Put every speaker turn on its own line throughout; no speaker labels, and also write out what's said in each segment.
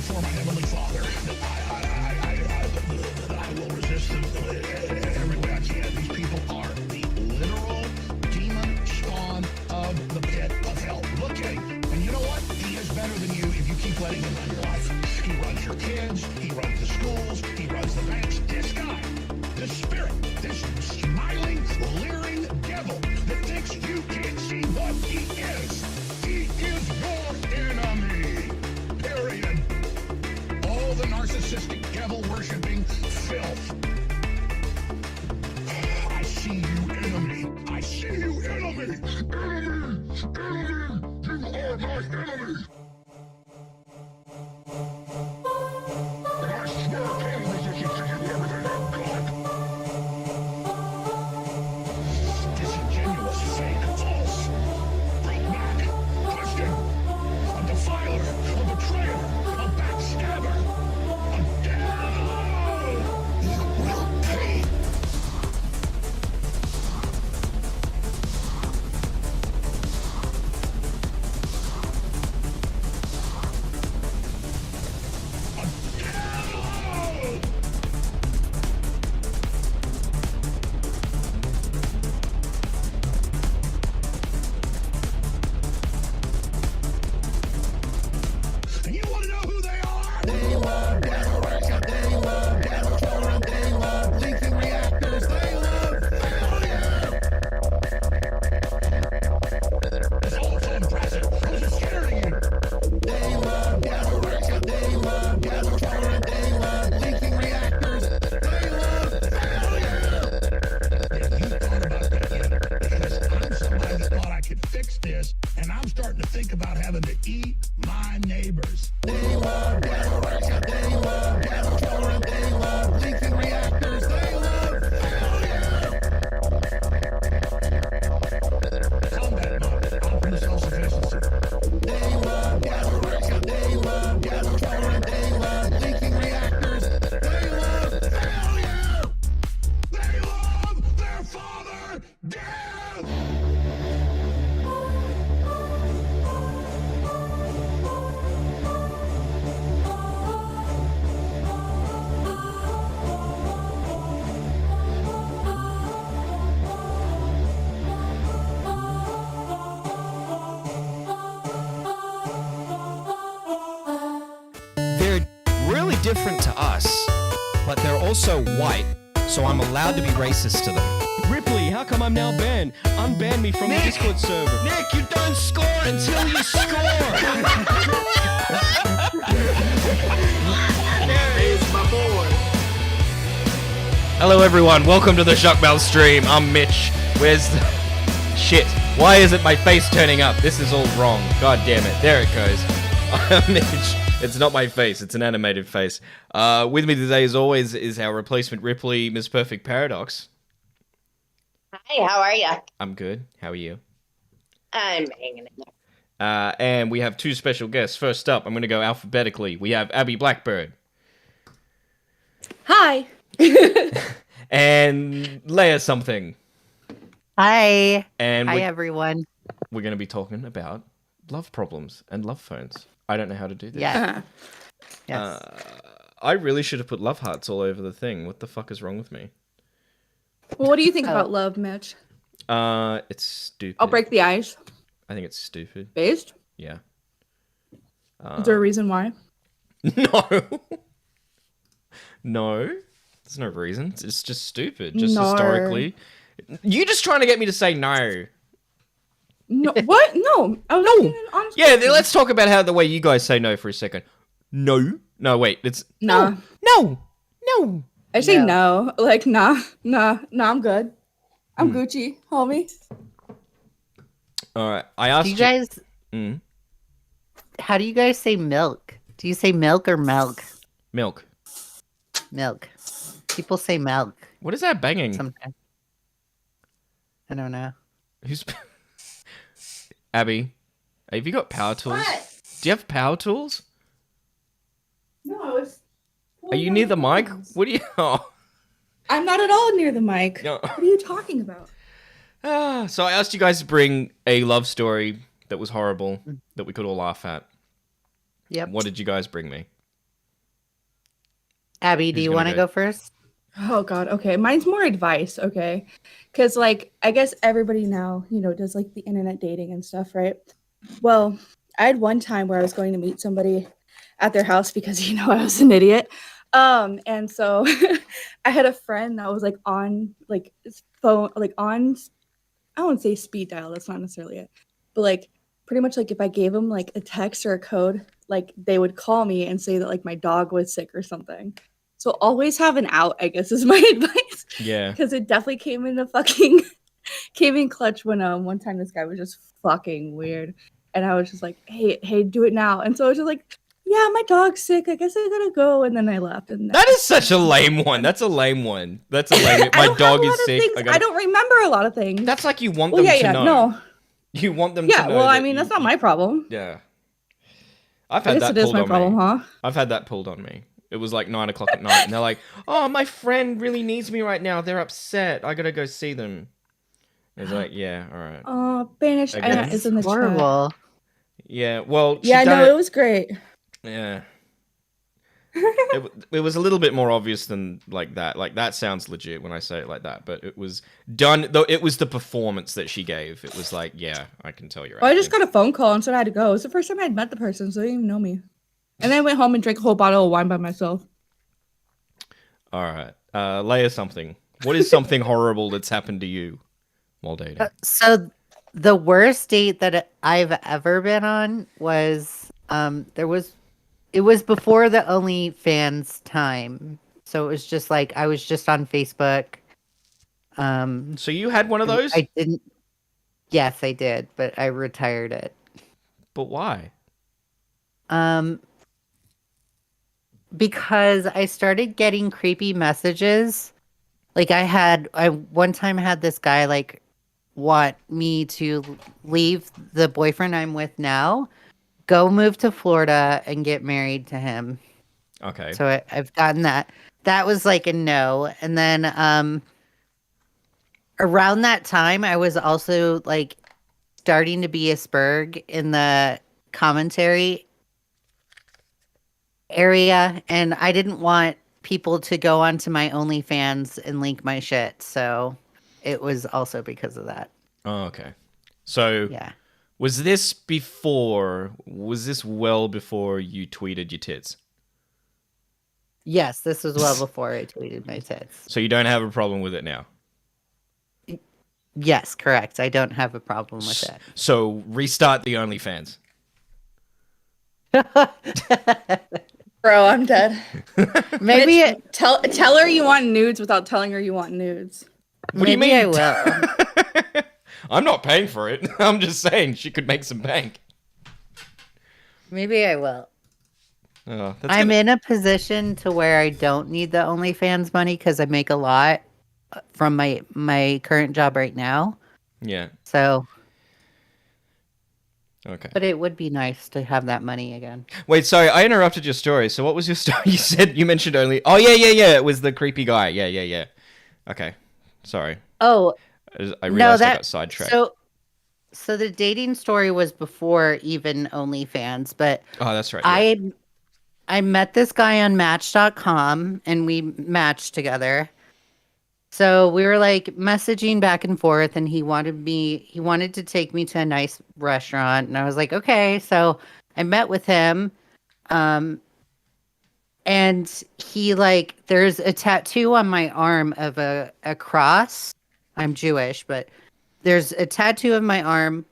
before my Heavenly Father that I will resist them every way I can. These people are the literal demon spawn of the pit of hell. Look at him. And you know what? He is better than you if you keep letting him run your life. He runs your kids. He runs the schools. He runs the banks. This guy, this spirit, this smiling, leering devil that thinks you can't see what he is. He is your enemy. Period. All the narcissistic devil-worshipping filth. I see you, enemy. I see you, enemy. Enemy. Enemy. You are my enemy. And I swear total resistance to you, everything I've got. Disingenuous, fake, false, broke-back, twisted, a defiler, a betrayer, a backstabber, a devil! You will pay! And you want to know who they are? They love resurrection. They love devil children. They love leaking reactors. They love failure. It's all so impressive. Who's it scaring you? They love resurrection. They love devil children. They love leaking reactors. They love failure. Yeah, you thought about that yet? Because I'm somebody that thought I could fix this, and I'm starting to think about having to eat my neighbors. They love resurrection. They love devil children. They love leaking reactors. They love failure. Combat mode. Optimal self-sufficiency. They love resurrection. They love devil children. They love leaking reactors. They love failure. They love their father dead.
They're really different to us, but they're also white, so I'm allowed to be racist to them.
Ripley, how come I'm now banned? Unban me from the Discord server.
Nick, you don't score until you score!
There's my boy.
Hello everyone, welcome to the SHOCKMOUTHS stream. I'm Mitch. Where's the... Shit, why isn't my face turning up? This is all wrong. God damn it. There it goes. I'm Mitch. It's not my face, it's an animated face. With me today, as always, is our replacement Ripley, MsPerfParadox.
Hi, how are ya?
I'm good. How are you?
I'm hanging in there.
And we have two special guests. First up, I'm going to go alphabetically. We have Abby Blackbird.
Hi.
And Leia something.
Hi.
And
Hi, everyone.
we're going to be talking about love problems and love phones. I don't know how to do this.
Yeah. Yes.
I really should have put love hearts all over the thing. What the fuck is wrong with me?
Well, what do you think about love, Mitch?
It's stupid.
I'll break the ice.
I think it's stupid.
Based?
Yeah.
Is there a reason why?
No. No. There's no reason. It's just stupid. Just
No.
historically. You just trying to get me to say no.
No. What? No. I was
No.
asking an honest
Yeah,
question.
let's talk about how the way you guys say no for a second. No. No, wait. It's
Nah.
no. No.
I say
No.
no. Like, nah, I'm good. I'm Gucci, homie.
All right. I asked
Do you guys,
Mm.
how do you guys say milk? Do you say milk or milk?
Milk.
Milk. People say milk
What is that banging?
sometimes. I don't know.
Who's Abby? Have you got power tools?
What?
Do you have power tools?
No, it's.
Are you near the mic? What do you? Oh.
I'm not at all near the mic.
No.
What are you talking about?
So I asked you guys to bring a love story that was horrible that we could all laugh at.
Yep.
What did you guys bring me?
Abby, do
Who's
you
gonna
want to go first?
Oh God. Okay. Mine's more advice. Okay. Because like, I guess everybody now, does like the internet dating and stuff, right? Well, I had one time where I was going to meet somebody at their house because, I was an idiot. And so I had a friend that was like on like phone, like on, I won't say speed dial. That's not necessarily it, but like pretty much like if I gave them like a text or a code, like they would call me and say that like my dog was sick or something. So always have an out, I guess, is my advice.
Yeah.
Because it definitely came in clutch when one time this guy was just fucking weird. And I was just like, hey, do it now. And so I was just like, yeah, my dog's sick. I guess I gotta go. And then I left. And
That is such a lame one. That's a lame one. That's a lame. My dog is sick.
I don't remember a lot of things.
That's like you want them to know.
No.
You want them to know.
Yeah, well, I mean, that's not my problem.
Yeah. I've
I
had
guess
that
it is
pulled
my
on
problem,
me.
huh?
I've had that pulled on me. It was like 9 o'clock at night, and they're like, "Oh, my friend really needs me right now. They're upset. I gotta go see them." It's like, yeah, all right.
Oh, banished
I
Anna
guess.
is in the chat.
Horrible.
Yeah, well,
Yeah, no, it was great.
Yeah. It was a little bit more obvious than like that. Like that sounds legit when I say it like that, but it was done. Though it was the performance that she gave. It was like, yeah, I can tell you're.
Well, I just got a phone call and said I had to go. It was the first time I'd met the person, so they didn't even know me. And then I went home and drank a whole bottle of wine by myself.
All right, Leia, something. What is something horrible that's happened to you while dating?
So the worst date that I've ever been on was it was before the OnlyFans time. So it was just like I was just on Facebook.
So you had one of those?
I didn't. Yes, I did, but I retired it.
But why?
Because I started getting creepy messages. Like I one time had this guy like want me to leave the boyfriend I'm with now, go move to Florida and get married to him.
Okay.
So I've gotten that. That was like a no. And then around that time, I was also like starting to be a spurg in the commentary area, and I didn't want people to go onto my OnlyFans and link my shit. So it was also because of that.
Oh, okay. So
Yeah.
Was this well before you tweeted your tits?
Yes, this was well before I tweeted my tits.
So you don't have a problem with it now?
Yes, correct. I don't have a problem with it.
So restart the OnlyFans.
Bro, I'm dead.
Maybe
Tell her you want nudes without telling her you want nudes.
What do you
maybe
mean?
I will.
I'm not paying for it. I'm just saying she could make some bank.
Maybe I will.
Oh,
I'm in a position to where I don't need the OnlyFans money because I make a lot from my current job right now.
Yeah.
So.
Okay.
But it would be nice to have that money again.
Wait, sorry, I interrupted your story. So what was your story? You mentioned only. Oh yeah. It was the creepy guy. Yeah. Okay. Sorry.
Oh.
I realized I got sidetracked.
So the dating story was before even OnlyFans, but
oh, that's right. Yeah.
I met this guy on Match.com and we matched together. So we were like messaging back and forth, and he wanted to take me to a nice restaurant, and I was like, okay. So I met with him, and he there's a tattoo on my arm of a cross. I'm Jewish, but there's a tattoo on my arm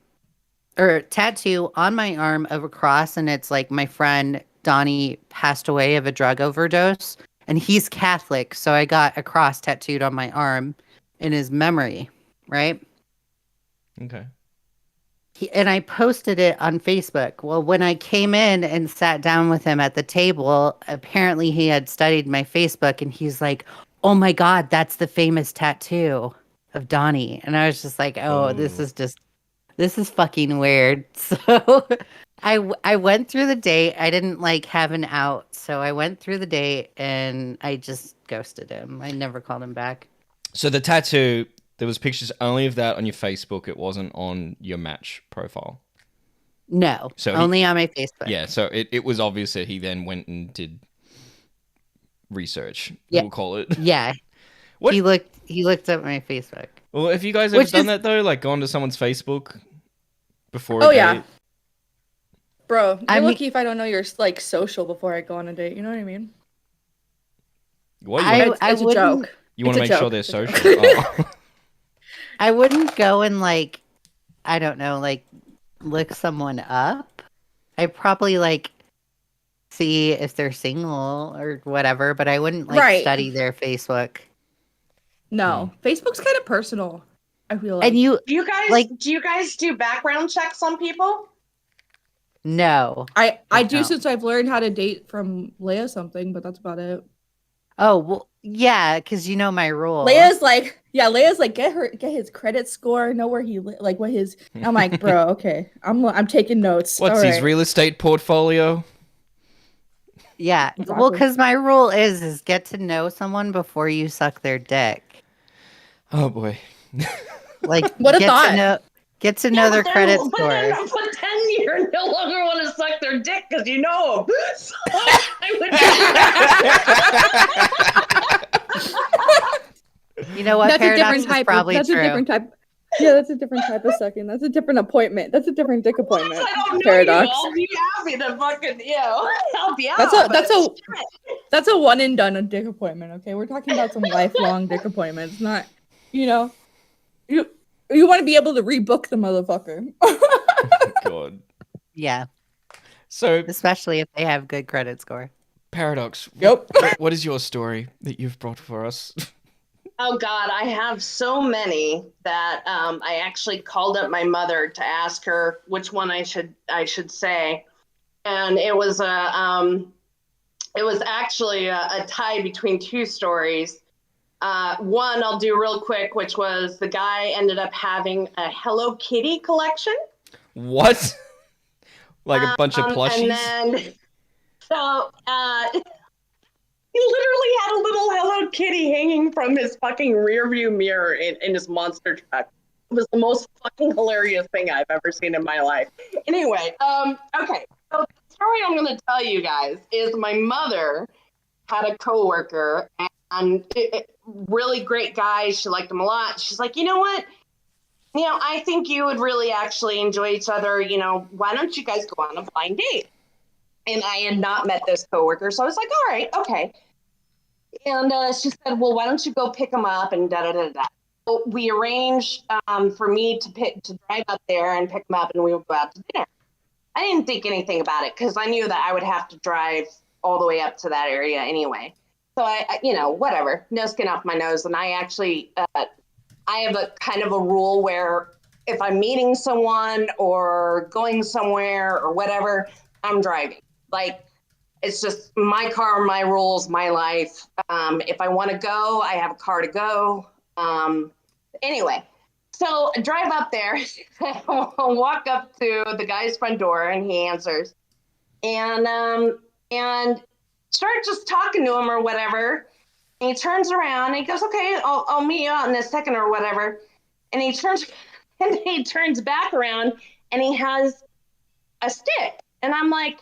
of a cross, and it's like my friend Donnie passed away of a drug overdose. And he's Catholic, so I got a cross tattooed on my arm in his memory, right?
Okay.
And I posted it on Facebook. Well, when I came in and sat down with him at the table, apparently he had studied my Facebook, and he's like, oh my God, that's the famous tattoo of Donnie. And I was just like, oh. This is fucking weird. So I went through the date. I didn't have an out. So I went through the date and I just ghosted him. I never called him back.
So the tattoo, there was pictures only of that on your Facebook. It wasn't on your Match profile.
No,
so
only on my Facebook.
Yeah, so it was obvious that he then went and did research.
Yeah.
We'll call it.
Yeah.
What?
He looked up my Facebook.
Well, have you guys ever done that though? Like gone to someone's Facebook before a date?
Bro, you're lucky if I don't know your like social before I go on a date. You know what I mean?
What?
It's a joke.
You want to make sure they're social? Oh.
I wouldn't go and like, I don't know, like look someone up. I probably like see if they're single or whatever, but I wouldn't like study their Facebook.
No, Facebook's kind of personal. I feel like.
And you
Do you guys do background checks on people?
No.
I do since I've learned how to date from Leia something, but that's about it.
Oh, well, yeah, because you know my rule.
Leia's like, get his credit score, know where he like what his. I'm like, bro, okay, I'm taking notes.
What's his real estate portfolio?
Yeah,
Exactly.
well, because my rule is get to know someone before you suck their dick.
Oh boy.
Like,
what a thought.
Get to know their credit score.
But then you no longer want to suck their dick because you know them. So
You know what?
That's a
Paradox
different type.
probably
That's
true.
a different type. Yeah, that's a different type of sucking. That's a different appointment. That's a different dick appointment.
I don't know
Paradox.
you. I'll be happy to fucking help you out.
That's a one and done dick appointment. Okay, we're talking about some lifelong dick appointments, not you want to be able to rebook the motherfucker.
God.
Yeah.
So
especially if they have good credit score.
Paradox.
Yep.
What is your story that you've brought for us?
Oh God, I have so many that I actually called up my mother to ask her which one I should say, and it was actually a tie between two stories. One I'll do real quick, which was the guy ended up having a Hello Kitty collection.
What? Like a bunch of plushies?
And then, so he literally had a little Hello Kitty hanging from his fucking rearview mirror in his monster truck. It was the most fucking hilarious thing I've ever seen in my life. Anyway, okay. So the story I'm going to tell you guys is my mother had a coworker, and really great guy. She liked him a lot. She's like, you know what? I think you would really actually enjoy each other. Why don't you guys go on a blind date? And I had not met this coworker, so I was like, all right, okay. And she said, well, why don't you go pick him up and da-da-da-da. So we arranged for me to drive up there and pick him up, and we would go out to dinner. I didn't think anything about it because I knew that I would have to drive all the way up to that area anyway. So I whatever, no skin off my nose. And I actually, I have a kind of a rule where if I'm meeting someone or going somewhere or whatever, I'm driving. Like, it's just my car, my rules, my life. If I want to go, I have a car to go. Anyway, so I drive up there, I'll walk up to the guy's front door, and he answers, and start just talking to him or whatever. And he turns around and he goes, okay, I'll meet you out in a second or whatever. And he turns back around and he has a stick. And I'm like,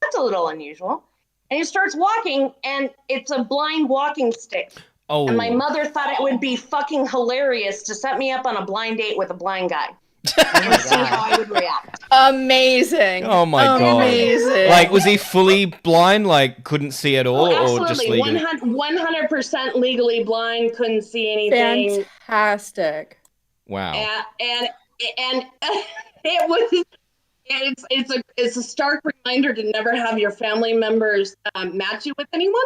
that's a little unusual. And he starts walking, and it's a blind walking stick.
Oh.
And my mother thought it would be fucking hilarious to set me up on a blind date with a blind guy. And see how I would react.
Amazing.
Oh my God.
Amazing.
Like, was he fully blind? Like, couldn't see at all?
Absolutely.
Or just legally?
100% legally blind, couldn't see anything.
Fantastic.
Wow.
And it was... It's a stark reminder to never have your family members match you with anyone,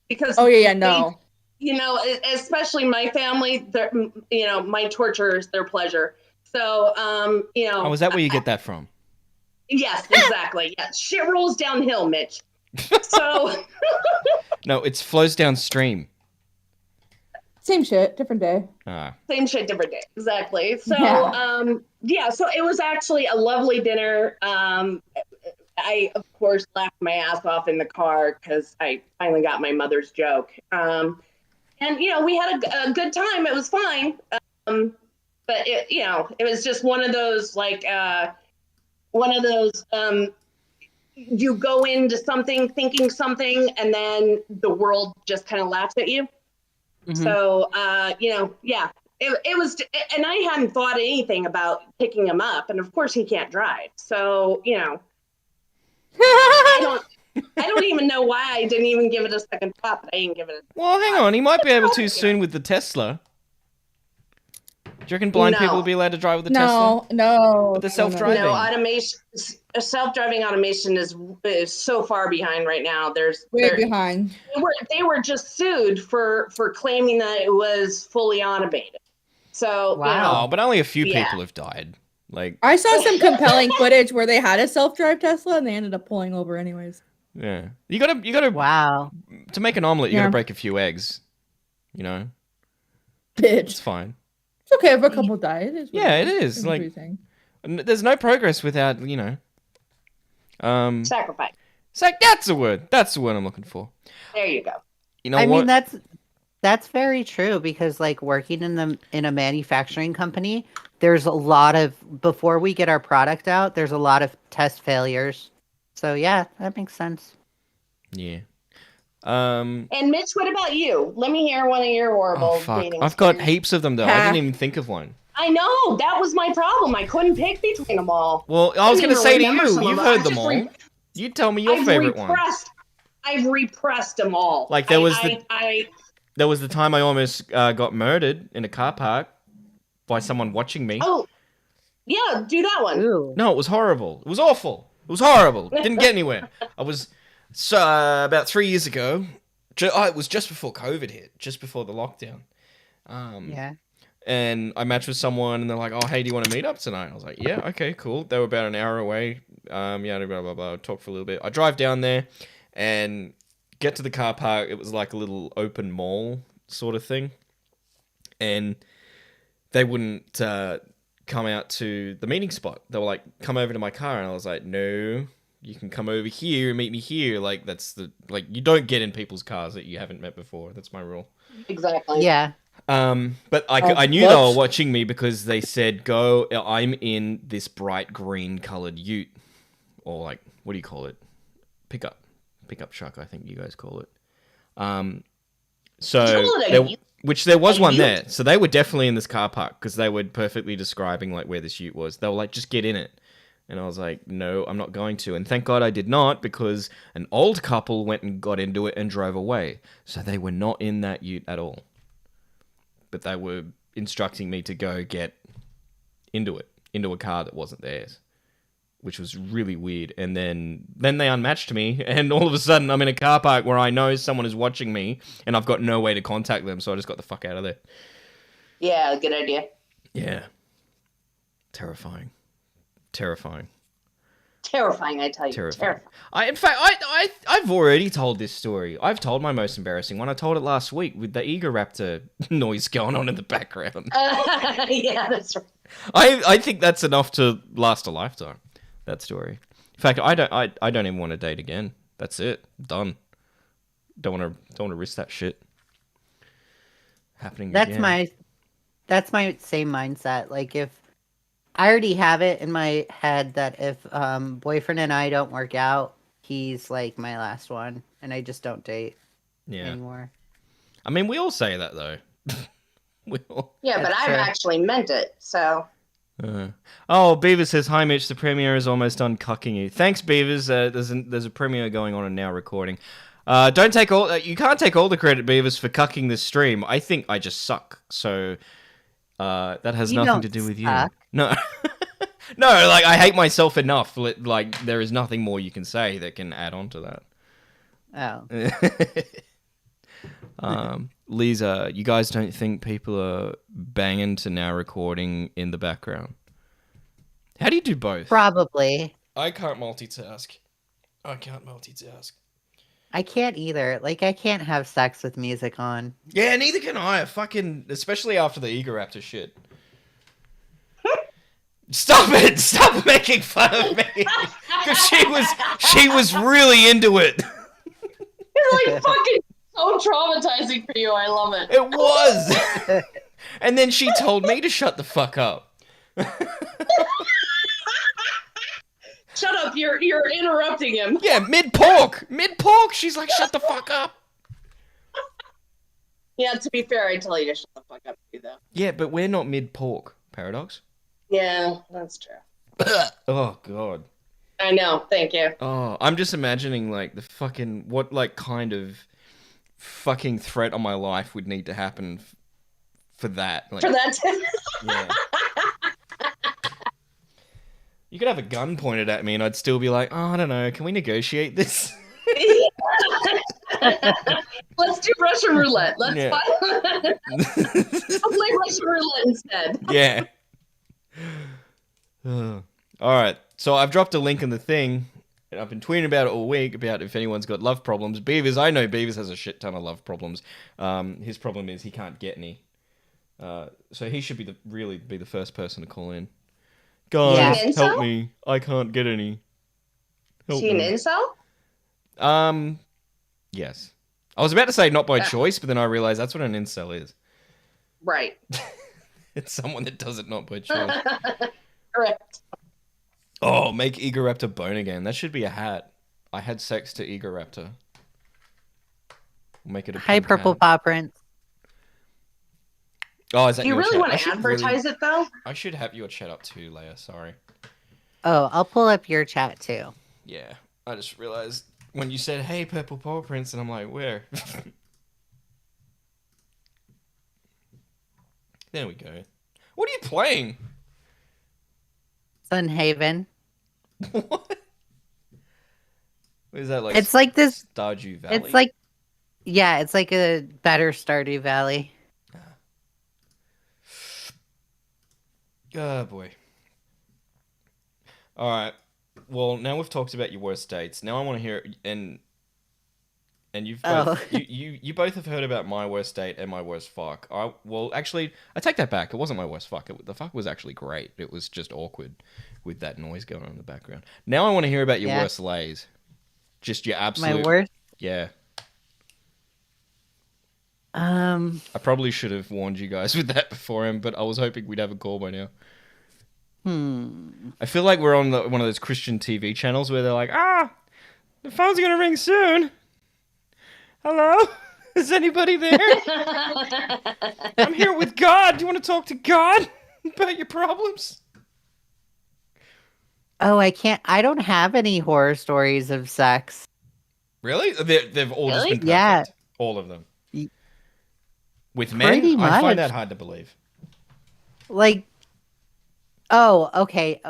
because
no,
especially my family, my torture is their pleasure. So
Oh, is that where you get that from?
Yes, exactly. Yeah, shit rolls downhill, Mitch. So
no, it flows downstream.
Same shit, different day.
Same shit, different day. Exactly. So, so it was actually a lovely dinner. I, of course, laughed my ass off in the car because I finally got my mother's joke. And, we had a good time. It was fine. But, it was just one of those, you go into something thinking something, and then the world just kind of laughs at you.
Mhm.
So, yeah, it was, and I hadn't thought anything about picking him up. And of course he can't drive. So, I don't even know why I didn't even give it a second thought, but I didn't give it a
Well, hang on. He might be able to soon with the Tesla. Do you reckon blind
No.
people will be allowed to drive with the Tesla?
No.
But they're self-driving.
automation, self-driving automation is so far behind right now.
Way behind.
They were just sued for claiming that it was fully automated. So,
Wow.
Oh, but only a few
Yeah.
people have died. Like,
I saw some compelling footage where they had a self-drive Tesla and they ended up pulling over anyways.
yeah. You gotta,
Wow.
to make an omelet, you
Yeah.
gotta break a few eggs. You know?
Bitch.
It's fine.
It's okay if a couple die. It is. what
Yeah, it
is.
is.
It's
Like,
everything.
there's no progress without,
sacrifice.
it's like, that's the word. That's the word I'm looking for.
There you go.
You know
I
what?
mean, that's very true because like working in a manufacturing company, there's a lot of before we get our product out, there's a lot of test failures. So yeah, that makes sense.
Yeah.
And Mitch, what about you? Let me hear one of your horrible
Oh, fuck.
dating
I've got
stories.
heaps of them, though. I
Ha.
didn't even think of one.
I know, that was my problem. I couldn't pick between them all.
Well, I was
I
going to
don't
say to
even remember
you,
some of
you've
them.
heard
I
them
just
all. You tell me your favorite one.
I've repressed them all.
Like, there was
I
There was the time I almost got murdered in a car park by someone watching me.
oh, yeah, do that one.
Ooh.
No, it was horrible. It was awful. It was horrible. Didn't get anywhere. I was about 3 years ago. It was just before COVID hit, just before the lockdown.
Yeah.
And I matched with someone, and they're like, "Oh, hey, do you want to meet up tonight?" I was like, "Yeah, okay, cool." They were about an hour away. Yeah, blah blah blah. Talk for a little bit. I drive down there, and get to the car park. It was like a little open mall sort of thing, and they wouldn't come out to the meeting spot. They were like, "Come over to my car," and I was like, "No, you can come over here and meet me here." Like you don't get in people's cars that you haven't met before. That's my rule.
Exactly.
Yeah.
But I knew they were watching me because they said, "Go." I'm in this bright green colored ute, or like, what do you call it? Pickup truck, I think you guys call it. Which there was one there, so they were definitely in this car park because they were perfectly describing like where this ute was. They were like, "Just get in it," and I was like, "No, I'm not going to." And thank God I did not, because an old couple went and got into it and drove away, so they were not in that ute at all. But they were instructing me to go get into a car that wasn't theirs, which was really weird. And then they unmatched me, and all of a sudden I'm in a car park where I know someone is watching me, and I've got no way to contact them, so I just got the fuck out of there.
Yeah, good idea.
Yeah. Terrifying,
I tell you.
terrifying. In fact, I've already told this story. I've told my most embarrassing one. I told it last week with the Egoraptor noise going on in the background.
Yeah, that's right.
I think that's enough to last a lifetime. That story. In fact, I don't even want to date again. That's it. Done. Don't want to risk that shit happening again.
That's my same mindset. Like if I already have it in my head that if boyfriend and I don't work out, he's like my last one, and I just don't date anymore.
I mean, we all say that though.
Yeah, but I've actually meant it. So.
Oh, Beaver says, "Hi Mitch, the premiere is almost done cucking you." Thanks, Beavers. There's a premiere going on and now recording. Don't take all. You can't take all the credit, Beavers, for cucking this stream. I think I just suck. So that has nothing to do with you. No, no. Like I hate myself enough. Like there is nothing more you can say that can add on to that.
Oh.
Lisa, you guys don't think people are banging to now recording in the background? How do you do both?
Probably.
I can't multitask.
I can't either. Like, I can't have sex with music on.
Yeah, neither can I. Especially after the Egoraptor shit. Stop it! Stop making fun of me! Because she was really into it.
It's like fucking so traumatizing for you. I love it.
It was! And then she told me to shut the fuck up.
Shut up! You're interrupting him.
Yeah, mid-pork! Mid-pork! She's like, shut the fuck up!
Yeah, to be fair, I tell you to shut the fuck up too, though.
Yeah, but we're not mid-pork, Paradox.
Yeah, that's true.
Oh, God.
I know. Thank you.
Oh, I'm just imagining, like, the fucking... What, like, kind of fucking threat on my life would need to happen for that. Like,
For that.
yeah. You could have a gun pointed at me and I'd still be like, oh, I don't know, can we negotiate this?
Let's do Russian roulette. Let's
Yeah.
I'll play Russian roulette instead.
Yeah. All right. So I've dropped a link in the thing. And I've been tweeting about it all week about if anyone's got love problems. Beavers, I know Beavers has a shit ton of love problems. His problem is he can't get any. So he should be the first person to call in. Guys,
Yeah.
help me. I can't get any.
Is
Help
he an
me.
incel?
Yes. I was about to say not by choice, but then I realized that's what an incel is.
Right.
It's someone that does it not by choice.
Correct.
Oh, make Egoraptor bone again. That should be a hat. I had sex to Egoraptor. We'll make it a
Hi,
pink
Purple
hat.
Paw Prince.
Oh, is that
Do you
your
really
chat?
want
I
to
should
advertise it, though?
I should have your chat up too, Leia. Sorry.
Oh, I'll pull up your chat too.
Yeah, I just realized when you said, "Hey, Purple Paw Prince," and I'm like, "Where?" There we go. What are you playing?
Sunhaven.
What? What is that like?
It's like this.
Stardew Valley.
It's like, yeah, it's like a better Stardew Valley.
Oh boy. All right. Well, now we've talked about your worst dates. Now I want to hear and you've both, you both have heard about my worst date and my worst fuck. Well, actually, I take that back. It wasn't my worst fuck. The fuck was actually great. It was just awkward with that noise going on in the background. Now I want to hear about your worst lays. Just your absolute.
My worst.
Yeah.
I
probably should have warned you guys with that beforehand, but I was hoping we'd have a call by now. I feel like we're on one of those Christian TV channels where they're like, the phone's gonna ring soon. Hello? Is anybody there? I'm here with God. Do you want to talk to God about your problems?
Oh, I don't have any horror stories of sex.
Really? They've all just been perfect.
Yeah.
All of them.
Y-
With men?
Pretty
I find
much.
that hard to believe.
Like, oh, okay.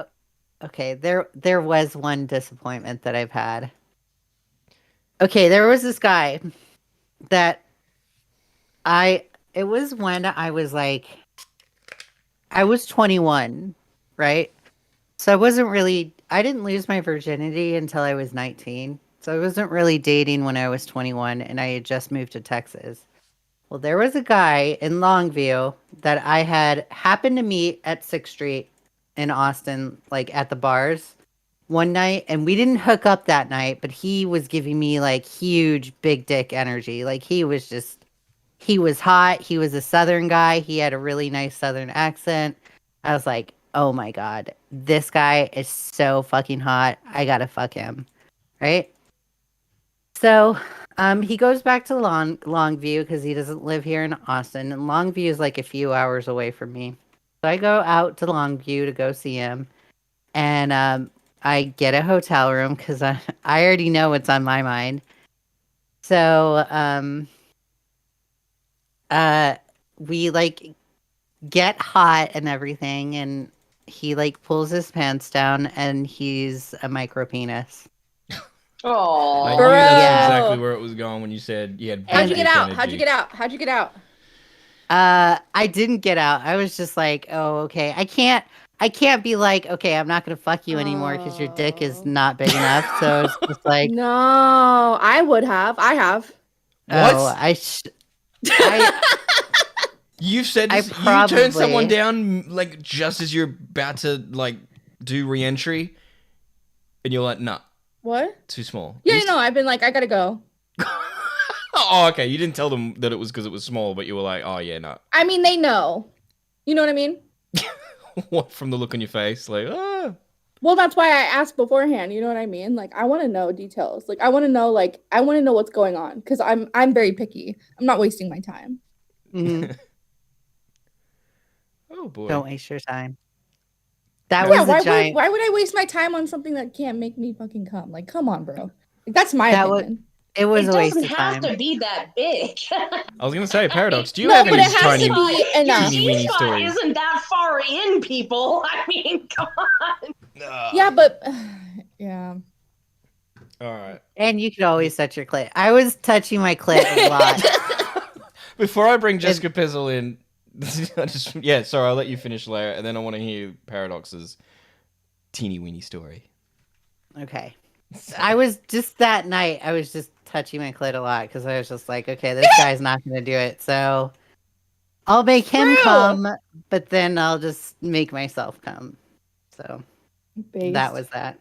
Okay, there was one disappointment that I've had. Okay, there was this guy that it was when I was 21, right? So I didn't lose my virginity until I was 19. So I wasn't really dating when I was 21 and I had just moved to Texas. Well, there was a guy in Longview that I had happened to meet at 6th Street in Austin, like at the bars one night. And we didn't hook up that night, but he was giving me like huge big dick energy. Like he was hot. He was a Southern guy. He had a really nice Southern accent. I was like, oh my God, this guy is so fucking hot. I gotta fuck him. Right? So he goes back to Longview because he doesn't live here in Austin. And Longview is like a few hours away from me. So I go out to Longview to go see him. And I get a hotel room because I already know what's on my mind. So we like get hot and everything. And he like pulls his pants down and he's a micro penis.
Oh,
I knew
Bro.
that's exactly where it was going when you said you had.
How'd you
big
get out?
energy.
How'd you get out? How'd you get out?
I didn't get out. I was just like, oh, okay. I can't be like, okay, I'm not gonna fuck you anymore because your dick is not big enough. So it's just like,
No, I would have. I have.
What?
Oh,
You've said
I
this, you turn
probably-
someone down like just as you're about to like do re-entry, and you're like, nah,
What?
too small.
Yeah,
You
no, I've been like, I gotta go.
Oh, okay. You didn't tell them that it was because it was small, but you were like, oh yeah, no.
I mean, they know. You know what I mean?
What from the look on your face, like, ah.
Well, that's why I asked beforehand. You know what I mean? Like, I want to know details. Like, I want to know what's going on because I'm very picky. I'm not wasting my time.
Mhm.
Oh boy.
Don't waste your time. That
Yeah,
was a giant.
why would I waste my time on something that can't make me fucking come? Like, come on, bro. Like, that's my
That was-
opinion.
It was
It
a waste
doesn't
of
have
time.
to be that big.
I was gonna say, Paradox, do you
No,
have
but
any
it has to
tiny,
be
Your
enough.
teeny weeny
G-spot
stories?
isn't that far in, people. I mean, come on.
Yeah, but yeah.
All right.
And you could always touch your clit. I was touching my clit a lot.
Before I bring Jessica Pizzle in, sorry, I'll let you finish, Lara, and then I want to hear Paradox's teeny weeny story.
Okay. I was just that night, I was just touching my clit a lot because I was just like, okay, this guy's not going to do it. So I'll make him
True.
come, but then I'll just make myself come. So
Based.
that was that.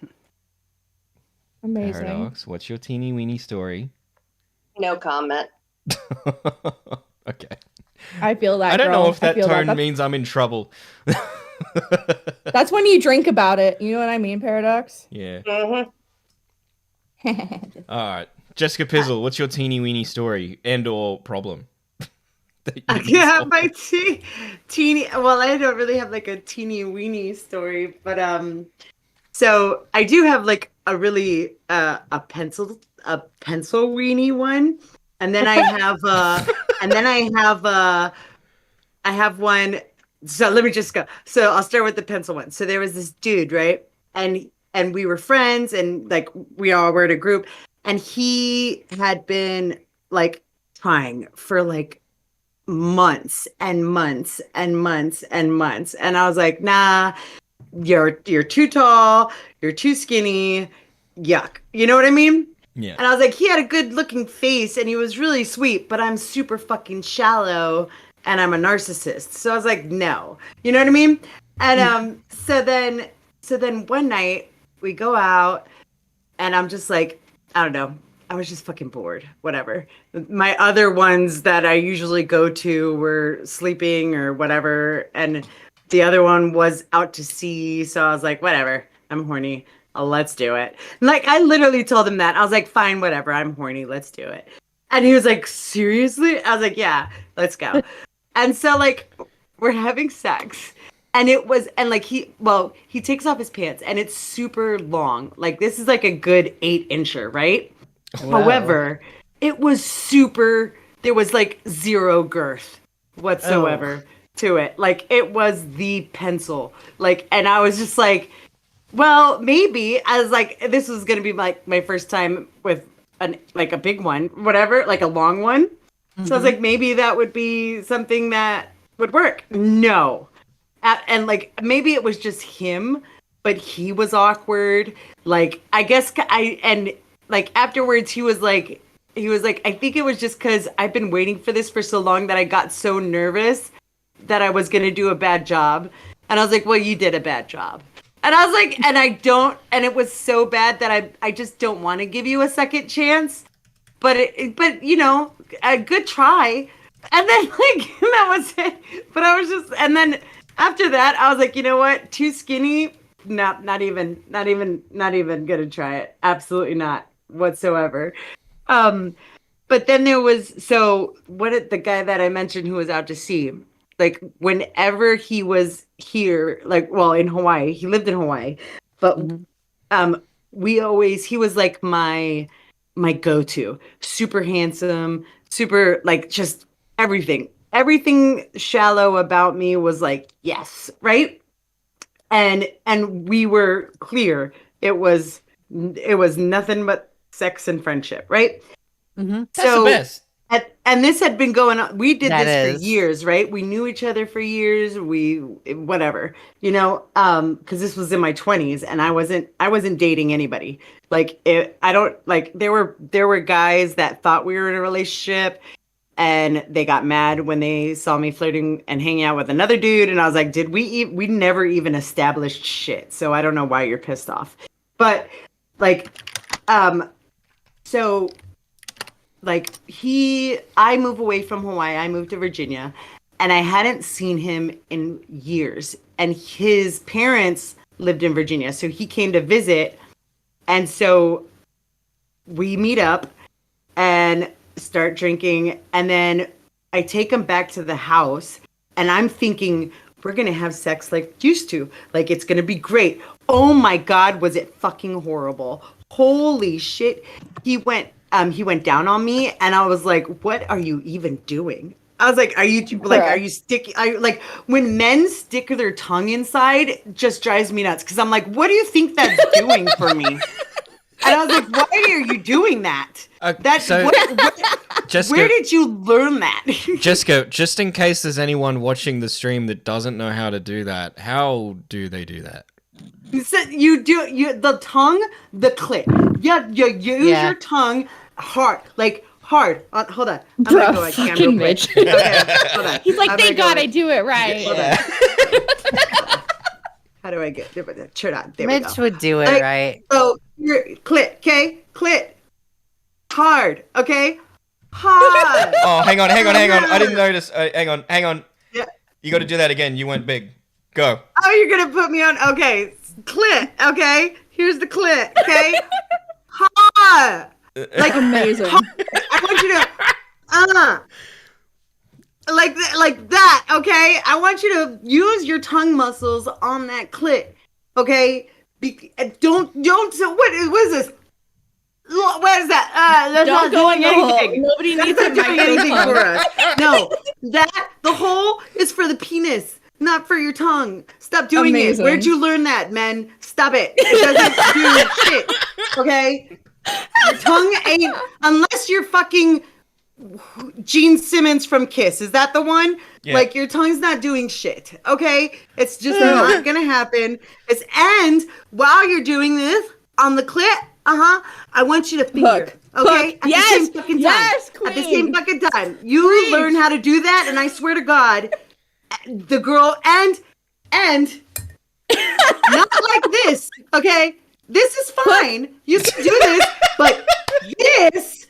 Amazing.
Paradox, what's your teeny weeny story?
No comment.
Okay.
I feel that.
I don't know
girl.
if that
I feel
tone
That's-
means I'm in trouble.
That's when you drink about it. You know what I mean, Paradox?
Yeah.
Mm-hmm.
All right. Jessica Pizzle, what's your teeny weeny story and or problem? that you
I
need to
have
solve?
my teeny. Well, I don't really have like a teeny weeny story, but so I do have like a really a pencil weeny one, and then I have I have one. So let me just go. So I'll start with the pencil one. So there was this dude, right? And we were friends, and like we all were in a group, and he had been like trying for like months and months and months and months, and I was like, nah, you're too tall, you're too skinny, yuck. You know what I mean?
Yeah.
And I was like, he had a good looking face and he was really sweet, but I'm super fucking shallow and I'm a narcissist. So I was like, no. You know what I mean? And so then one night we go out and I'm just like, I don't know. I was just fucking bored. Whatever. My other ones that I usually go to were sleeping or whatever. And the other one was out to sea. So I was like, whatever. I'm horny. Let's do it. Like, I literally told him that. I was like, fine, whatever. I'm horny. Let's do it. And he was like, seriously? I was like, yeah, let's go. And so, like, we're having sex. And it was, and like, he takes off his pants and it's super long. Like, this is like a good 8-incher, right?
Wow.
However, it was super, there was like zero girth whatsoever to it. Like, it was the pencil. Like, and I was just like, well, maybe. I was like, this was going to be like my first time with a big one, whatever, like a long one. So I was like, maybe that would be something that would work. No. And like, maybe it was just him, but he was awkward. Like, I guess like afterwards he was like, I think it was just because I've been waiting for this for so long that I got so nervous that I was going to do a bad job. And I was like, well, you did a bad job. And I was like, and it was so bad that I just don't want to give you a second chance. But you know, a good try. And then like, that was it. But I was just, and then after that, I was like, you know what? Too skinny. Not even gonna try it. Absolutely not whatsoever. But then there was, the guy that I mentioned who was out to sea, like whenever he was here, like, well, in Hawaii, he lived in Hawaii, but he was like my go-to, super handsome, super like just everything shallow about me was like, yes, right? And we were clear it was nothing but sex and friendship, right?
That's the best.
And this had been going on. We did
That
this
is.
for years, right? We knew each other for years. Whatever, you know, because this was in my 20s and I wasn't dating anybody. Like, I don't like, there were guys that thought we were in a relationship and they got mad when they saw me flirting and hanging out with another dude. And I was like, we we never even established shit. So I don't know why you're pissed off. But like, so like I move away from Hawaii, I moved to Virginia, and I hadn't seen him in years. And his parents lived in Virginia. So he came to visit. And so we meet up and start drinking. And then I take him back to the house. And I'm thinking, we're going to have sex like used to. Like, it's going to be great. Oh my God, was it fucking horrible. Holy shit. He went down on me, and I was like, what are you even doing? I was like, are you sticky? Like, when men stick their tongue inside, it just drives me nuts. Cause I'm like, what do you think that's doing for me? And I was like, why are you doing that?
Jessica,
where did you learn that?
Jessica, just in case there's anyone watching the stream that doesn't know how to do that, how do they do that?
So the tongue, the clit. Yeah, you use your tongue hard. Hold on. I'm gonna go like camera real quick. Okay, hold on.
He's like, thank God I do it right.
Hold on. How do I get turn on? There we go.
Mitch would do it right.
So your clit, okay? Clit. Hard, okay? Hard.
Oh, hang on. I didn't notice. Hang on.
Yeah.
You got to do that again. You went big. Go.
Oh, you're gonna put me on? Okay, clit. Okay, here's the clit. Okay, hard. Like
amazing.
I want you to like that. Okay, I want you to use your tongue muscles on that clit. Okay, don't. So what is this? What is that? That's
Don't
not
go in
doing
the hole.
anything.
Nobody
That's
needs
not
to
doing
micro
anything
tongue.
for us. No, the hole is for the penis, not for your tongue. Stop doing
Amazing.
it. Where'd you learn that, men? Stop it. It doesn't do shit. Okay? Your tongue ain't, unless you're fucking Gene Simmons from Kiss. Is that the one?
Yeah.
Like, your tongue's not doing shit. Okay? It's just not gonna happen. And while you're doing this on the clit, I want you to finger.
Hook.
Okay?
Hook.
At
Yes.
the same fucking time.
Yes,
At the
queen.
same fucking time. You learn how to do that, and I swear to God, the girl and not like this, okay? This is fine. You can do this, but this,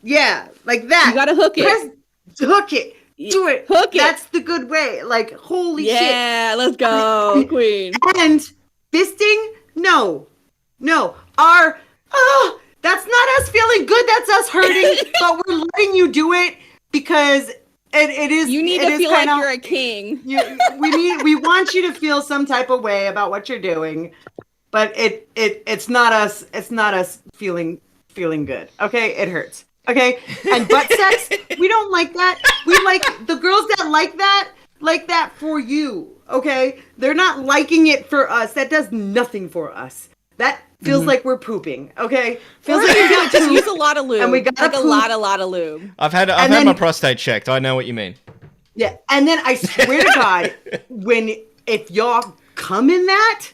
yeah, like that.
You gotta hook it.
Hook it. Do it.
Hook it.
That's the good way. Like, holy shit.
Yeah, let's go, queen.
And fisting, no. That's not us feeling good. That's us hurting. But we're letting you do it because it is.
You need
it
to
is
feel like
kinda-
you're a king.
we want you to feel some type of way about what you're doing, but it's not us. It's not us feeling good. Okay, it hurts. Okay, and butt sex, we don't like that. We like the girls that like that for you. Okay, they're not liking it for us. That does nothing for us. That feels like we're pooping. Okay, feels like we got
Just
to
use a lot of lube.
and we gotta
like
poop.
a lot of lube.
I've had
then-
my prostate checked. I know what you mean.
Yeah, and then I swear to God, if y'all come in that,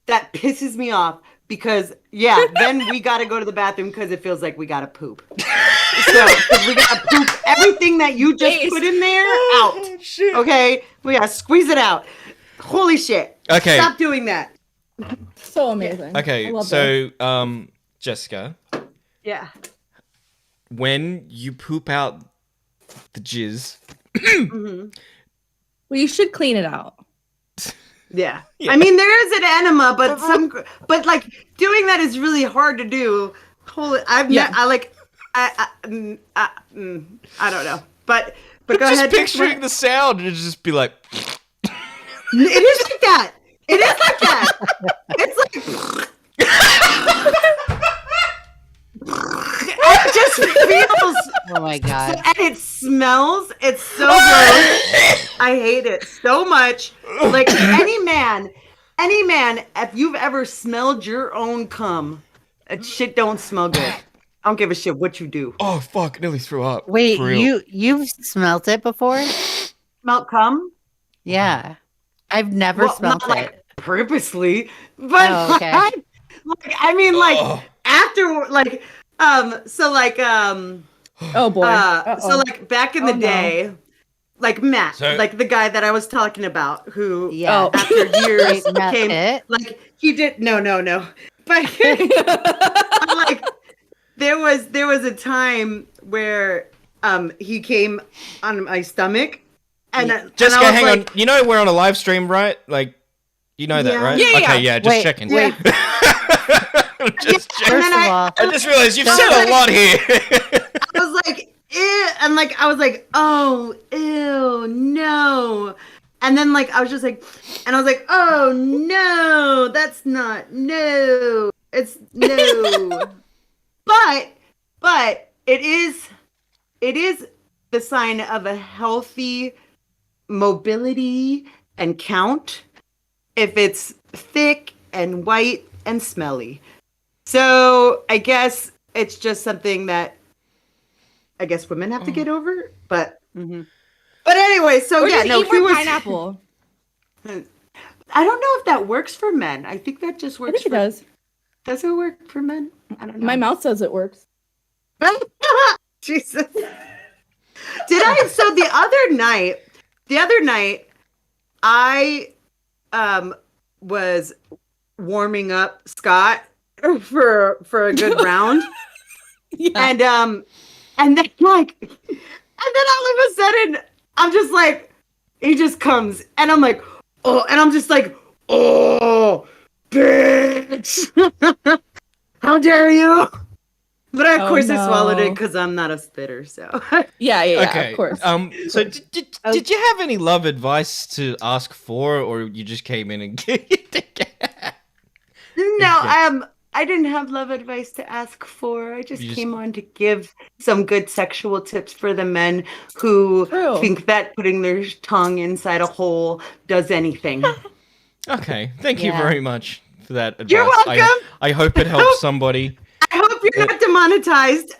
that pisses me off because then we gotta go to the bathroom because it feels like we gotta poop. So 'cause we gotta poop everything that you just
Ace.
put in there out.
Shit.
Okay, we gotta squeeze it out. Holy shit!
Okay.
Stop doing that.
So amazing. I
Okay,
love
so Jessica,
Yeah.
when you poop out the jizz,
Well, you should clean it out.
Yeah. I mean, there is an enema, but like doing that is really hard to do. I don't know, but go
just
ahead.
picturing the sound, it'd just be like,
It is like that. It is like that. It's like it just feels.
Oh my god.
And it smells. It's so gross. I hate it so much. Like any man, if you've ever smelled your own cum, that shit don't smell good. I don't give a shit what you do.
oh fuck, nearly threw up.
Wait,
For real.
you've smelt it before?
Smell cum?
Yeah. I've never smelt
not
it.
like purposely, but
Oh, okay.
Oh.
after
Oh boy.
so like back in the
no.
day, like Matt,
So-
like the guy that I was talking about, who
Yeah.
after years
Wait, Matt
came,
Pitt?
like he did no, but I'm like there was a time where he came on my stomach,
Jessica,
I was
hang
like,
on. You know we're on a live stream, right? Like, you know that,
Yeah.
right?
Yeah,
Okay, yeah, just
Wait,
checking.
yeah.
Just checking.
And
First
then
of all,
I just realized you've
Just
said
like-
a lot here.
I was like, ew, and like I was like, oh, ew, no. And then like I was just like, and I was like, oh no, that's not no. It's no. but it is the sign of a healthy mobility and count if it's thick and white and smelly. So I guess it's just something that I guess women have to get over. But anyway, so
Or
yeah,
just
no,
eat
he
more
was.
pineapple.
I don't know if that works for men. I think that just
I
works.
think it does.
Does it work for men? I don't know.
My mouth says it works.
Jesus. Did I? So the other night, I was warming up Scott for a good round,
Yeah.
and then like, and then all of a sudden, I'm just like, he just comes, and I'm like, oh, and I'm just like, oh, bitch, how dare you? But of
Oh,
course I swallowed it
no.
because I'm not a spitter, so.
Yeah,
Okay.
of course.
So did you have any love advice to ask for, or you just came in and kicked the cat?
No, I didn't have love advice to ask for. I just came on to give some good sexual tips for the men who
True.
think that putting their tongue inside a hole does anything.
Okay, thank you
Yeah.
very much for that advice.
You're welcome.
I hope it helps somebody.
I hope you're not demonetized.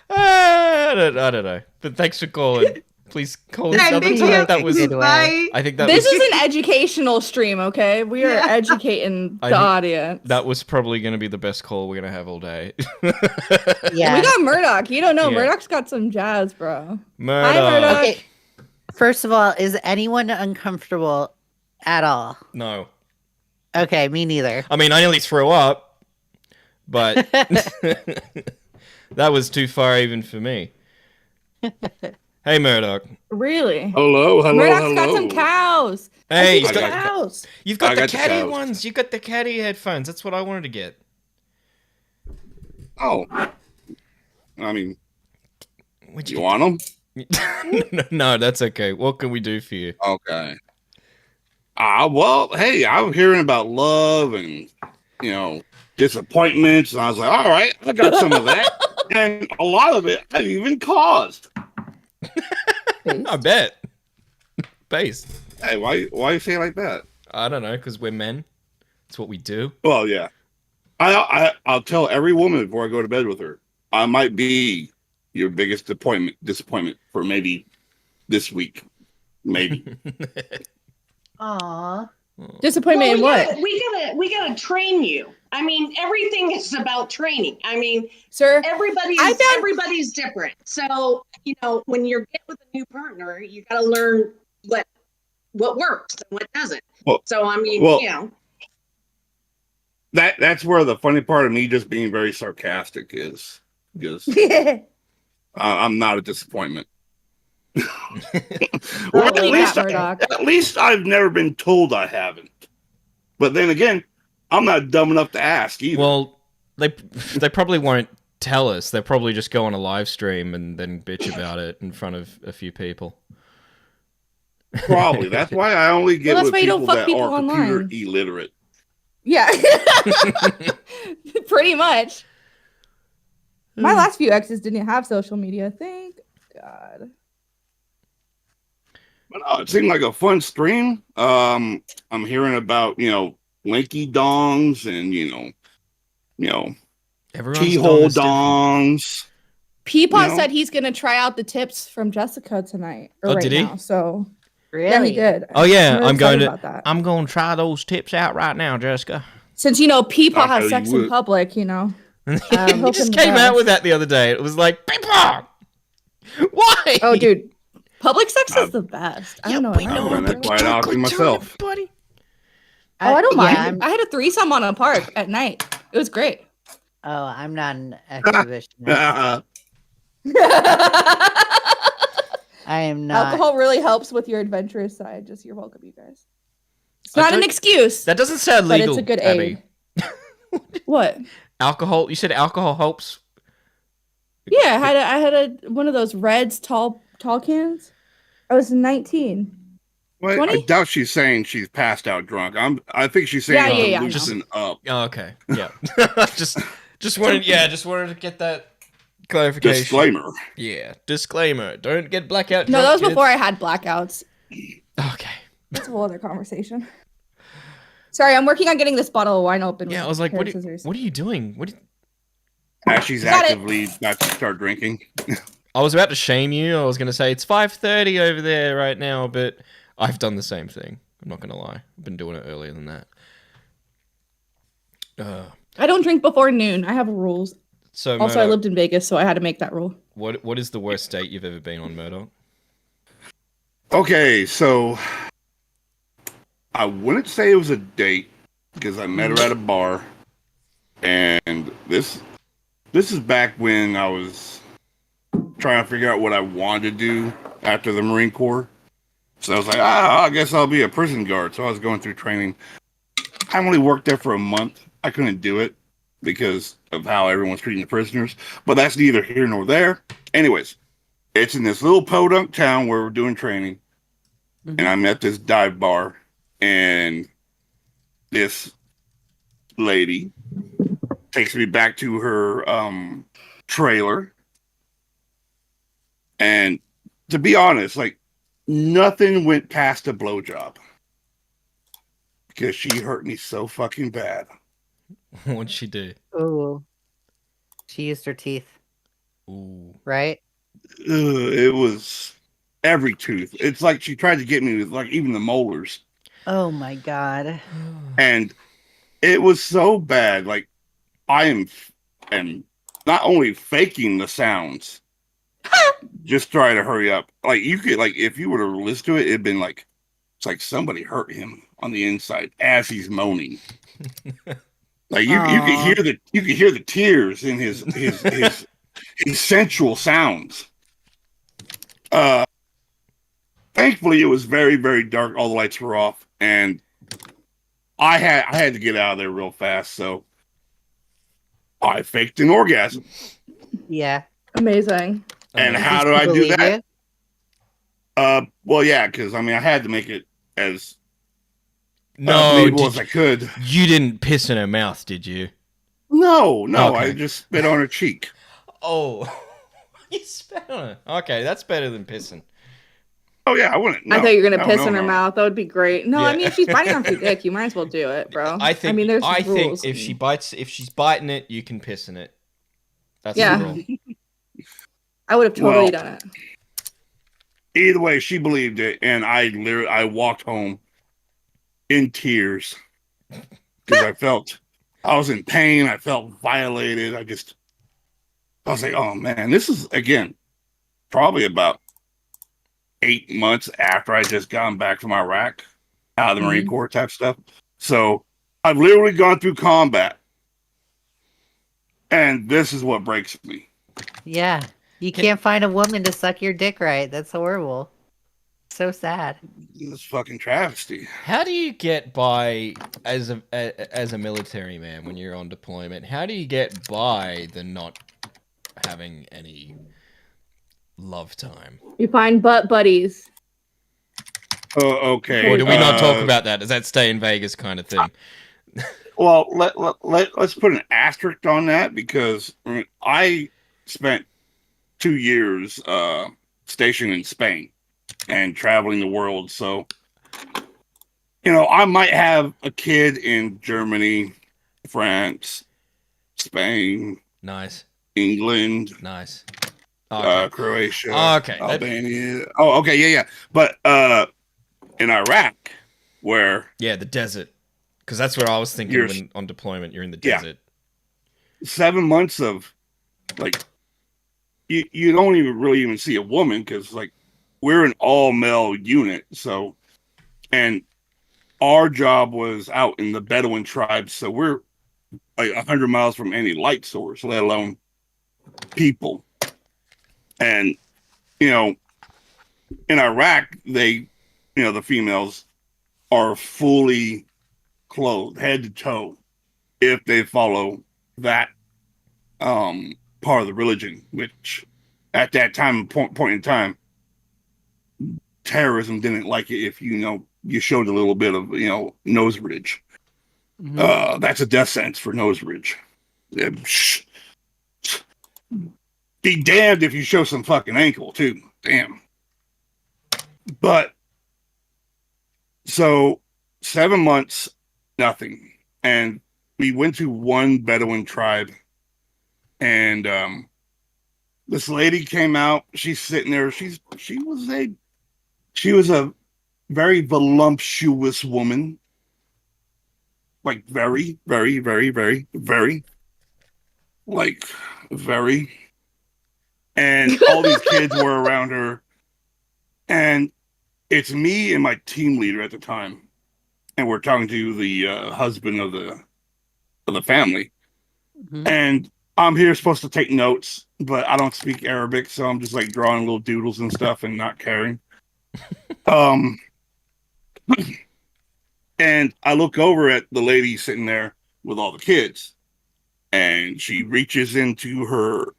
I don't know, but thanks for calling. Please call us
Did I
another
make
time.
you
That was.
good way.
bye?
I think that
This
was.
is an educational stream, okay? We are
Yeah.
educating
I
the
think
audience.
That was probably going to be the best call we're going to have all day.
Yeah.
We got Murdoch. You don't know.
Yeah.
Murdoch's got some jazz, bro.
Murdoch.
Hi, Murdoch.
Okay. First of all, is anyone uncomfortable at all?
No.
Okay, me neither.
I mean, I nearly threw up, but that was too far even for me. Hey, Murdoch.
Really?
Hello,
Murdoch's got some cows.
Hey,
He's
he's got,
got-
cows.
you've got
I
the
got the
caddy
cows.
ones. You've got the caddy headphones. That's what I wanted to get.
Oh, I mean,
What'd
you want them?
No, that's okay. What can we do for you?
Okay. Well, hey, I'm hearing about love and disappointments, and I was like, all right, I got some of that, and a lot of it I've even caused.
I bet. Based.
Hey, why you say it like that?
I don't know, because we're men. It's what we do.
Well, yeah. I'll tell every woman before I go to bed with her, I might be your biggest disappointment for maybe this week. Maybe.
Aw.
Disappointment in what?
We gotta train you. I mean, everything is about training. I mean,
Sir,
everybody's different. So, when you're getting with a new partner, you gotta learn what works and what doesn't.
Well-
So I mean,
well- That's where the funny part of me just being very sarcastic is, because I'm not a disappointment. Well,
I believe that, Murdoch.
at least I've never been told I haven't. But then again, I'm not dumb enough to ask either.
Well, they probably won't tell us. They'll probably just go on a live stream and then bitch about it in front of a few people.
Probably. That's why I only get
Well, that's
with
why you don't
people
fuck
that
people
are computer
online.
illiterate.
Yeah. Pretty much. My last few exes didn't have social media. Thank God.
But it seemed like a fun stream. I'm hearing about, lanky dongs and,
Everyone's
keyhole
dong is different.
dongs.
Peepaw
No.
said he's gonna try out the tips from Jessica tonight. Or
Oh,
right
did he?
Now, so
Really?
yeah, he did.
Oh yeah,
really
I'm going
excited
to.
about that.
I'm going to try those tips out right now, Jessica.
Since Peepaw
I know
has
you
sex in
would.
public,
He
hope
just
him
came
the
out
best.
with that the other day. It was like, Peepaw! Why?
Oh, dude, public sex is the best. I don't know.
we
what
know,
I'm
that
doing.
quite often myself.
Everybody.
Oh, I don't mind.
Yeah, I'm-
I had a threesome on a park at night. It was great.
oh, I'm not an exhibitionist. I am not.
Alcohol really helps with your adventurous side. Just you're welcome, you guys. It's not an excuse.
That doesn't sound
but
legal.
it's a good
Abby.
aid. What?
Alcohol? You said alcohol helps?
Yeah, I had a one of those Reds tall cans. I was 19.
Well, I
20?
doubt she's saying she's passed out drunk. I think she's saying
Yeah, I know.
loosen up.
Oh, okay. Yeah. just wanted to get that clarification.
Disclaimer.
Yeah. Disclaimer. Don't get blackout
No,
drunk,
that was
kids.
before I had blackouts.
Okay.
That's a whole other conversation. Sorry, I'm working on getting this bottle of wine open.
Yeah,
with
I was like,
pair
what
of
are
scissors.
you doing?
As she's
Got it.
actively about to start drinking.
I was about to shame you. I was going to say it's 5:30 over there right now, but I've done the same thing. I'm not going to lie. I've been doing it earlier than that.
I don't drink before noon. I have rules.
So
Also, I
Murdoch,
lived in Vegas, so I had to make that rule.
what is the worst date you've ever been on, Murdoch?
Okay, so I wouldn't say it was a date because I met her at a bar, and this is back when I was trying to figure out what I wanted to do after the Marine Corps. So I was like, I guess I'll be a prison guard. So I was going through training. I only worked there for a month. I couldn't do it because of how everyone's treating the prisoners. But that's neither here nor there. Anyways, it's in this little podunk town where we're doing training. And I'm at this dive bar. And this lady takes me back to her trailer. And to be honest, like, nothing went past a blowjob. Because she hurt me so fucking bad.
What'd she do?
Ooh. She used her teeth,
Ooh.
right?
It was every tooth. It's like she tried to get me with, like, even the molars.
Oh my god.
And it was so bad. Like, I am not only faking the sounds, just trying to hurry up. Like, you could, like, if you were to listen to it, it'd been like, it's like somebody hurt him on the inside as he's moaning. Like, you could hear the tears in his sensual sounds. Thankfully, it was very, very dark. All the lights were off, and I had to get out of there real fast. So I faked an orgasm.
Yeah.
Amazing.
And
Amazing.
how do I do
Believe
that?
you?
Well, yeah, because I mean, I had to make it as
No,
believable as I could.
you didn't piss in her mouth, did you?
No,
Okay.
I just spit on her cheek.
Oh, you spat on her. Okay, that's better than pissing.
Oh yeah, I wouldn't.
I thought you were gonna piss in her
no.
mouth. That would be great. No, I
Yeah.
mean if she's biting off your dick, you might as well do it, bro.
I think.
mean, there's
I think
rules.
if she's biting it, you can piss in it. That's
Yeah.
the rule.
I would have totally
Well,
done it.
Either way, she believed it, and I walked home in tears because I was in pain. I felt violated. I was like, oh man, this is again probably about 8 months after I just gotten back from Iraq, out of the Marine Corps type stuff. So I've literally gone through combat, and this is what breaks me.
Yeah. You can't find a woman to suck your dick right. That's horrible. So sad.
This fucking travesty.
How do you get by as a military man when you're on deployment? How do you get by the not having any love time?
You find butt buddies.
Oh, okay.
Or do we not talk about that? Does that stay in Vegas kind of thing?
Well, let's put an asterisk on that because I spent 2 years stationed in Spain and traveling the world. So, I might have a kid in Germany, France, Spain,
Nice.
England,
Nice. Okay.
Croatia,
Okay.
Albania. Okay, yeah. But in Iraq, where
Yeah, the desert. Because that's what I was thinking when on deployment. You're in the
Yeah.
desert.
7 months of like you don't even see a woman because like we're an all male unit. So, and our job was out in the Bedouin tribes. So we're like 100 miles from any light source, let alone people. And, in Iraq, the females are fully clothed, head to toe, if they follow that part of the religion, which at that point in time, terrorism didn't like it if you showed a little bit of nose ridge. That's a death sentence for nose ridge. Be damned if you show some fucking ankle too. Damn. But so 7 months, nothing. And we went to one Bedouin tribe, and this lady came out. She's sitting there. She was a very voluptuous woman, like very, very, very, very, very, like very. And all these kids were around her, and it's me and my team leader at the time, and we're talking to the husband of the family, and I'm here supposed to take notes, but I don't speak Arabic, so I'm just like drawing little doodles and stuff and not caring. And I look over at the lady sitting there with all the kids, and she reaches into her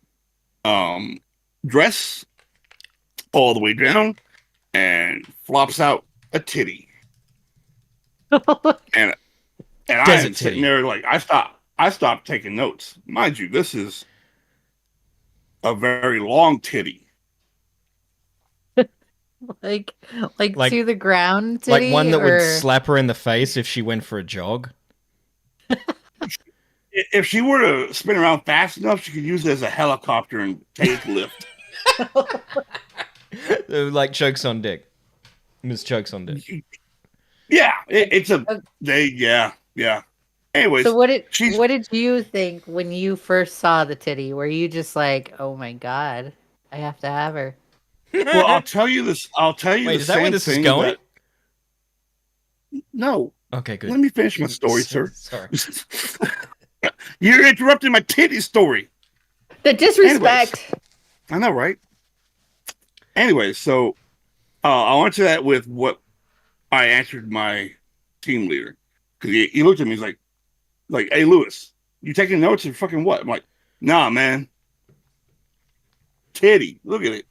dress all the way down and flops out a titty. and I'm sitting there like I stopped taking notes. Mind you, this is a very long titty.
Like to the ground titty,
like one that would slap her in the face if she went for a jog.
If she were to spin around fast enough, she could use it as a helicopter and take lift.
Like chokes on dick. Miss chokes on dick.
Yeah, yeah. Anyways,
so what did you think when you first saw the titty? Were you just like, oh my god, I have to have her?
Well, I'll tell you this.
Wait, is that where this is going?
No.
Okay, good.
Let me finish my story, sir.
Sorry.
You're interrupting my titty story.
The disrespect.
Anyways, I know, right? Anyway, so I'll answer that with what I answered my team leader, because he looked at me. He's like, hey, Lewis, you taking notes or fucking what? I'm like, nah, man. Titty. Look at it.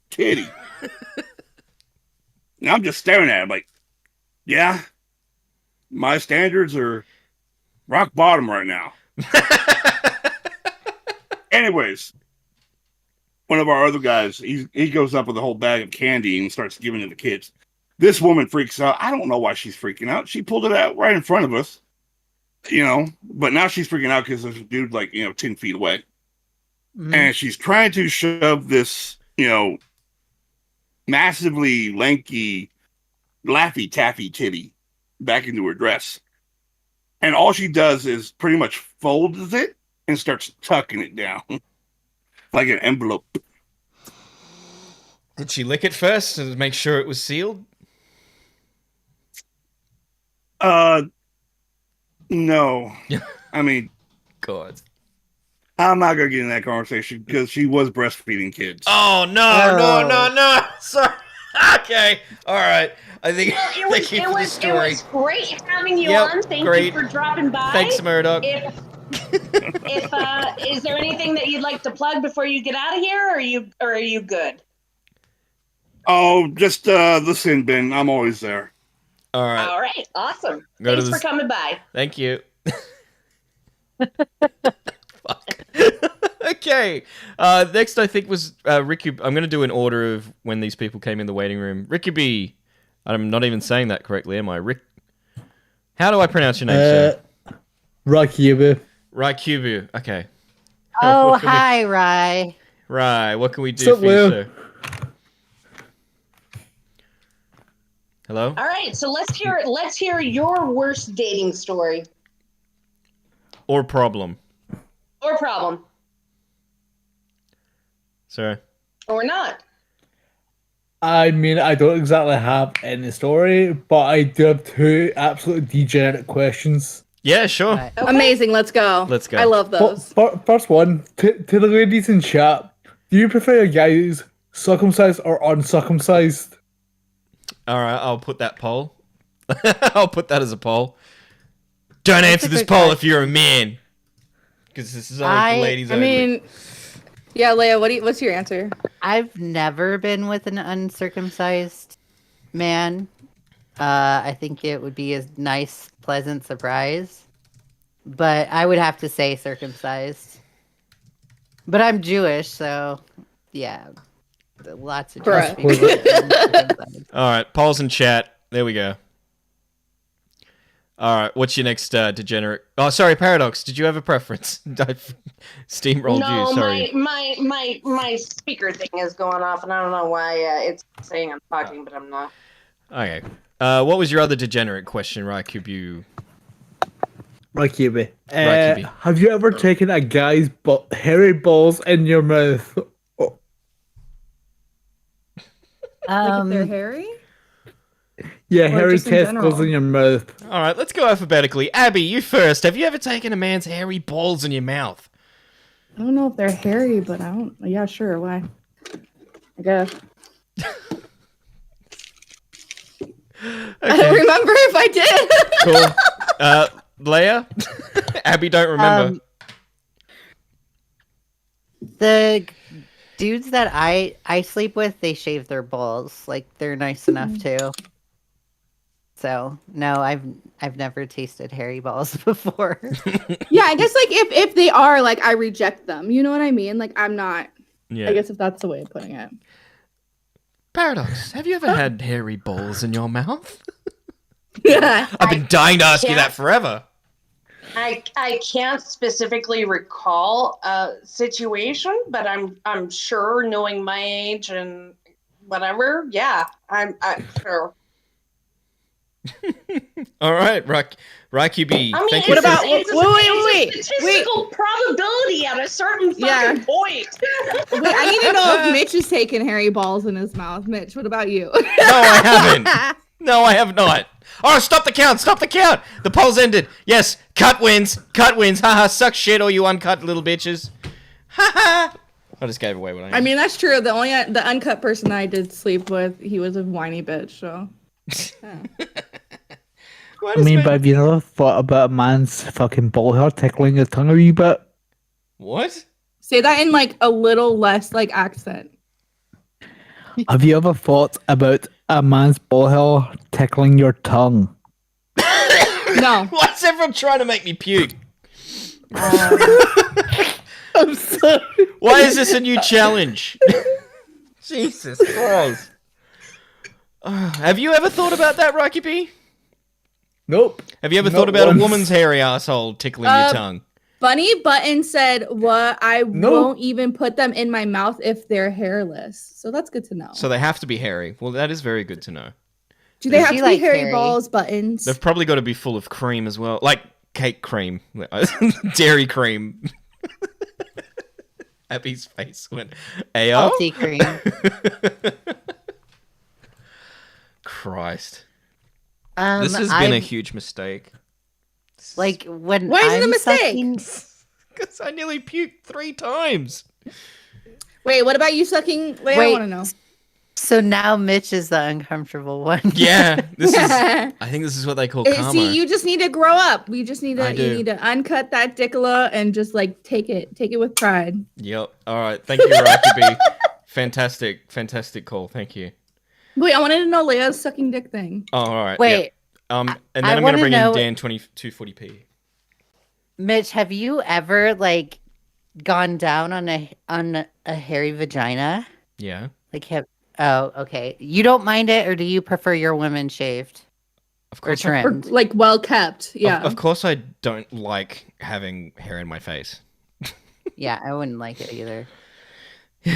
Titty. And I'm just staring at him like, yeah, my standards are rock bottom right now. Anyways, one of our other guys, he goes up with a whole bag of candy and starts giving it to the kids. This woman freaks out. I don't know why she's freaking out. She pulled it out right in front of us, but now she's freaking out because there's a dude 10 feet away. And she's trying to shove this, massively lanky, Laffy Taffy titty back into her dress. And all she does is pretty much folds it and starts tucking it down like an envelope.
Did she lick it first to make sure it was sealed?
No. I mean,
God.
I'm not going to get in that conversation because she was breastfeeding kids.
Oh, no. Sorry. Okay. All right. I think
It was great having you on. Thank you for dropping by.
Thanks, Murdoch.
If is there anything that you'd like to plug before you get out of here, or are you good?
Oh, just the sin bin. I'm always there.
All right.
All right. Awesome. Thanks for coming by.
Thank you. Fuck. Okay. Next, I think was Ricky. I'm going to do an order of when these people came in the waiting room. Ricky B. I'm not even saying that correctly, am I? Rick. How do I pronounce your name, sir?
Raikubu.
Raikubu. Okay.
Oh, hi, Rai.
Rai, what can we do for you, sir? Hello?
All right, so let's hear your worst dating story.
Or problem.
Or problem.
Sorry.
Or not.
I mean, I don't exactly have any story, but I do have two absolutely degenerate questions.
Yeah, sure.
Right.
Okay.
Amazing. Let's go.
Let's go.
I love those.
First one, to the ladies in chat, do you prefer a guy who's circumcised or uncircumcised?
All right, I'll put that poll. I'll put that as a poll. Don't
That's
answer
a
this
good
poll if
question.
you're a man, because this is only for ladies
I
only.
mean, yeah, Leia, what's your answer?
I've never been with an uncircumcised man. I think it would be a nice, pleasant surprise. But I would have to say circumcised. But I'm Jewish, so yeah. Lots of
Bruh.
Jewish people have been circumcised.
All right, polls in chat. There we go. All right, what's your next degenerate? Oh, sorry, Paradox. Did you have a preference? I steamrolled
No,
you. Sorry.
my speaker thing is going off, and I don't know why it's saying I'm talking, but I'm not.
Okay. What was your other degenerate question, Raikubu?
Rakibi.
Rakibi.
Have you ever taken a guy's hairy balls in your mouth? Oh,
Like if they're hairy?
yeah,
Or
hairy
just in
testicles
general?
in your mouth.
All right, let's go alphabetically. Abby, you first. Have you ever taken a man's hairy balls in your mouth?
I don't know if they're hairy, but I don't. Yeah, sure. Why? I guess. I don't remember if I did.
Cool. Leia? Abby don't remember.
The dudes that I sleep with, they shave their balls. Like they're nice enough too. So no, I've never tasted hairy balls before.
Yeah, I guess like if they are like I reject them. You know what I mean? Like I'm not.
Yeah.
I guess if that's the way of putting it.
Paradox, have you ever had hairy balls in your mouth?
Yeah.
I've been dying to ask you that forever.
I can't specifically recall a situation, but I'm sure, knowing my age and whatever, yeah, I'm sure.
All right, Rocky B.
I mean,
thank you
what
for-
about-
it's
wait,
a statistical probability at a certain fucking
Yeah.
point.
Wait, I need to know if Mitch is taking hairy balls in his mouth. Mitch, what about you?
No, I haven't. No, I have not. Oh, stop the count! Stop the count! The poll's ended. Yes, cut wins. Cut wins. Haha, suck shit, all you uncut little bitches. Haha. I just gave away what I am.
I mean, that's true. The uncut person I did sleep with, he was a whiny bitch. So. Yeah.
Why
I
does
mean,
man-
but have you never thought about a man's fucking ball hair tickling your tongue a wee bit?
What?
Say that in like a little less like accent.
Have you ever thought about a man's ball hair tickling your tongue?
No.
Why's everyone trying to make me puke?
I'm sorry.
Why is this a new challenge? Jesus Christ. Have you ever thought about that, Rocky B?
Nope.
Have you ever
Not
thought about
once.
a woman's hairy asshole tickling your tongue?
Bunny Button said, "What? I
No.
won't even put them in my mouth if they're hairless." So that's good to know.
So they have to be hairy. Well, that is very good to know.
Do they have
She
to be
like
hairy
hairy.
balls, buttons?
They've probably got to be full of cream as well. Like cake cream. Dairy cream. Abby's face went, Ayo?
Salty cream.
Christ. This has been a huge mistake.
Like when
Why is it a
I'm
mistake?
sucking-
Because I nearly puked 3 times.
Wait, what about you sucking? Wait, I
Wait.
want to know.
So now Mitch is the uncomfortable one.
Yeah, this is. I think this is what they call karma.
See, you just need to grow up. We just need
I
to.
do.
You need to uncut that dickula and just like take it with pride.
Yep. All right. Thank you, Rocky B. Fantastic call. Thank you.
Wait, I wanted to know Leia's sucking dick thing.
Oh, all right.
Wait,
yep. And
I
then I'm gonna
wanna
bring
know-
in Dan 2240p.
Mitch, have you ever like gone down on a hairy vagina?
Yeah.
Like have Oh, okay. You don't mind it, or do you prefer your women shaved
Of
or
course.
Or
trimmed?
like well kept. Yeah.
Of course, I don't like having hair in my face.
Yeah, I wouldn't like it either.
In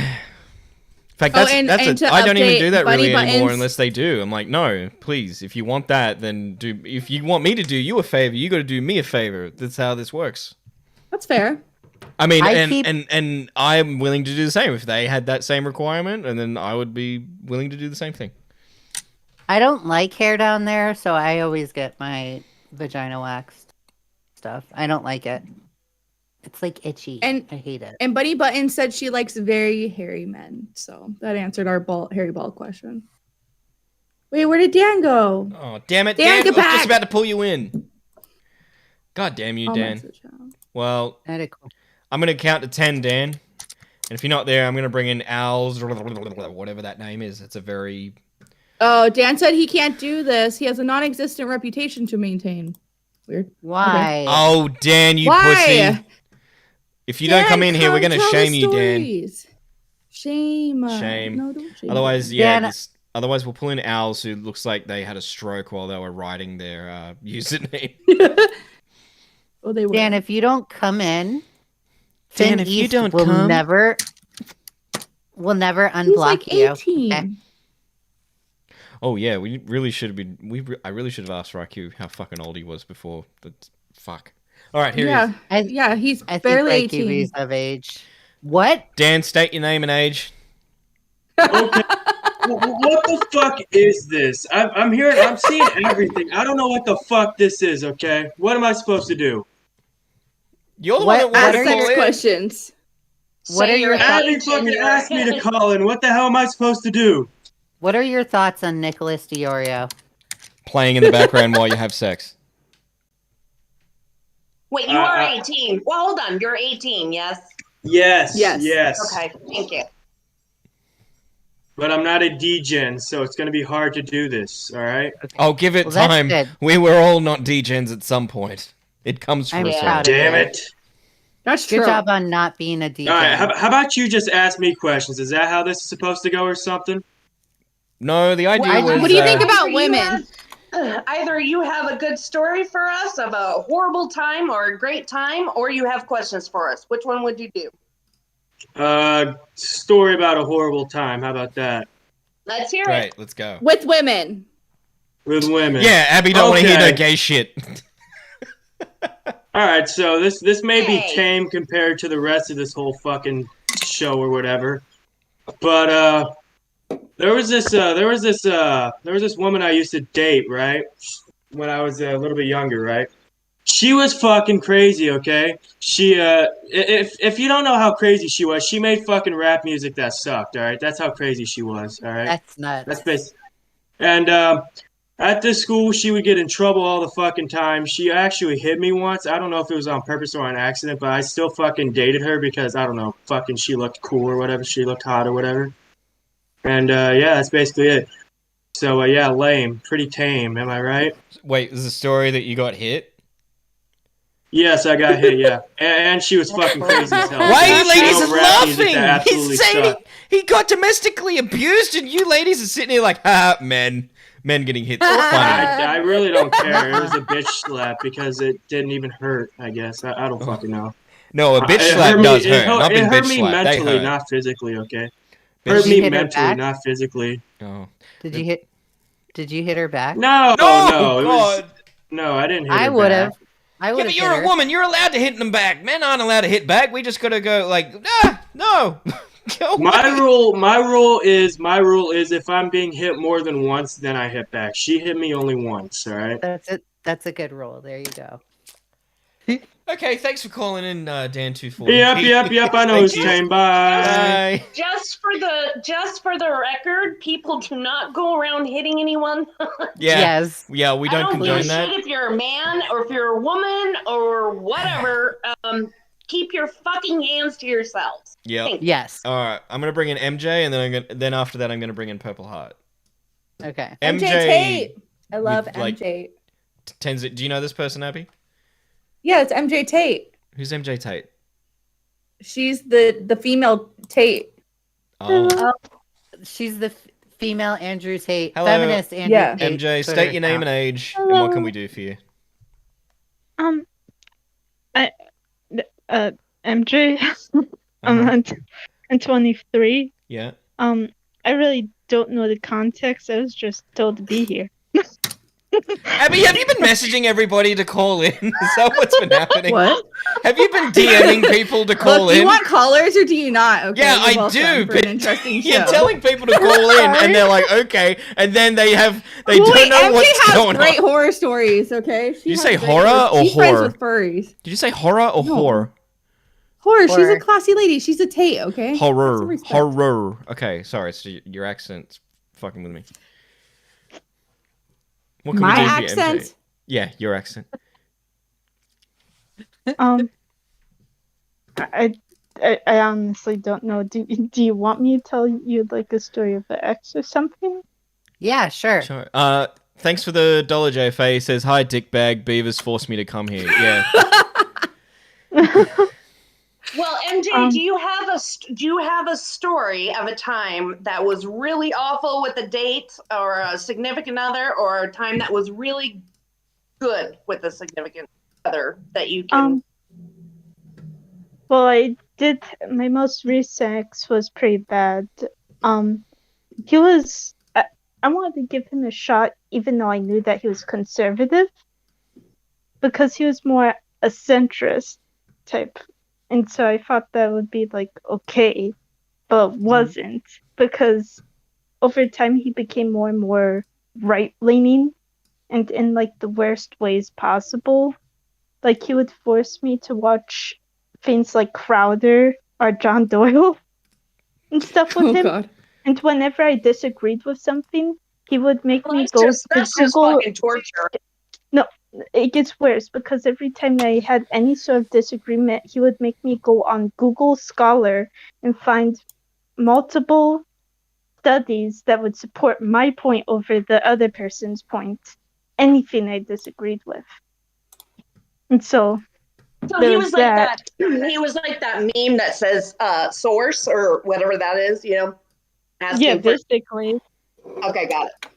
fact,
Oh,
that's
and to
I don't even
update,
do that really
Bunny
anymore
Buttons-
unless they do. I'm like, no, please. If you want that, then do. If you want me to do you a favor, you got to do me a favor. That's how this works.
That's fair.
I mean,
I keep-
and I'm willing to do the same. If they had that same requirement, and then I would be willing to do the same thing.
I don't like hair down there, so I always get my vagina waxed stuff. I don't like it. It's like itchy.
And
I hate it.
And Bunny Button said she likes very hairy men. So that answered our hairy ball question. Wait, where did Dan go?
Oh, damn it,
Dan,
Dan! I
get
was just
back!
about to pull you in. God damn you,
I'll
Dan.
message him.
Well, I'm gonna count to 10, Dan. And if you're not there, I'm gonna bring in Owls, whatever that name is. It's a very...
Oh, Dan said he can't do this. He has a non-existent reputation to maintain. Weird.
Why?
Okay.
Oh, Dan, you
Why?
pussy. If you don't come in here, we're gonna
tell
shame
the
you, Dan.
stories. Shame.
Shame.
No, don't shame.
Otherwise, yeah.
Dan-
Otherwise, we'll pull in Owls, who looks like they had a stroke while they were writing their username.
Oh, they were.
Dan, if you don't come in,
Dan,
Finn
if you
East
don't
will
come-
never
He's
unblock
like
you.
18.
okay?
Oh yeah, we really should have been. I really should have asked Raku how fucking old he was before. Fuck. All right, here he is.
Yeah, he's
I
barely
think
18.
Rakubi's of age. What?
Dan, state your name and age.
Okay. What the fuck is this? I'm hearing, I'm seeing everything. I don't know what the fuck this is. Okay, what am I supposed to do?
You're the
What-
one that wanted
Ask
to call
sex
in.
questions.
What are your
Abby fucking asked me to call in. What the hell am I supposed to do?
What are your thoughts on Nicholas Diorio?
Playing in the background while you have sex.
Wait, you are 18. Well, hold on. You're 18, yes?
Yes.
Yes.
Yes.
Okay, thank you.
But I'm not a degen, so it's gonna be hard to do this. All right.
Oh, give it
Well, that's
time.
good.
We were all not degens at some point. It comes for
I'm
us all.
proud of
Damn
you.
it.
That's true.
Good job on not being a DJ.
All right. How about you just ask me questions? Is that how this is supposed to go, or something?
No, the idea was.
What do you think
Either
about
you
women?
Either you have a good story for us of a horrible time or a great time, or you have questions for us. Which one would you do?
Story about a horrible time. How about that?
Let's hear
Great,
it.
let's go.
With women.
With women.
Yeah, Abby don't want to hear no
Okay.
gay shit.
All right, so this may be
Hey.
tame compared to the rest of this whole fucking show or whatever, but there was this woman I used to date, right, when I was a little bit younger, right? She was fucking crazy, okay? She if you don't know how crazy she was, she made fucking rap music that sucked, all right? That's how crazy she was, all right?
That's nuts.
That's basic. And at this school, she would get in trouble all the fucking time. She actually hit me once. I don't know if it was on purpose or on accident, but I still fucking dated her because, I don't know, fucking she looked cool or whatever. She looked hot or whatever. And, yeah, that's basically it. So, yeah, lame. Pretty tame. Am I right?
Wait, is the story that you got hit?
Yes, I got hit, yeah. And she was fucking crazy as hell.
Why are you
She
ladies
wrote
are
rap music that
laughing?
absolutely
He's saying
sucked.
he got domestically abused, and you ladies are sitting here like, ha, men getting hit. So funny.
I really don't care. It was a bitch slap because it didn't even hurt, I guess. I don't fucking know.
No, a bitch
It
slap
hurt me-
does
it
hurt.
hurt-
Not
it
being
hurt
bitch
me
slap. They
mentally,
hurt.
not physically, okay?
Bitch-
Hurt
Did you
me
hit her
mentally,
back?
not physically.
Oh.
Did you hit her back?
No,
No,
no, it was,
God.
no, I didn't hit
I
her
would
back.
have. I
Yeah,
would
but
have.
you're a woman. You're allowed to hit them back. Men aren't allowed to hit back. We just gotta go like, no. Go
My
away.
rule is if I'm being hit more than once, then I hit back. She hit me only once, all right?
That's it. That's a good rule. There you go.
Okay, thanks for calling in, Dan240.
Yep, I know
Thank
it's
you.
tame. Bye.
Bye.
Just for the record, people do not go around hitting anyone.
Yeah.
Yes.
Yeah, we
I
don't
don't give a
condone that.
shit if you're a man or if you're a woman or whatever. Keep your fucking hands to yourselves.
Yeah.
Thank you.
Yes.
All right, I'm gonna bring in MJ, and then after that, I'm gonna bring in Purple Heart.
Okay.
MJ Tate. I love
with, like,
MJ.
Do you know this person, Abby?
Yeah, it's MJ Tate.
Who's MJ Tate?
She's the female Tate.
Oh,
She's the female Andrew Tate,
Hello.
feminist Andrew
Yeah.
Tate.
MJ,
Twitter
state your name
account.
and age, and what can we do for you?
MJ.
Uh-huh.
I'm 23.
Yeah.
I really don't know the context. I was just told to be here.
Abby, have you been messaging everybody to call in? Is that what's been happening?
What?
Have you been DMing people to call
Look, do
in?
you want callers or do you not? Okay,
Yeah,
you're
I
welcome
do,
For
but
an interesting show.
you're telling people to call in, and they're like, okay, and then they don't
Wait,
know
MJ
what's
has
going
great
on.
horror stories. Okay. Did
you say horror or
She's
horror?
friends with furries.
Did you say horror or
No.
whore?
Horror, she's a
Or-
classy lady. She's a Tate, okay? Have some
Horror.
respect.
Horror. Okay, sorry, it's your accent's fucking with me. What can
My
we do for you, MJ?
accent?
Yeah, your accent.
I honestly don't know. Do you want me to tell you like a story of the ex or something?
Yeah, sure.
Sure. Thanks for the dollar, JFA. Says, hi, dickbag. Beavers forced me to come here. Yeah.
Well, MJ, do you have a story of a time that was really awful with a date or a significant other, or a time that was really good with a significant other that you can?
Well, I did. My most recent ex was pretty bad. He was. I wanted to give him a shot, even though I knew that he was conservative, because he was more a centrist type, and so I thought that would be like okay, but wasn't, because over time he became more and more right leaning, and in like the worst ways possible. Like he would force me to watch things like Crowder or John Doyle and stuff with
Oh
him.
god.
And whenever I disagreed with something, he would make me
That's
go
just
to Google.
fucking torture.
No, it gets worse, because every time I had any sort of disagreement, he would make me go on Google Scholar and find multiple studies that would support my point over the other person's point. Anything I disagreed with. And so
So
there
he
was
was like
that.
He was like that meme that says source or whatever that is, you know.
Yeah, basically.
Okay, got it.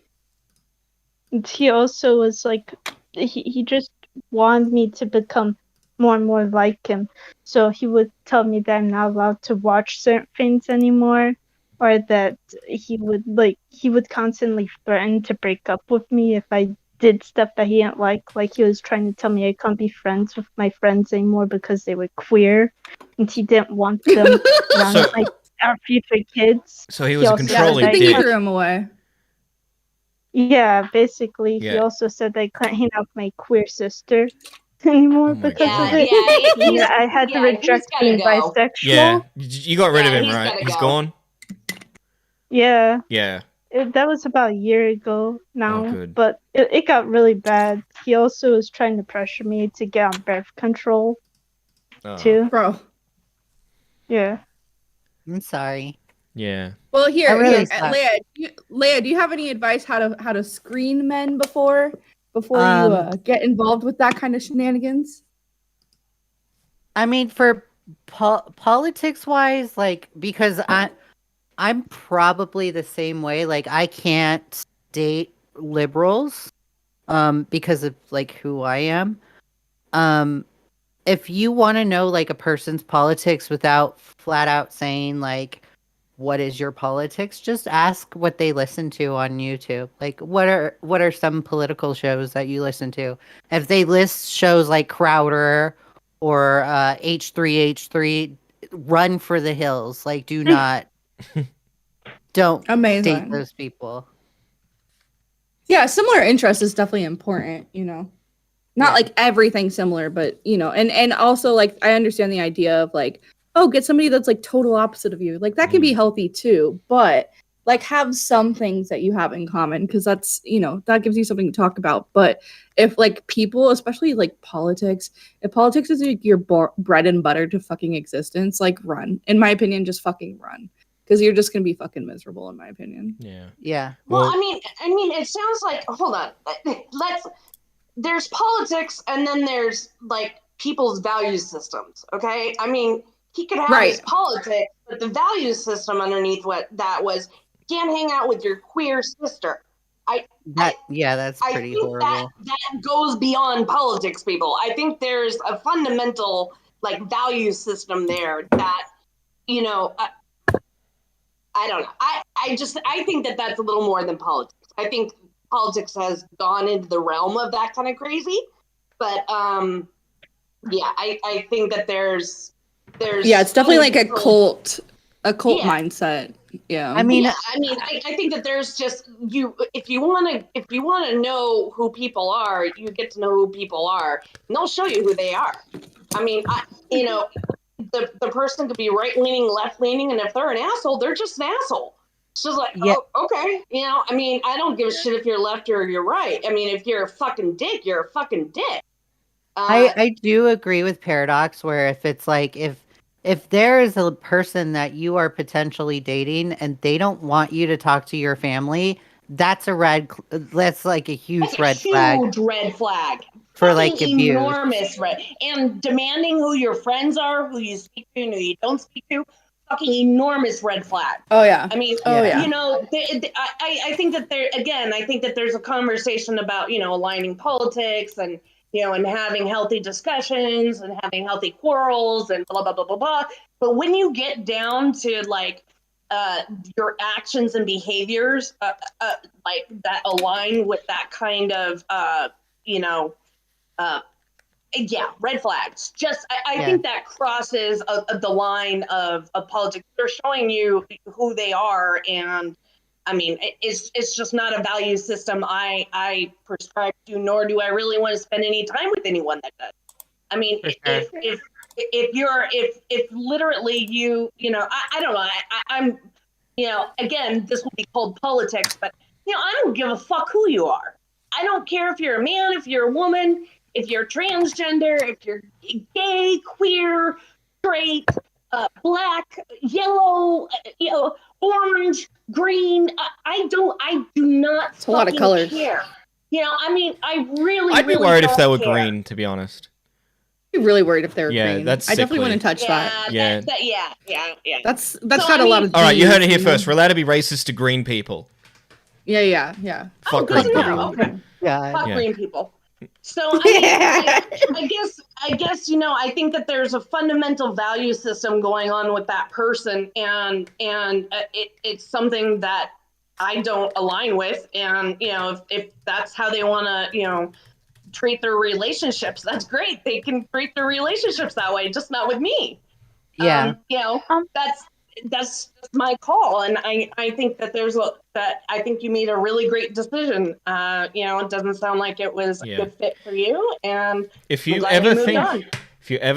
And he also was like, he just wanted me to become more and more like him. So he would tell me that I'm not allowed to watch certain things anymore, or that he would constantly threaten to break up with me if I did stuff that he didn't like. Like he was trying to tell me I can't be friends with my friends anymore because they were queer, and he didn't want them around
So-
our future kids.
So he was a
also said
controlling
that I
I think you
dick.
threw him away.
Yeah, basically, he
Yeah.
also said I couldn't hang out with my queer sister anymore
Oh my
because
God.
of it.
Yeah,
I had to
he's
reject
gotta
being
go.
bisexual.
Yeah. You got rid of
Yeah,
him,
he's
right?
gotta
He's
go.
gone?
Yeah,
Yeah.
that was about a year ago now,
Oh, good.
but it got really bad. He also was trying to pressure me to get on birth control
Oh,
too.
Bro.
Yeah.
I'm sorry.
yeah.
Well, here,
I really
here,
suck.
Leia, do you have any advice how to screen men before you get involved with that kind of shenanigans?
I mean, for politics wise, like, because I'm probably the same way. Like, I can't date liberals, because of like who I am. If you want to know like a person's politics without flat out saying like, what is your politics, just ask what they listen to on YouTube. Like, what are some political shows that you listen to? If they list shows like Crowder or H3H3, run for the hills. Like, do not don't date
Amazing.
those people.
Yeah, similar interest is definitely important, you know. Not
Yeah.
like everything similar, but you know, and also like I understand the idea of like, oh, get somebody that's like total opposite of you. Like that can be healthy too, but like have some things that you have in common, because that's, you know, that gives you something to talk about. But if like people, especially like politics, if politics is like your bread and butter to fucking existence, like run. In my opinion, just fucking run, because you're just gonna be fucking miserable. In my opinion.
Yeah.
Yeah.
Well, I mean, it sounds like, hold on. There's politics, and then there's like people's value systems. Okay, I mean, he could have his
Right.
politics, but the value system underneath what that was, you can't hang out with your queer sister.
That's
I
pretty
think
horrible.
that goes beyond politics, people. I think there's a fundamental like value system there that, you know, I don't know. I think that that's a little more than politics. I think politics has gone into the realm of that kind of crazy, but yeah, I think that there's
Yeah, it's definitely like a
fundamental-
cult
Yeah.
mindset. Yeah.
I mean,
I think that there's just if you want to know who people are, you get to know who people are, and they'll show you who they are. I mean, you know, the person could be right leaning, left leaning, and if they're an asshole, they're just an asshole. It's just like,
Yeah.
oh, okay, you know. I mean, I don't give a shit if you're left or you're right. I mean, if you're a fucking dick, you're a fucking dick.
I do agree with Paradox, where if it's like if there is a person that you are potentially dating and they don't want you to talk to your family, that's that's like a huge
That's
red
a
flag
huge red flag.
for
Fucking
like abuse.
enormous red. And demanding who your friends are, who you speak to, and who you don't speak to, fucking enormous red flag.
Oh yeah.
I mean,
Oh yeah.
you know, I think that I think that there's a conversation about, you know, aligning politics and, you know, and having healthy discussions and having healthy quarrels and blah, blah, blah, blah, blah. But when you get down to like your actions and behaviors like that align with that kind of, you know, yeah, red flags. Just, I think that crosses the line of politics. They're showing you who they are, and I mean, it's just not a value system I prescribe to, nor do I really want to spend any time with anyone that does. I mean, if literally you know, I don't know, I'm, you know, again, this will be called politics, but you know, I don't give a fuck who you are. I don't care if you're a man, if you're a woman, if you're transgender, if you're gay, queer, straight, black, yellow, you know, orange, green. I do not
It's a lot of colors.
care. You know, I mean,
I'd be worried if they were green, to be honest.
I'd be really worried if they were
Yeah,
green.
that's
I definitely
sickly.
wouldn't touch that.
Yeah.
Yeah.
That's
So,
got
I
a lot of.
All right, you heard it here
Ds, know?
first. We're allowed to be racist to green people.
Yeah.
Fuck
good
green
to
people.
know. Okay.
God.
Fuck
Yeah.
green people. So I mean, I guess you know, I think that there's a fundamental value system going on with that person, and it's something that I don't align with, and you know, if that's how they want to, you know, treat their relationships, that's great. They can treat their relationships that way, just not with me.
Yeah.
You know, that's my call, and I think that I think you made a really great decision. You know, it doesn't sound like it was a good fit for you, and
If
I'm
you
glad
ever
moved on.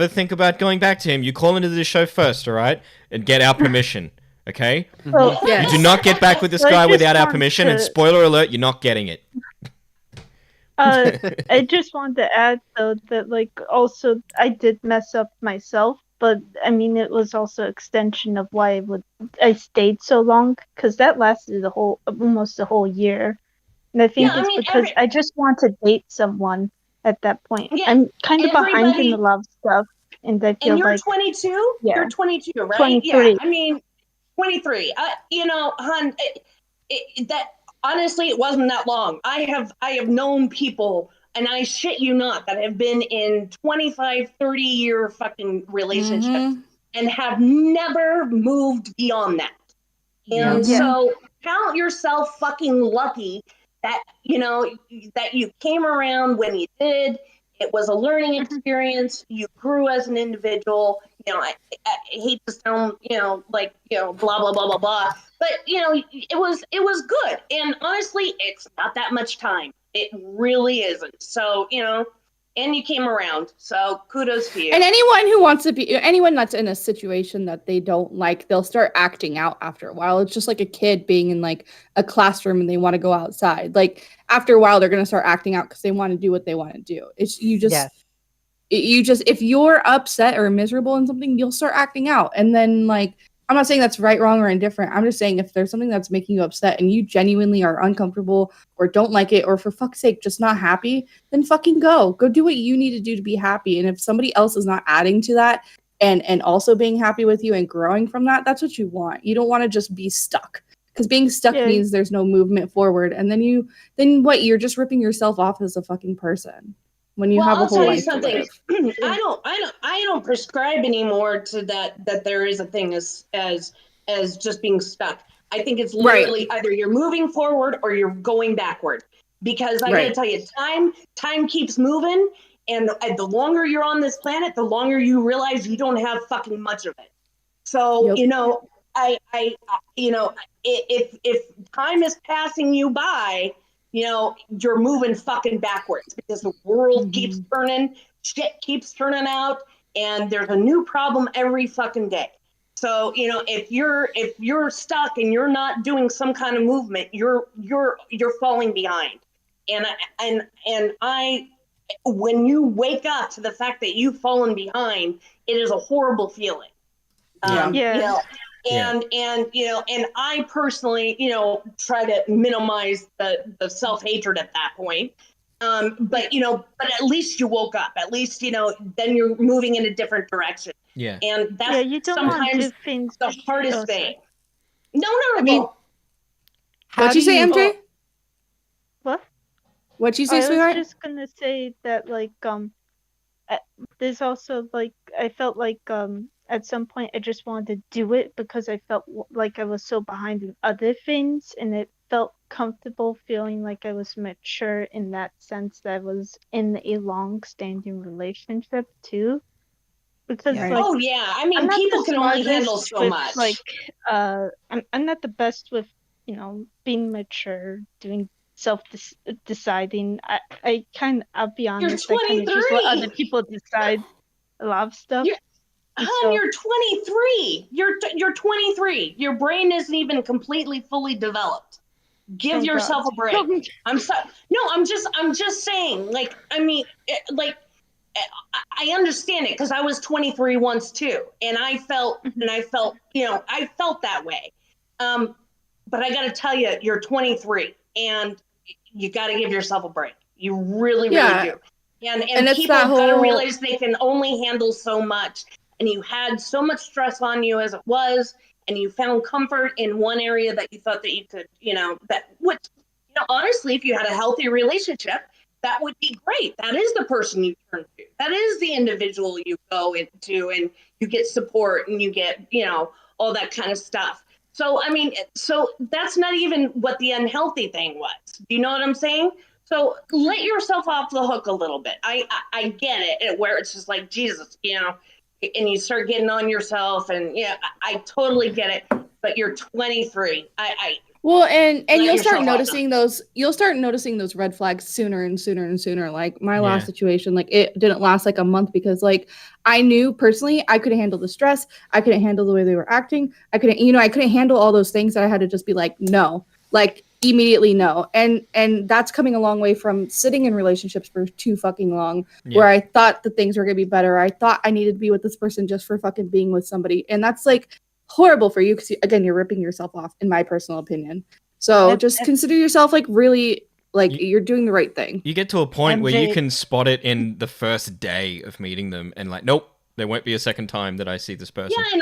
think about going back to him, you call into the show first, all right, and get our permission. Okay?
Well,
You do not get back with this guy without our permission, and
to-
spoiler alert, you're not getting it.
I just wanted to add though that like also I did mess up myself, but I mean it was also extension of why I stayed so long because that lasted almost a whole year, and I think it's because I just want to date someone at that point.
Yeah,
I'm kind of behind in
everybody-
the love stuff, and I feel
And you're
like
22.
Yeah.
You're 22, right?
23.
Yeah. I mean, 23. You know, hon, that honestly, it wasn't that long. I have known people, and I shit you not, that have been in 25, 30-year fucking relationships and have never moved beyond that. And so count yourself fucking lucky that, you know, that you came around when you did. It was a learning experience. You grew as an individual. You know, I hate to sound, you know, like, you know, blah, blah, blah, blah, blah. But, you know, it was good. And honestly, it's not that much time. It really isn't. So, you know, and you came around. So kudos to you.
And anyone that's in a situation that they don't like, they'll start acting out after a while. It's just like a kid being in like a classroom and they want to go outside. Like after a while, they're going to start acting out because they want to do what they want to do. It's you just if you're upset or miserable in something, you'll start acting out. And then like, I'm not saying that's right, wrong, or indifferent. I'm just saying if there's something that's making you upset and you genuinely are uncomfortable or don't like it, or for fuck's sake, just not happy, then fucking go do what you need to do to be happy. And if somebody else is not adding to that and also being happy with you and growing from that, that's what you want. You don't want to just be stuck, because being stuck means there's no movement forward. And then what? You're just ripping yourself off as a fucking person when you have a whole life to live.
I don't prescribe anymore to that there is a thing as just being stuck. I think it's literally either you're moving forward or you're going backward. Because I gotta tell you, time keeps moving, and the longer you're on this planet, the longer you realize you don't have fucking much of it. So you know, I you know, if time is passing you by, you know, you're moving fucking backwards because the world keeps turning, shit keeps turning out, and there's a new problem every fucking day. So, you know, if you're stuck and you're not doing some kind of movement, you're falling behind. And I when you wake up to the fact that you've fallen behind, it is a horrible feeling.
Yeah.
You know,
Yeah.
and you know, and I personally, you know, try to minimize the self-hatred at that point. But you know, but at least you woke up. At least, you know, then you're moving in a different direction.
Yeah.
And
Yeah,
that's
you don't want to
sometimes
do things.
the hardest
Oh, sorry.
thing. No,
I mean,
How
what'd you
do
say,
you-
MJ?
What?
What'd you say,
I was
sweetheart?
just gonna say that there's also like I felt like at some point I just wanted to do it because I felt like I was so behind in other things, and it felt comfortable feeling like I was mature in that sense that I was in a long-standing relationship too. Because
Right.
like
Oh yeah, I
I'm
mean,
not
people
the
can only handle
smartest
so
with
much.
like I'm not the best with, you know, being mature, doing self deciding. I'll be
You're
honest, I kind of just let other
23.
people decide a lot of stuff.
You're,
And
hon,
so
you're 23. You're 23. Your brain isn't even completely fully developed. Give
oh
yourself
god.
a break. I'm so no. I'm just saying. Like, I mean, I understand it because I was 23 once too, and I felt, you know, I felt that way. But I got to tell you, you're 23, and you got to give yourself a break. You really, really
Yeah.
do. And
it's
people
that
got to
whole
realize they can only handle so much, and you had so much stress on you as it was, and you found comfort in one area that you thought that you could, you know, that which, you know, honestly, if you had a healthy relationship, that would be great. That is the person you turn to. That is the individual you go into, and you get support, and you get, you know, all that kind of stuff. So, I mean, so that's not even what the unhealthy thing was. Do you know what I'm saying? So let yourself off the hook a little bit. I get it, where it's just like, Jesus, you know, and you start getting on yourself, and yeah, I totally get it. But you're 23.
Well, and
Let
you'll start
yourself off.
noticing those red flags sooner and sooner and sooner. Like my
Yeah.
last situation, like it didn't last like a month because like I knew personally I couldn't handle the stress. I couldn't handle the way they were acting. I couldn't handle all those things that I had to just be like, no, like immediately no. And that's coming a long way from sitting in relationships for too fucking long, where I thought that things were gonna be better. I thought I needed to be with this person just for fucking being with somebody. And that's like horrible for you because again, you're ripping yourself off, in my personal opinion. So just consider yourself like really like you're doing the right thing.
You get to a point where you
MJ
can spot it in the first day of meeting them, and like, nope, there won't be a second time that I see this person.
Yeah,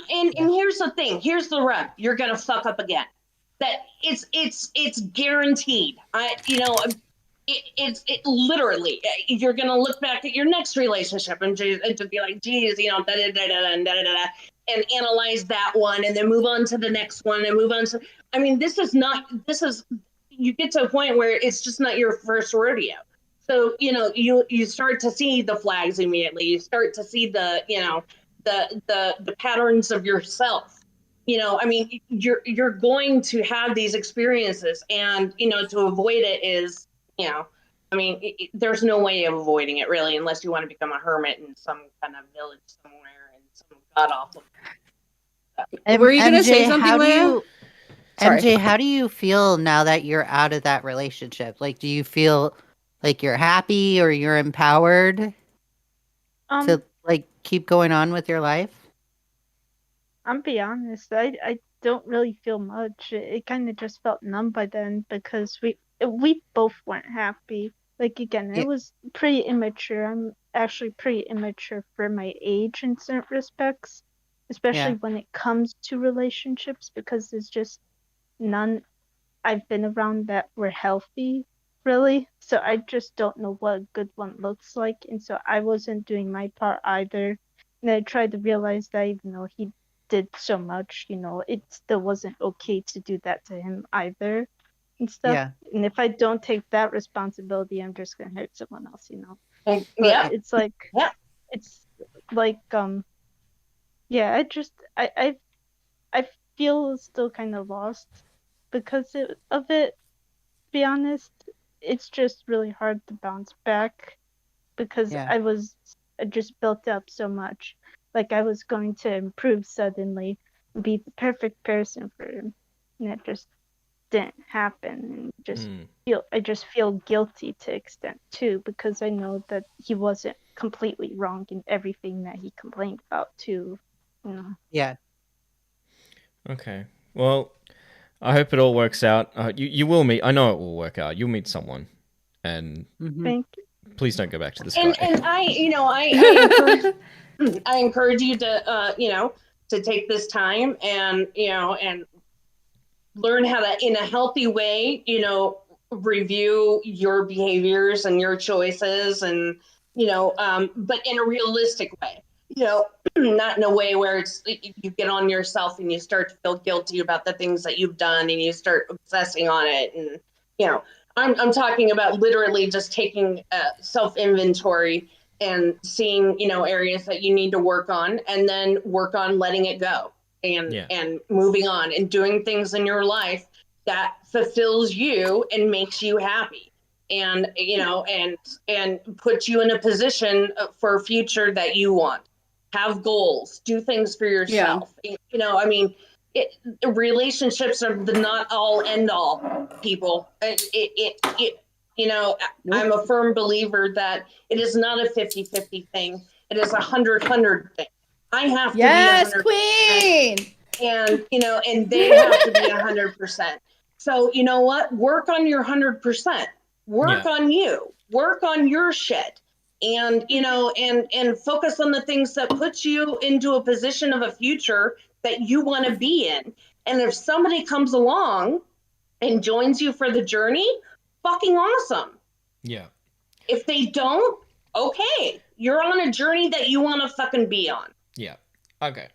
and here's the thing. Here's the rub. You're gonna fuck up again. That it's guaranteed. It's literally. You're gonna look back at your next relationship and just be like, geez, you know, and analyze that one, and then move on to the next one, and move on to. I mean, this is. You get to a point where it's just not your first rodeo. So, you know, you start to see the flags immediately. You start to see the, you know, the patterns of yourself. You know, I mean, you're going to have these experiences, and you know, to avoid it is, you know, I mean, there's no way of avoiding it really, unless you want to become a hermit in some kind of village somewhere and some god awful.
Were you gonna say
MJ,
something,
how do
Leia?
you
Sorry.
MJ, how do you feel now that you're out of that relationship? Like, do you feel like you're happy or you're empowered to like keep going on with your life?
I'm be honest, I don't really feel much. It kind of just felt numb by then because we both weren't happy. Like again,
Yeah.
it was pretty immature. I'm actually pretty immature for my age in certain respects, especially
Yeah.
when it comes to relationships because there's just none I've been around that were healthy, really. So I just don't know what a good one looks like, and so I wasn't doing my part either. And I tried to realize that even though he did so much, you know, it still wasn't okay to do that to him either and stuff.
Yeah.
And if I don't take that responsibility, I'm just gonna hurt someone else, you know. But
Yeah.
it's like yeah, I feel still kind of lost because of it. To be honest, it's just really hard to bounce back because
Yeah.
I was just built up so much. Like I was going to improve suddenly, be the perfect person for him, and it just didn't happen. And I just feel guilty to extent too, because I know that he wasn't completely wrong in everything that he complained about too. You know.
Yeah.
Okay. Well, I hope it all works out. You will meet. I know it will work out. You'll meet someone, and
Thank you.
please don't go back to this guy.
And I encourage you to to take this time and and learn how to, in a healthy way, review your behaviors and your choices, and but in a realistic way. Not in a way where you get on yourself and you start to feel guilty about the things that you've done and you start obsessing on it. And I'm talking about literally just taking self inventory and seeing areas that you need to work on, and then work on letting it go and moving on and doing things in your life that fulfills you and makes you happy, and and puts you in a position for a future that you want. Have goals, do things for yourself. I mean, relationships are the not all end all, people. I'm a firm believer that it is not a 50-50 thing. It is 100-100 thing. I have to be 100%,
queen.
and and they have to be 100%. So you know what? Work on your 100%. Work on you. Work on your shit. And and focus on the things that put you into a position of a future that you want to be in. And if somebody comes along and joins you for the journey, fucking awesome.
Yeah.
If they don't, okay, you're on a journey that you want to fucking be on.
Yeah. Okay.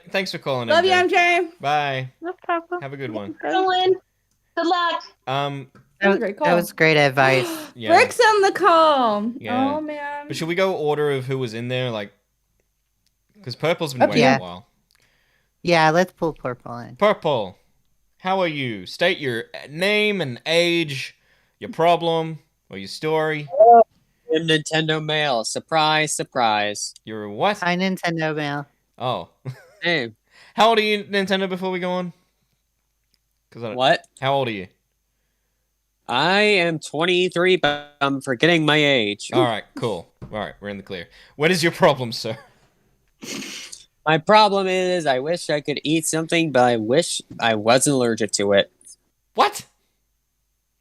Thanks for calling
Love
in.
you, MJ.
Bye.
No problem.
Have a good one.
Dylan, good luck.
That was a great call.
That was great advice.
Yeah.
Rick's on the call.
Yeah.
Oh man.
But should we go order of who was in there? Like, because Purple's been waiting a while.
Yeah, let's pull Purple in.
Purple, how are you? State your name and age, your problem, or your story.
I'm Nintendo Mail. Surprise, surprise.
You're what?
Hi, Nintendo Mail.
Oh.
Hey.
How old are you, Nintendo, before we go on?
What?
How old are you?
I am 23, but I'm forgetting my age.
All right, cool. All right, we're in the clear. What is your problem, sir?
My problem is I wish I could eat something, but I wish I wasn't allergic to it.
What?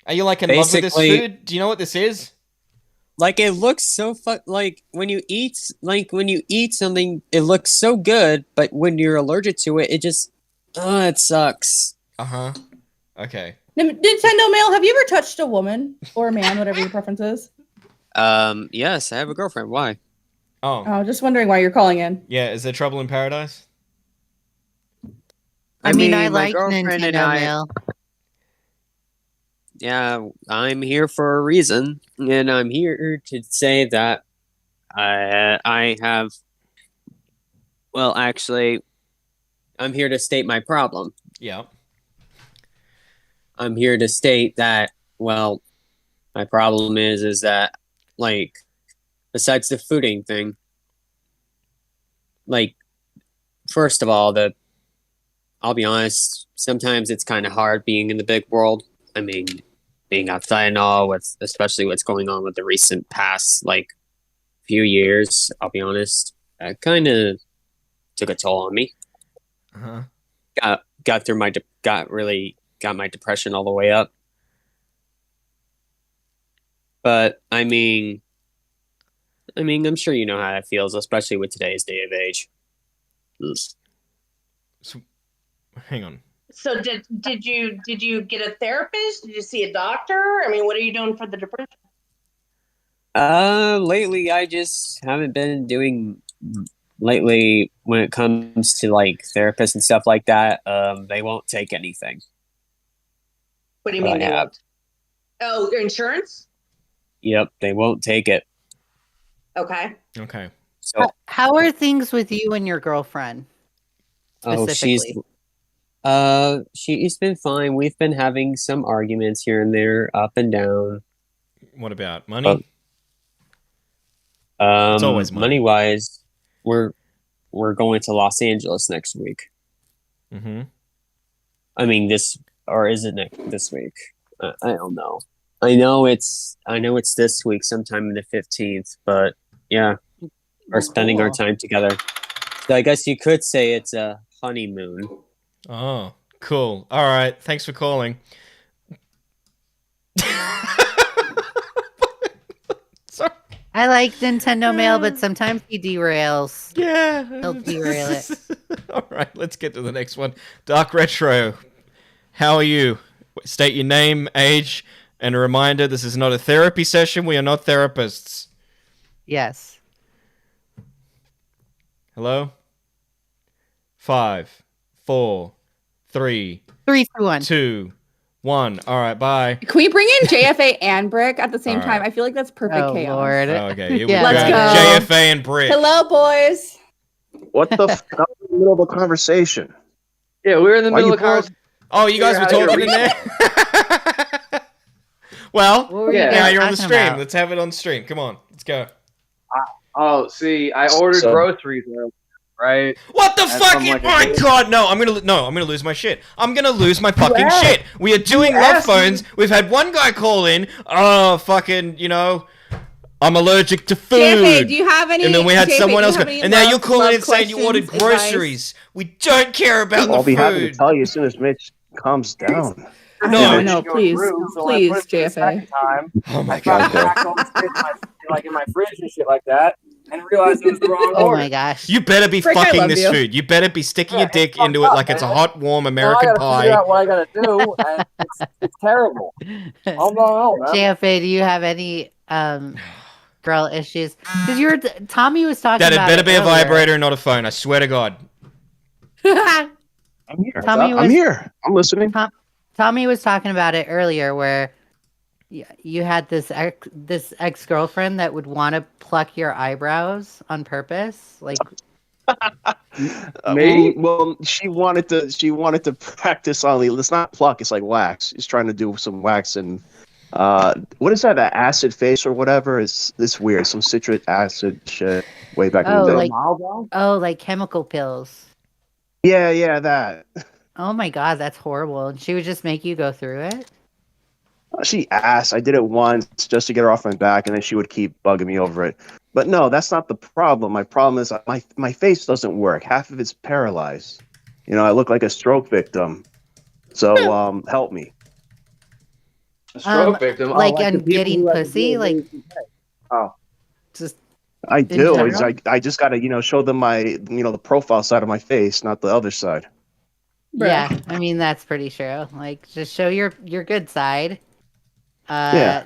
Are you like in love with this food? Do you know what this is?
Like it looks so like when you eat something, it looks so good, but when you're allergic to it, it just it sucks.
Uh-huh. Okay.
Nintendo Mail, have you ever touched a woman or a man, whatever your preference is?
Yes, I have a girlfriend. Why?
Oh,
just wondering why you're calling in.
Yeah, is there trouble in paradise?
I mean, I
my
like
girlfriend
Nintendo
and I-
Mail.
Yeah, I'm here for a reason, and I'm here to say that I have. Well, actually, I'm here to state my problem.
Yeah.
I'm here to state that, well, my problem is that, like, besides the fooding thing, like, first of all, I'll be honest, sometimes it's kind of hard being in the big world. I mean, being outside and all, especially what's going on with the recent past, like, few years, I'll be honest, that kind of took a toll on me.
Uh-huh.
Got my depression all the way up. But I mean, I'm sure you know how that feels, especially with today's day of age.
So, hang on.
So did you get a therapist? Did you see a doctor? I mean, what are you doing for the depression?
Lately I just haven't been doing lately when it comes to like therapists and stuff like that. They won't take anything.
What do you mean they won't? Oh, your insurance?
Yep, they won't take it.
Okay.
Okay.
So
How are things with you and your girlfriend?
she's been fine. We've been having some arguments here and there, up and down.
What about money? always money.
Money-wise, we're going to Los Angeles next week.
Mm-hmm.
I mean, is it this week? I don't know. I know it's this week, sometime in the 15th. But yeah, we're spending our time together. So I guess you could say it's a honeymoon.
Oh, cool. All right. Thanks for calling. Sorry.
I like Nintendo Mail, but sometimes he derails.
Yeah.
He'll derail it.
All right, let's get to the next one. Dark Retro, how are you? State your name, age, and a reminder, this is not a therapy session. We are not therapists.
Yes.
Hello? 5, 4, 3,
3, 2, 1.
2, 1. All right, bye.
Can we bring in JFA and Brick at the same
All
time?
right.
I feel like that's perfect chaos.
Lord.
Oh, okay, here we
Yeah.
go.
Let's go.
JFA and Brick.
Hello, boys.
What the f? I was in the middle of a conversation.
Yeah, we were in the
Why
middle
you
of conversation.
Oh, you guys were talking in there? Well,
What were
Yeah.
you
now
guys
you're on the
talking
stream.
about?
Let's have it on stream. Come on, let's go.
Oh, see, I ordered
So-
groceries earlier, right?
What the
And
fuck?
from, like,
Oh my
a-
god, no! I'm gonna lose my shit. I'm gonna lose my fucking
asked.
shit. We are doing
You
love
asked
phones.
me.
We've had one guy call in. Oh, fucking, I'm allergic to food.
JFA, do you have any?
And then we had
JFA,
someone
do you
else go,
have any
and now
love-
you're calling
love
in saying you ordered
questions, advice?
groceries. We don't care about
I'll
the
be happy to
food.
tell you as soon as Mitch calms down.
No.
No, please, please, JFA.
Time,
Oh my
I tried
god.
to pack all the shit in my fridge and shit like that, and realized it was the wrong
Oh
order.
my gosh.
You better be
Frick, I
fucking
love
this
you.
food. You better be sticking
Yeah,
your dick
it's
into it
fucked up,
like it's a
man.
hot, warm
Now
American
I gotta figure
pie.
out what I gotta do, and it's terrible. Oh no, man.
JFA, do you have any girl issues? Because Tommy was talking
That it
about
better
it
be a
earlier.
vibrator, not a phone. I swear to God.
I'm here.
Tommy
I'm
was-
here. I'm listening.
Tommy was talking about it earlier, where you had this ex-girlfriend that would want to pluck your eyebrows on purpose, like.
Me?
Well, she wanted to practice on the. It's not pluck. It's like wax. She's trying to do some wax and what is that? That acid face or whatever? It's this weird. Some citric acid shit way back in the day.
Like chemical pills.
Yeah, that.
Oh my god, that's horrible. And she would just make you go through it?
She asked. I did it once just to get her off my back, and then she would keep bugging me over it. But no, that's not the problem. My problem is my face doesn't work. Half of it's paralyzed. I look like a stroke victim. So help me.
A stroke victim?
Like
the
on
people
getting
who have to
pussy?
do
Like,
Oh.
just
I do.
general?
I just gotta show them my the profile side of my face, not the other side.
yeah, I mean that's pretty true. Like, just show your good side.
Yeah.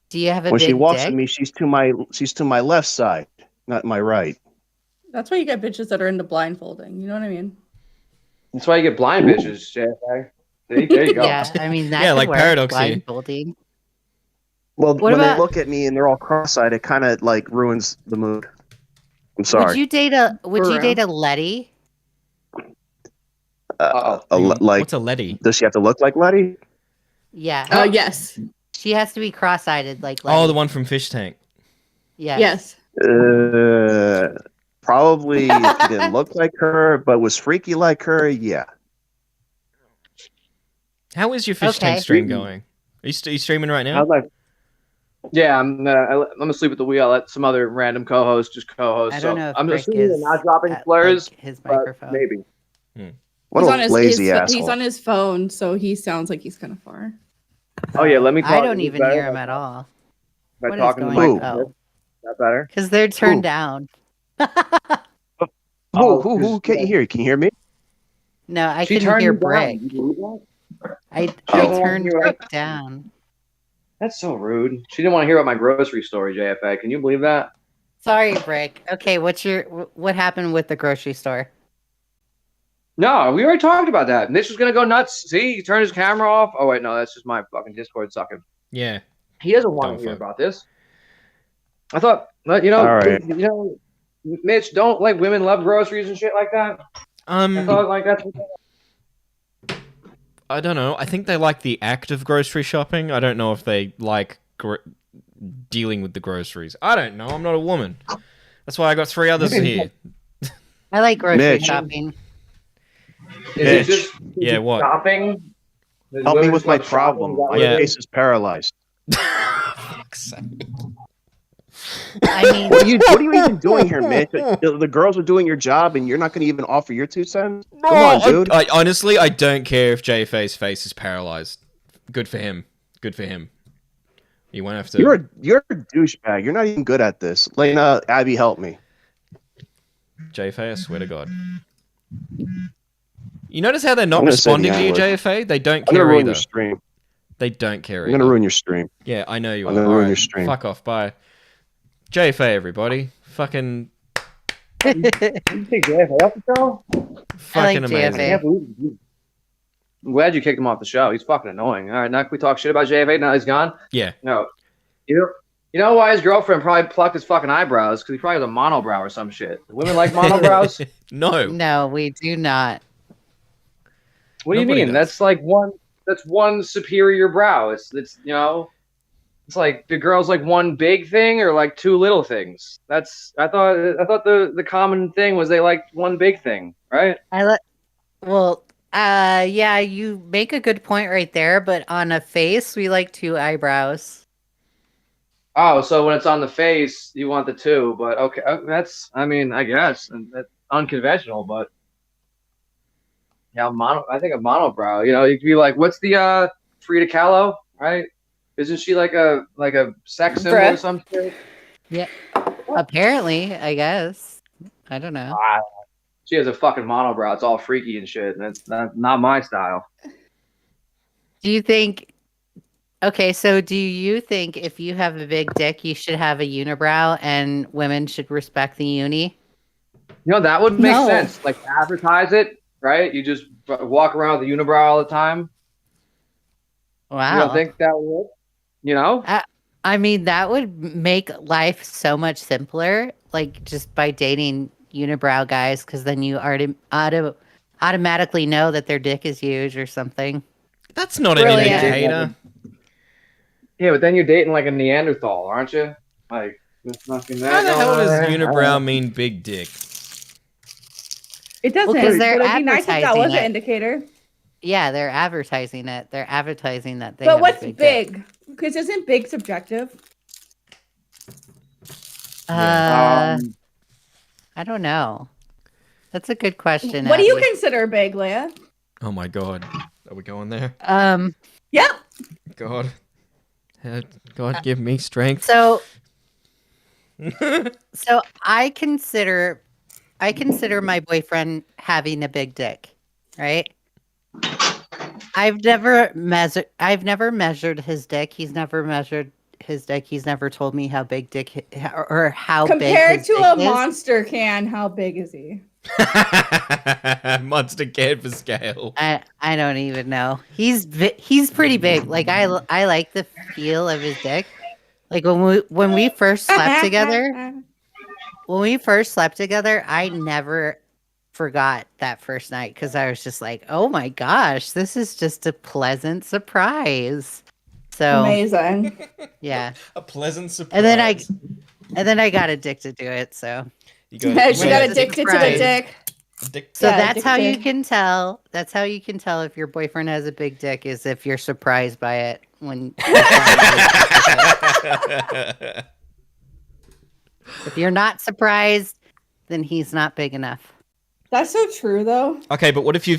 Do you have a
When
big
she walks
dick?
at me, she's to my left side, not my right.
That's why you get bitches that are into blindfolding. You know what I mean?
That's why you get blind bitches, JFA. There you go.
Yeah, I mean that
Yeah,
could
like
work,
Paradox here.
blindfolding.
Well,
What
when
about-
they look at me and they're all cross-eyed, it kind of like ruins the mood. I'm sorry.
Would you date a Letty?
Like,
what's a Letty?
Does she have to look like Letty?
Yeah.
Yes.
She has to be cross-eyed like Letty.
Oh, the one from Fish Tank.
Yeah.
Yes.
Probably didn't look like her, but was freaky like her. Yeah.
How is your Fish Tank stream going? Are you streaming right now?
How's my... Yeah, I'm asleep at the wheel. I'll let some other random co-host just co-host.
I don't know if
I'm
Rick
assuming they're
is
not dropping
at,
slurs,
like, his
but
microphone.
maybe.
What
he's
a
on his,
lazy
his,
asshole.
He's on his phone, so he sounds like he's kind of far.
Oh yeah, let me.
I don't even hear him at all.
By
What is
talking to
going
my
on?
Is that better?
Because they're turned down.
Who can't you hear? Can you hear me?
No, I
She
couldn't
turned
hear
you down.
Brick.
You believe that?
I
doesn't
turned
hear
Brick down.
That's so rude. She didn't want to hear about my grocery story, JFA. Can you believe that?
Sorry, Brick. Okay, what happened with the grocery store?
No, we already talked about that. Mitch was gonna go nuts. See, he turned his camera off. Oh wait, no, that's just my fucking Discord sucking.
Yeah.
He doesn't want
Don't
to hear
fuck.
about this. I thought,
All right.
Mitch, don't like women love groceries and shit like that. I thought like that's.
I don't know. I think they like the act of grocery shopping. I don't know if they like dealing with the groceries. I don't know. I'm not a woman. That's why I got 3 others here.
I like grocery
Mitch.
shopping.
Is it just
Yeah, what?
shopping?
Help me with my problem. My
Yeah.
face is paralyzed.
I mean,
What are you even doing here, Mitch? The girls are doing your job, and you're not going to even offer your 2 cents? Come on, dude.
I honestly, I don't care if JFA's face is paralyzed. Good for him. Good for him. You won't have to.
You're a douchebag. You're not even good at this. Lena, Abby, help me.
JFA, I swear to God. You notice how they're
I'm
not
gonna say
responding
the
to you,
N-word.
JFA? They don't
I'm gonna
care
ruin
either.
your stream.
They don't care
I'm
either.
gonna ruin your stream.
Yeah, I know you are.
I'm gonna ruin
Alright,
your stream.
Fuck off. Bye. JFA, everybody. Fucking.
You take JFA off the show?
Fucking amazing.
Yeah, I'm glad you kicked him off the show. He's fucking annoying. All right, now can we talk shit about JFA now he's gone?
Yeah.
No. You know why his girlfriend probably plucked his fucking eyebrows? Because he probably has a monobrow or some shit. Women like monobrows?
No.
No, we do not.
What do you
Nobody
mean?
does.
That's one superior brow. It's it's like the girl's like one big thing or like 2 little things. I thought the common thing was they liked one big thing, right?
Yeah, you make a good point right there, but on a face, we like 2 eyebrows.
Oh, so when it's on the face, you want the 2, but okay, I guess and that's unconventional, but yeah, I think a monobrow. You could be like, what's the Frida Kahlo, right? Isn't she like a sex symbol or something?
Yeah, apparently, I guess. I don't know.
She has a fucking monobrow. It's all freaky and shit. And that's not my style.
Do you think? Okay, so do you think if you have a big dick, you should have a unibrow and women should respect the uni?
That would make
No.
sense. Like advertise it, right? You just walk around with a unibrow all the time.
Wow.
You don't think that would work?
I mean, that would make life so much simpler, like just by dating unibrow guys, because then you already automatically know that their dick is huge or something.
That's not an indicator.
Yeah, but then you're dating like a Neanderthal, aren't you? Like, there's nothing there.
How the hell does unibrow mean big dick?
It doesn't.
Because they're
But it'd be nice if that
advertising
was an
it.
indicator.
Yeah, they're advertising it. They're advertising that they
But
have
what's
a big dick.
big? Because isn't big subjective?
I don't know. That's a good question.
What do you
Abby.
consider big, Leia?
Oh my God. Are we going there?
Yep.
God. God, give me strength.
So I consider my boyfriend having a big dick, right? I've never measured his dick. He's never measured his dick. He's never told me how big dick or how big
Compared
his
to
dick
a
is.
monster can, how big is he?
Monster can for scale.
I don't even know. He's pretty big. Like I like the feel of his dick. Like when we first slept together. When we first slept together, I never forgot that first night because I was just like, "Oh my gosh, this is just a pleasant surprise." So
amazing.
Yeah,
a pleasant surprise.
And then I got addicted to it. So
She got addicted to the dick.
So
Yeah,
that's how you
addicted.
can tell. That's how you can tell if your boyfriend has a big dick is if you're surprised by it when. If you're not surprised, then he's not big enough.
That's so true, though.
Okay, but what if he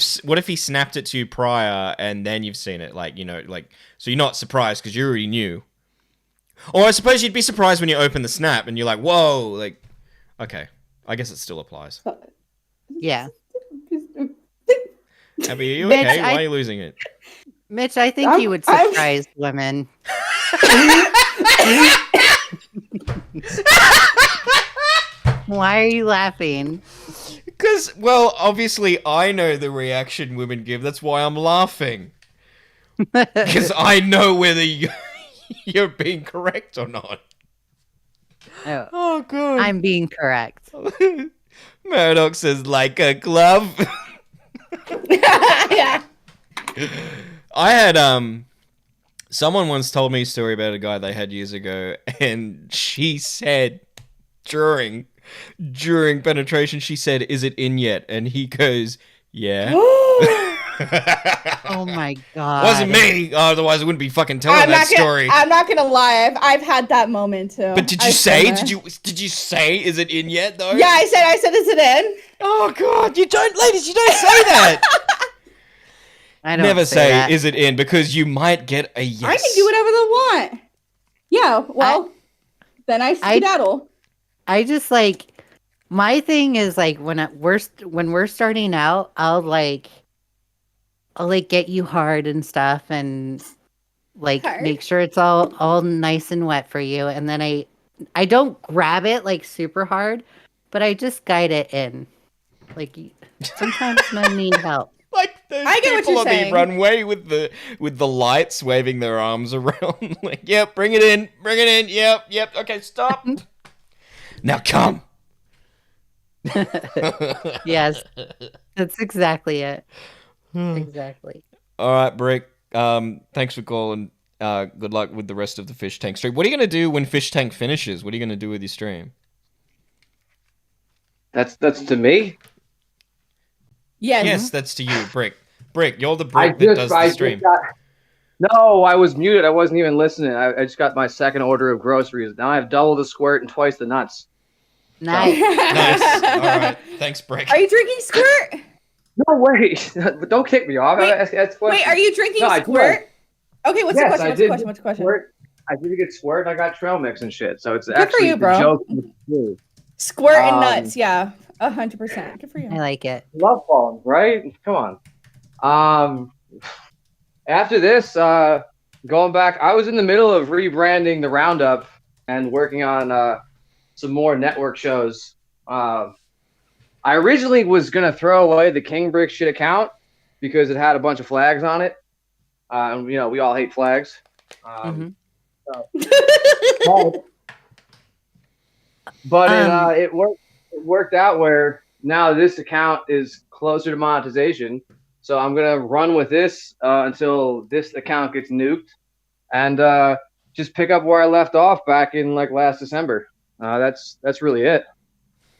snapped it to you prior and then you've seen it? So you're not surprised because you already knew. Or I suppose you'd be surprised when you open the snap and you're like, whoa, okay. I guess it still applies.
Yeah.
Abby, are you
Mitch,
okay? Why are you losing it?
Mitch, I think you would surprise women. Why are you laughing?
Because, well, obviously I know the reaction women give. That's why I'm laughing. Because I know whether you're being correct or not.
Oh,
God.
I'm being correct.
Paradox says, like a glove.
Yeah.
I had, Someone once told me a story about a guy they had years ago, and she said during penetration, she said, "Is it in yet?" And he goes, "Yeah."
Oh my god.
Wasn't me. Otherwise, I wouldn't be fucking telling that story.
I'm not gonna lie. I've had that moment too.
But did you say? Did you say? Is it in yet though?
Yeah, I said, is it in?
Oh god, ladies, you don't say that.
I don't
Never say
that.
is it in, because you might get a yes.
I can do whatever they want. Yeah, well, then I skedaddle.
I just like, my thing is like when we're starting out, I'll get you hard and stuff, and like make sure it's all nice and wet for you, and then I don't grab it like super hard, but I just guide it in. Like sometimes men need help.
Like those
I get what
people
you're
on
saying.
the runway with the lights waving their arms around. Like, yep, bring it in, yep, okay, stop. Now come.
Yes, that's exactly it. Exactly.
All right, Brick. Thanks for calling. Good luck with the rest of the Fish Tank stream. What are you gonna do when Fish Tank finishes? What are you gonna do with your stream?
That's to me.
Yes.
Yes, that's to you, Brick. Brick, you're the Brick that does the stream.
No, I was muted. I wasn't even listening. I just got my second order of groceries. Now I have double the squirt and twice the nuts.
Nice.
Nice. All right. Thanks, Brick.
Are you drinking squirt?
No, wait. Don't kick me off.
Wait, are you drinking squirt? Okay, what's the question? What's the question?
Squirt. I did get squirt. And I got trail mix and shit. So it's
Good
actually
for you, bro.
joke.
Squirt and nuts, yeah. 100%. Good for you.
I like it.
Love bombs, right? Come on. After this, going back, I was in the middle of rebranding the Roundup and working on some more network shows. I originally was gonna throw away the King Brick shit account because it had a bunch of flags on it. And, you know, we all hate flags. But it worked out where now this account is closer to monetization. So I'm gonna run with this until this account gets nuked, and just pick up where I left off back in like last December. That's really it.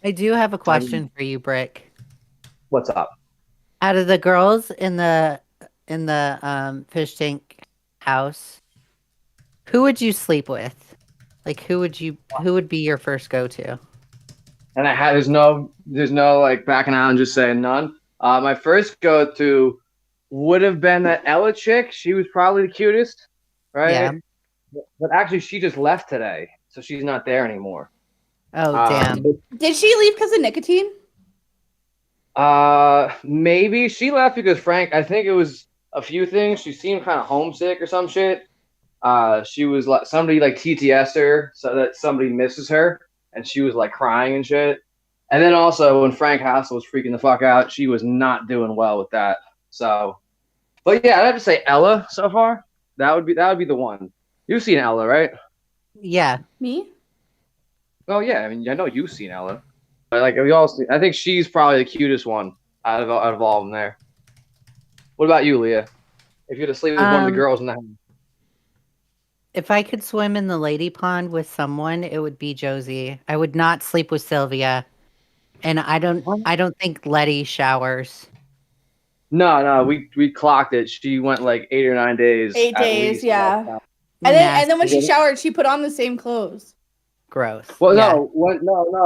I do have a question for you, Brick.
What's up?
Out of the girls in the Fish Tank house, who would you sleep with? Like who would be your first go-to?
And there's no like backing out and just saying none. My first go-to would have been that Ella chick. She was probably the cutest, right?
Yeah.
But actually, she just left today, so she's not there anymore.
Oh, damn.
Did she leave because of nicotine?
Maybe she left because Frank. I think it was a few things. She seemed kind of homesick or some shit. She was like somebody like TTS'd her so that somebody misses her, and she was like crying and shit. And then also when Frank Hassel was freaking the fuck out, she was not doing well with that. So, but yeah, I'd have to say Ella so far. That would be the one. You've seen Ella, right?
Yeah.
Me?
Oh yeah, I mean I know you've seen Ella. But like we all, I think she's probably the cutest one out of all of them there. What about you, Leah? If you had to sleep with one of the girls in the house.
If I could swim in the lady pond with someone, it would be Josie. I would not sleep with Sylvia. And I don't think Letty showers.
No, we clocked it. She went like 8 or 9 days.
8 days, yeah. And then when she showered, she put on the same clothes.
Gross.
Well, no,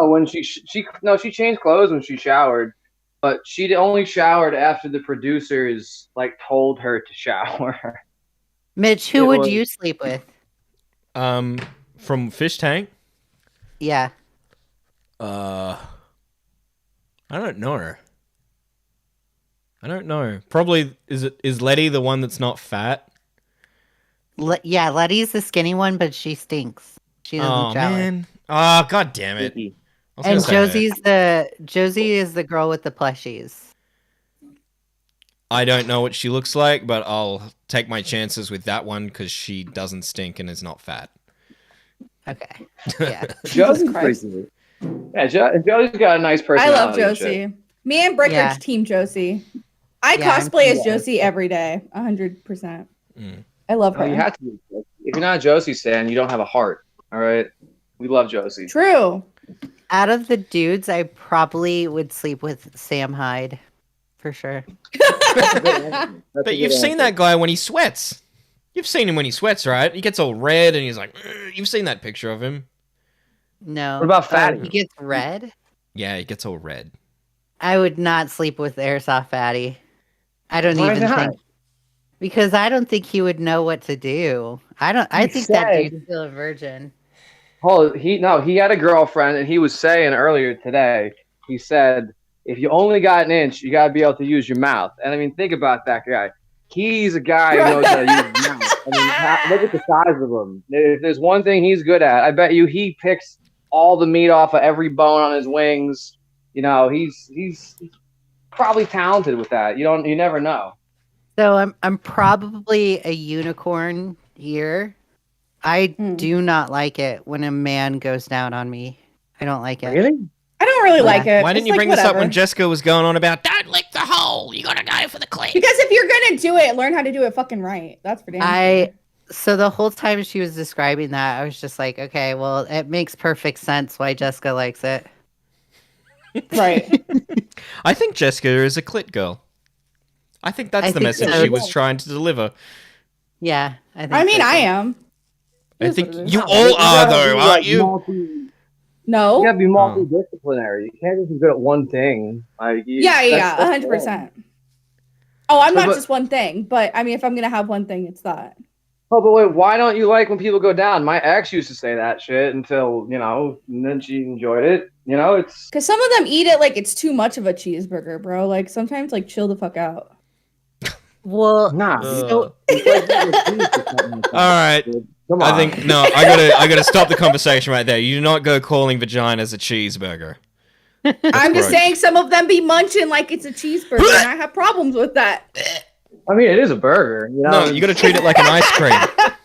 when she changed clothes when she showered, but she only showered after the producers like told her to shower.
Mitch, who would you sleep with?
From Fish Tank?
Yeah.
I don't know. Probably is Letty the one that's not fat?
Yeah, Letty's the skinny one, but she stinks. She doesn't shower.
Man. Oh, god damn it.
And Josie is the girl with the plushies.
I don't know what she looks like, but I'll take my chances with that one because she doesn't stink and is not fat.
Okay. Yeah.
Josie's crazy. Yeah, Josie's got a nice personality.
I love Josie. Me and Brick are team Josie. I cosplay as Josie every day, 100%. I love
Oh,
her.
you have to be. If you're not a Josie stan, you don't have a heart. All right. We love Josie.
True.
Out of the dudes, I probably would sleep with Sam Hyde, for sure.
But you've seen that guy when he sweats. You've seen him when he sweats, right? He gets all red and he's like, "Ugh." You've seen that picture of him.
No.
What about Fatty?
He gets red?
Yeah, he gets all red.
I would not sleep with Airsoft Fatty. I don't
Why
even
not?
think. Because I don't think he would know what to do. I think that dude's still a virgin.
Oh, he had a girlfriend, and he was saying earlier today. He said, "If you only got an inch, you gotta be able to use your mouth." And I mean, think about that guy. He's a guy who knows how to use his mouth. I mean, look at the size of him. If there's one thing he's good at, I bet you he picks all the meat off of every bone on his wings. You know, he's probably talented with that. You never know.
So I'm probably a unicorn here. I do not like it when a man goes down on me. I don't like it.
Really?
I don't really like it.
Why
It's
didn't you
like,
bring this up
whatever.
when Jessica was going on about don't lick the hole? You gotta go for the click.
Because if you're gonna do it, learn how to do it fucking right. That's for damn sure.
So the whole time she was describing that, I was just like, okay, well, it makes perfect sense why Jessica likes it.
Right.
I think Jessica is a clit girl. I think that's
I
the
think
message
so.
she was trying to deliver.
Yeah, I think.
I mean,
so,
I
too.
am.
I
Yes,
think
it is.
you all are, though, aren't you?
No.
You gotta be multidisciplinary. You can't just be good at one thing. Like,
Yeah,
that's
100%. Oh, I'm not
But-
just one thing, but I mean, if I'm gonna have one thing, it's that.
Oh, but wait, why don't you like when people go down? My ex used to say that shit until, and then she enjoyed it. It's...
Because some of them eat it like it's too much of a cheeseburger, bro. Like sometimes, like chill the fuck out.
Well,
nah.
so
All right.
Come
I
on.
think no. I gotta stop the conversation right there. You do not go calling vaginas a cheeseburger.
I'm just
gross.
saying some of them be munching like it's a cheeseburger, and I have problems with that.
I mean, it is a burger.
No, you gotta treat it like an ice cream.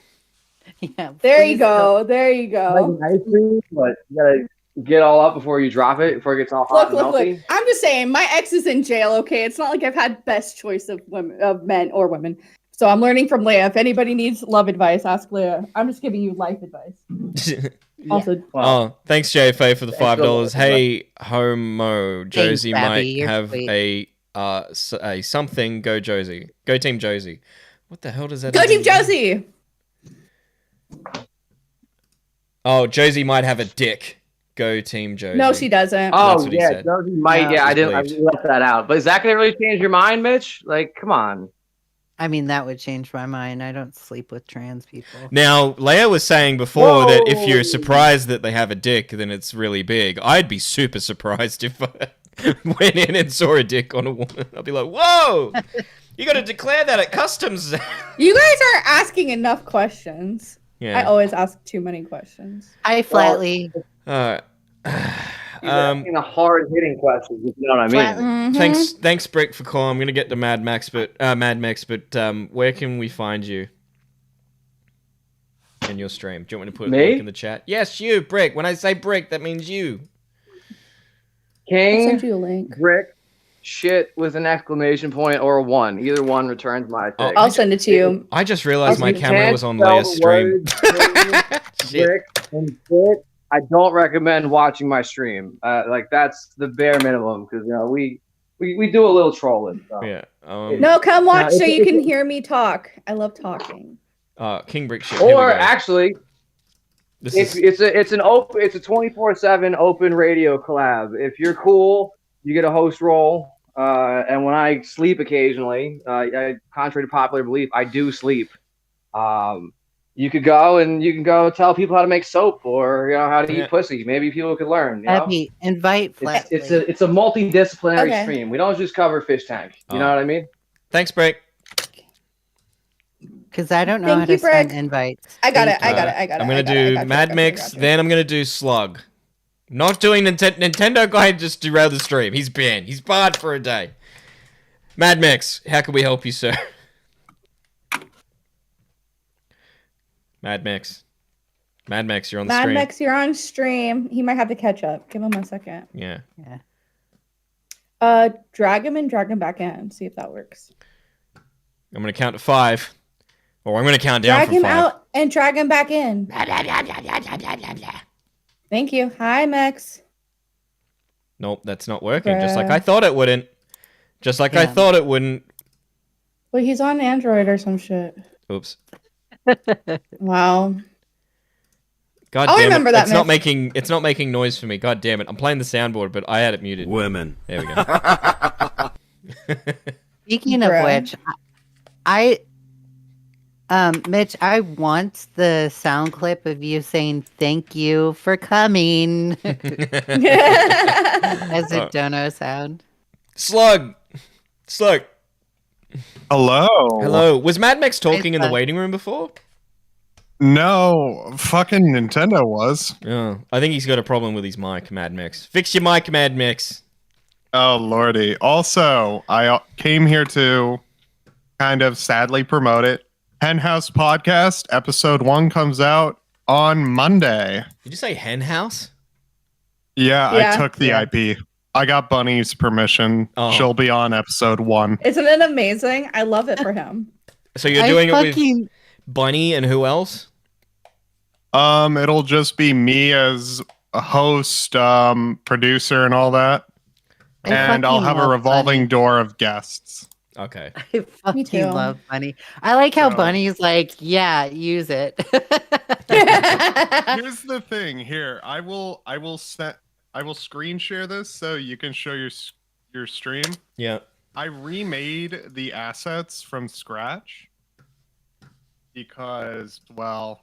Yeah,
There you go. There you go.
Like an ice cream, but you gotta get all up before you drop it, before it gets all hot
Look,
and
look,
melty.
look. I'm just saying, my ex is in jail. Okay, it's not like I've had best choice of women, of men or women. So I'm learning from Leia. If anybody needs love advice, ask Leia. I'm just giving you life advice. Also,
Oh, thanks, JFA, for the
Thanks,
$5. Hey, Homo, Josie
Abby,
might
you're
have
sweet.
a something. Go Josie. Go Team Josie. What the hell does that?
go
even
Team
mean?
Josie.
Oh, Josie might have a dick. Go Team Josie.
No, she doesn't.
Oh,
That's what he
yeah,
said.
Josie might.
No.
Yeah, I
He's
left that out. But is that going to really change your mind, Mitch? Like, come on.
I mean, that would change my mind. I don't sleep with trans people.
Now, Leia was saying before that if
Whoa.
you're surprised that they have a dick, then it's really big. I'd be super surprised if I went in and saw a dick on a woman. I'd be like, whoa! You got to declare that at customs.
You guys are asking enough questions.
Yeah.
I always ask too many questions.
I flatly.
Alright.
He's asking a hard-hitting question, if you know what I mean.
Mhm.
Thanks, Brick, for calling. I'm gonna get to Mad Max, but where can we find you in your stream? Do you want me to put a
Me?
link in the chat? Yes, you, Brick. When I say Brick, that means you.
I'll send
King,
you a link.
brick, shit with an exclamation point or a 1. Either one returns my thing.
I'll send it to you.
I just realized my
You
camera
can't
was on
spell
Leia's
the
stream.
words
Shit.
brick and shit. I don't recommend watching my stream. Like, that's the bare minimum, because, we do a little trolling. So.
Yeah.
No, come watch
No,
so
it's-
you can
it's-
hear me talk. I love talking.
King Brick shit. Here we
Or
go.
actually,
This
it's
is
it's a 24/7 open radio collab. If you're cool, you get a host role. And when I sleep occasionally, contrary to popular belief, I do sleep. You could go and you can go tell people how to make soap or how to eat pussy. Maybe people could learn. You know?
Abby, invite flatly.
It's a multidisciplinary
Okay.
stream. We don't just cover fish tank. You know what I mean?
Thanks, Brick.
Because I don't know
Thank
how
you,
to send
Brick.
invites.
I got it. I got it. I got it.
I'm gonna
I got it,
do
I got you,
Mad
I got you, I
Mix,
got you.
then I'm gonna do Slug. Not doing Nintendo guy just derailed the stream. He's banned. He's barred for a day. Mad Mix, how can we help you, sir? Mad Mix, you're on the
Mad
stream.
Max, you're on stream. He might have to catch up. Give him a second.
Yeah.
Drag him and drag him back in. See if that works.
I'm gonna count to 5. Or I'm going to count down
Drag
from
him
5.
out and drag him back in. Thank you. Hi, Mex.
Nope, that's not working. Just like
Bruh.
I thought it wouldn't. Just like I thought it wouldn't.
Well, he's on Android or some shit.
Oops.
Wow.
God
I'll
damn
remember
it.
that,
It's not making noise for me. God damn it. I'm playing the soundboard, but I had it muted.
Women.
There we go.
Speaking of which, Mitch, I want the sound clip of you saying thank you for coming as a dono sound.
Slug.
Hello.
Hello. Was Mad Max talking in the waiting room before?
No, fucking Nintendo was.
Yeah, I think he's got a problem with his mic, Mad Max. Fix your mic, Mad Max.
Oh, lordy. Also, I came here to kind of sadly promote it. Henhouse Podcast, episode 1 comes out on Monday.
Did you say Hen House?
Yeah, I took the IP. I got Bunny's permission.
Oh.
She'll be on episode 1.
Isn't it amazing? I love it for him.
So you're doing it with Bunny and who else?
It'll just be me as a host, producer, and all that. And I'll have a revolving door of guests.
Okay.
I fucking love Bunny. I like how Bunny's like, yeah, use it.
Here's the thing. Here, I will screen share this so you can show your stream.
Yeah.
I remade the assets from scratch because, well,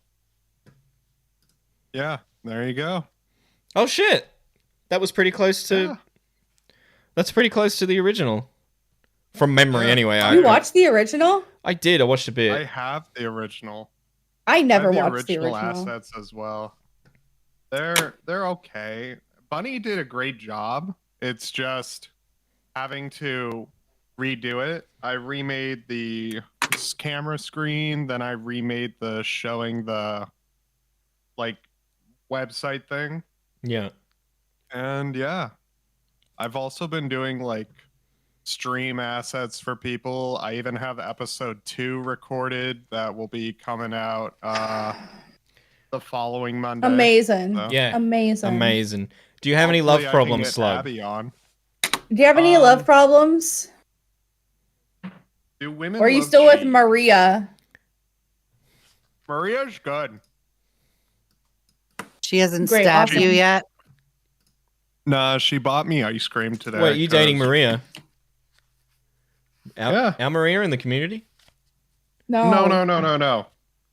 yeah, there you go.
Oh shit. That was pretty close to That's pretty close to the original. From memory anyway.
You watched the original?
I did. I watched a bit.
I have the original.
I never
I have
watched the original.
assets as well. They're okay. Bunny did a great job. It's just having to redo it. I remade the camera screen, then I remade the showing the like website thing.
Yeah.
And yeah. I've also been doing like stream assets for people. I even have episode 2 recorded that will be coming out the following Monday.
Amazing.
So.
Yeah.
Amazing.
Do you have any love
Hopefully I can
problems,
get
Slug?
Abby on.
Do you have any love problems?
Do women
Or are you
love
still with
cheese?
Maria?
Maria's good.
She hasn't
Great,
stabbed
awesome.
you yet?
Nah, she bought me ice cream today.
Wait, you dating
'cause-
Maria?
Yeah.
Our Maria in the community?
No.
No.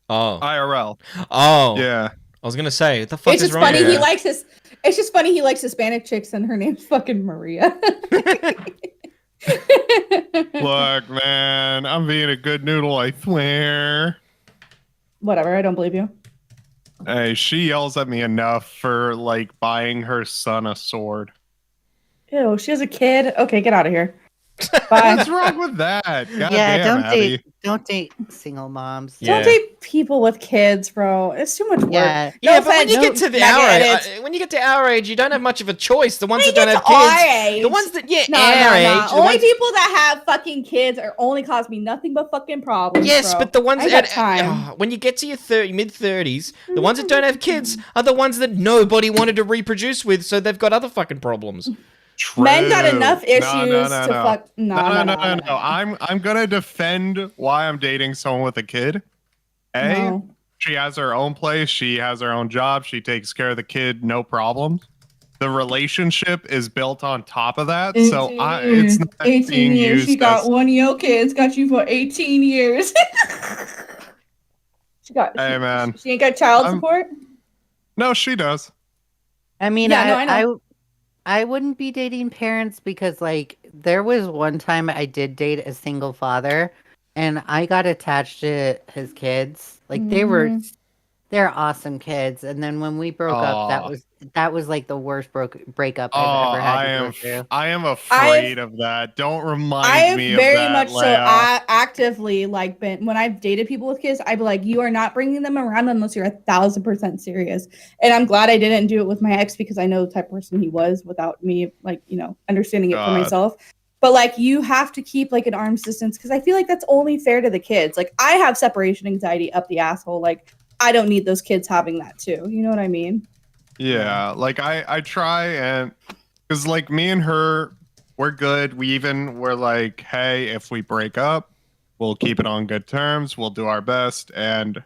Oh.
IRL.
Oh.
Yeah.
I was gonna say, what the fuck
It's
is
just
wrong
funny
with
he
you?
likes his. It's just funny he likes Hispanic chicks and her name's fucking Maria.
Look, man, I'm being a good noodle, I swear.
Whatever, I don't believe you.
Hey, she yells at me enough for like buying her son a sword.
Ew, she has a kid. Okay, get out of here. Bye.
What's wrong with that? God
Yeah,
damn, Abby.
don't date single moms.
Don't date people with kids, bro. It's too much work.
Yeah.
Yeah,
No
but when
offense,
you get to the
mega
our
edits.
age, when you get to our age, you don't have much of a choice. The ones
When
that
you
don't
get
have
to
kids,
our age.
the ones that
No,
our age, the
Only
ones-
people that have fucking kids are only cause me nothing but fucking problems.
Yes,
bro.
but the ones
I
that
got time.
when you get to your mid-30s, the ones that don't have kids are the ones that nobody wanted to reproduce with, so they've got other fucking problems.
Men got
True.
enough issues
No.
to fuck. No.
I'm gonna defend why I'm dating someone with a kid.
No.
She has her own place. She has her own job. She takes care of the kid, no problem. The relationship is built on top of that, so it's not
18
being
years.
used
She got
as.
one of your kids. Got you for 18 years.
Hey man,
She ain't got child support.
no, she does.
I mean,
Yeah, no, I know.
I wouldn't be dating parents because, like, there was one time I did date a single father, and I got attached to his kids. Like, they're awesome kids. And then when we broke up, that was like the worst breakup I've ever had to go through.
I am afraid of that. Don't remind
I've
me of
very
that,
much so
Leia.
actively like been when I've dated people with kids. I'd be like, you are not bringing them around unless you're 1,000% serious. And I'm glad I didn't do it with my ex because I know the type of person he was without me, like understanding it for
God.
myself. But like you have to keep like an arm's distance because I feel like that's only fair to the kids. Like I have separation anxiety up the asshole. Like I don't need those kids having that too. You know what I mean?
Yeah, like I try and because like me and her, we're good. We're like, hey, if we break up, we'll keep it on good terms. We'll do our best. And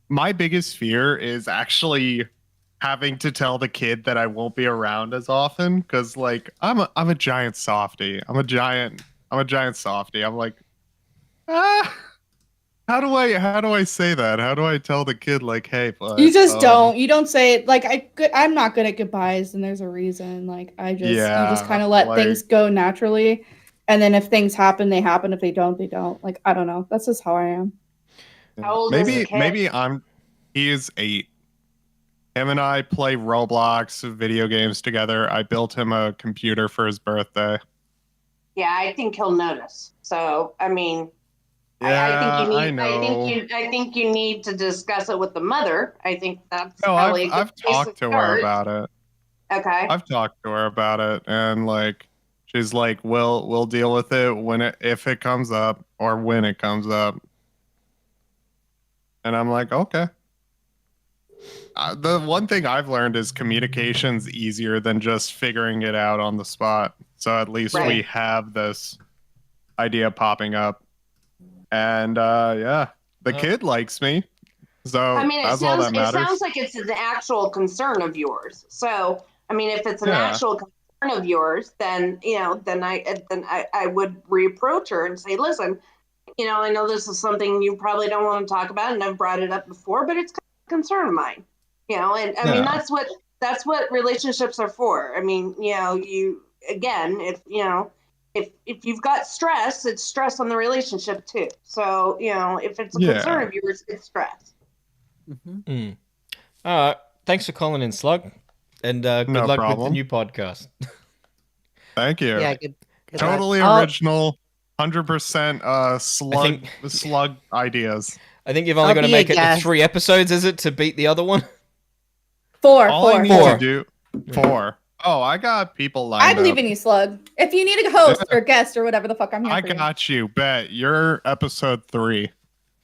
my biggest fear is actually having to tell the kid that I won't be around as often because like I'm a giant softie. I'm a giant softie. I'm like, how do I say that? How do I tell the kid like, hey, but
You just don't. You don't say it. Like I'm not good at goodbyes, and there's a reason. Like you just kind of let things go naturally, and then if things happen, they happen. If they don't, they don't. Like I don't know. That's just how I am.
How old is the kid?
He is 8. Him and I play Roblox video games together. I built him a computer for his birthday.
Yeah, I think he'll notice. So, I mean,
Yeah,
I think you need to discuss it with the mother. I think that's
No,
probably
I've talked to her about it.
Okay.
I've talked to her about it, and like she's like, we'll deal with it if it comes up or when it comes up. And I'm like, okay. The one thing I've learned is communication's easier than just figuring it out on the spot. So at least we have this idea popping up. And the kid likes me. So
I mean,
that's all that matters.
it sounds like it's an actual concern of yours. So, I mean, if it's an actual concern of yours, then I would reapproach her and say, listen, I know this is something you probably don't want to talk about, and I've brought it up before, but it's a concern of mine. And I mean that's what relationships are for. I mean, if you've got stress, it's stress on the relationship too. So, if it's a concern of yours, it's stress.
Thanks for calling in, Slug, and good luck with the new podcast.
Thank you.
Yeah, good
totally
luck.
original, 100% slug ideas.
I think you've only got to make it to 3 episodes, is it, to beat the other one?
4.
All I need to do 4. Oh, I got people lined up.
I believe in you, Slug. If you need a host or guest or whatever the fuck, I'm here for you.
I got you. Bet you're episode 3.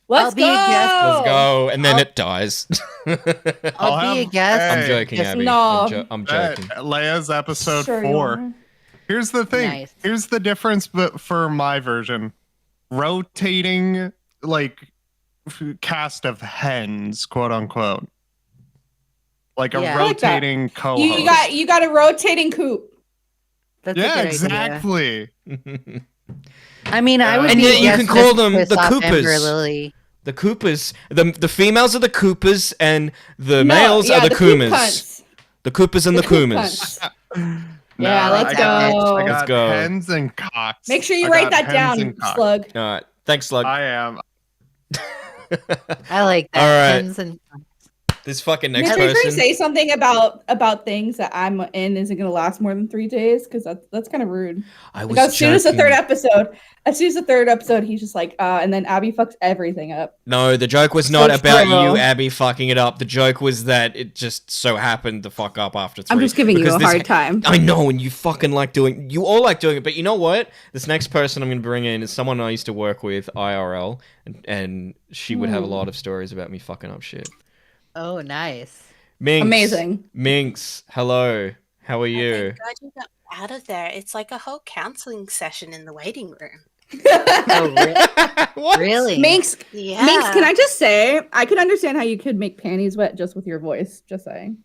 Let's go.
Let's go, and then it dies.
I'll be a guest.
I'm joking, Abby.
No.
I'm joking.
Leia's episode
Sure
4. Here's the thing.
Nice.
Here's the difference, but for my version, rotating like cast of hens, quote unquote, like a rotating co-host.
You got a rotating coop.
That's a good
exactly.
I mean, I would
and
be
yet you can call them the
Coopers.
Coopers. The Coopers. The females are the Coopers, and the males are the Coomers. The Coopers and the Coomers.
Yeah, let's go.
I got
Let's go.
hens and cocks.
Make sure you write that down, Slug.
All right. Thanks, Slug.
I am.
I like that.
All right.
Hens and
This fucking next
Are you going to
person.
say something about things that I'm in isn't going to last more than 3 days? Because that's kind of rude.
I was
as soon as the
joking.
third episode, he's just like, and then Abby fucks everything up.
No, the joke was not about
true.
you, Abby, fucking it up. The joke was that it just so happened to fuck up after 3.
I'm just giving you a hard time.
I know, and you fucking you all like doing it, but you know what? This next person I'm going to bring in is someone I used to work with IRL, and she would have a lot of stories about me fucking up shit.
Oh, nice.
Minx.
Amazing.
Minx, hello. How are you?
Thank God you got out of there. It's like a whole counseling session in the waiting room.
Oh, really?
Minx,
Yeah.
Minx, can I just say, I could understand how you could make panties wet just with your voice. Just saying.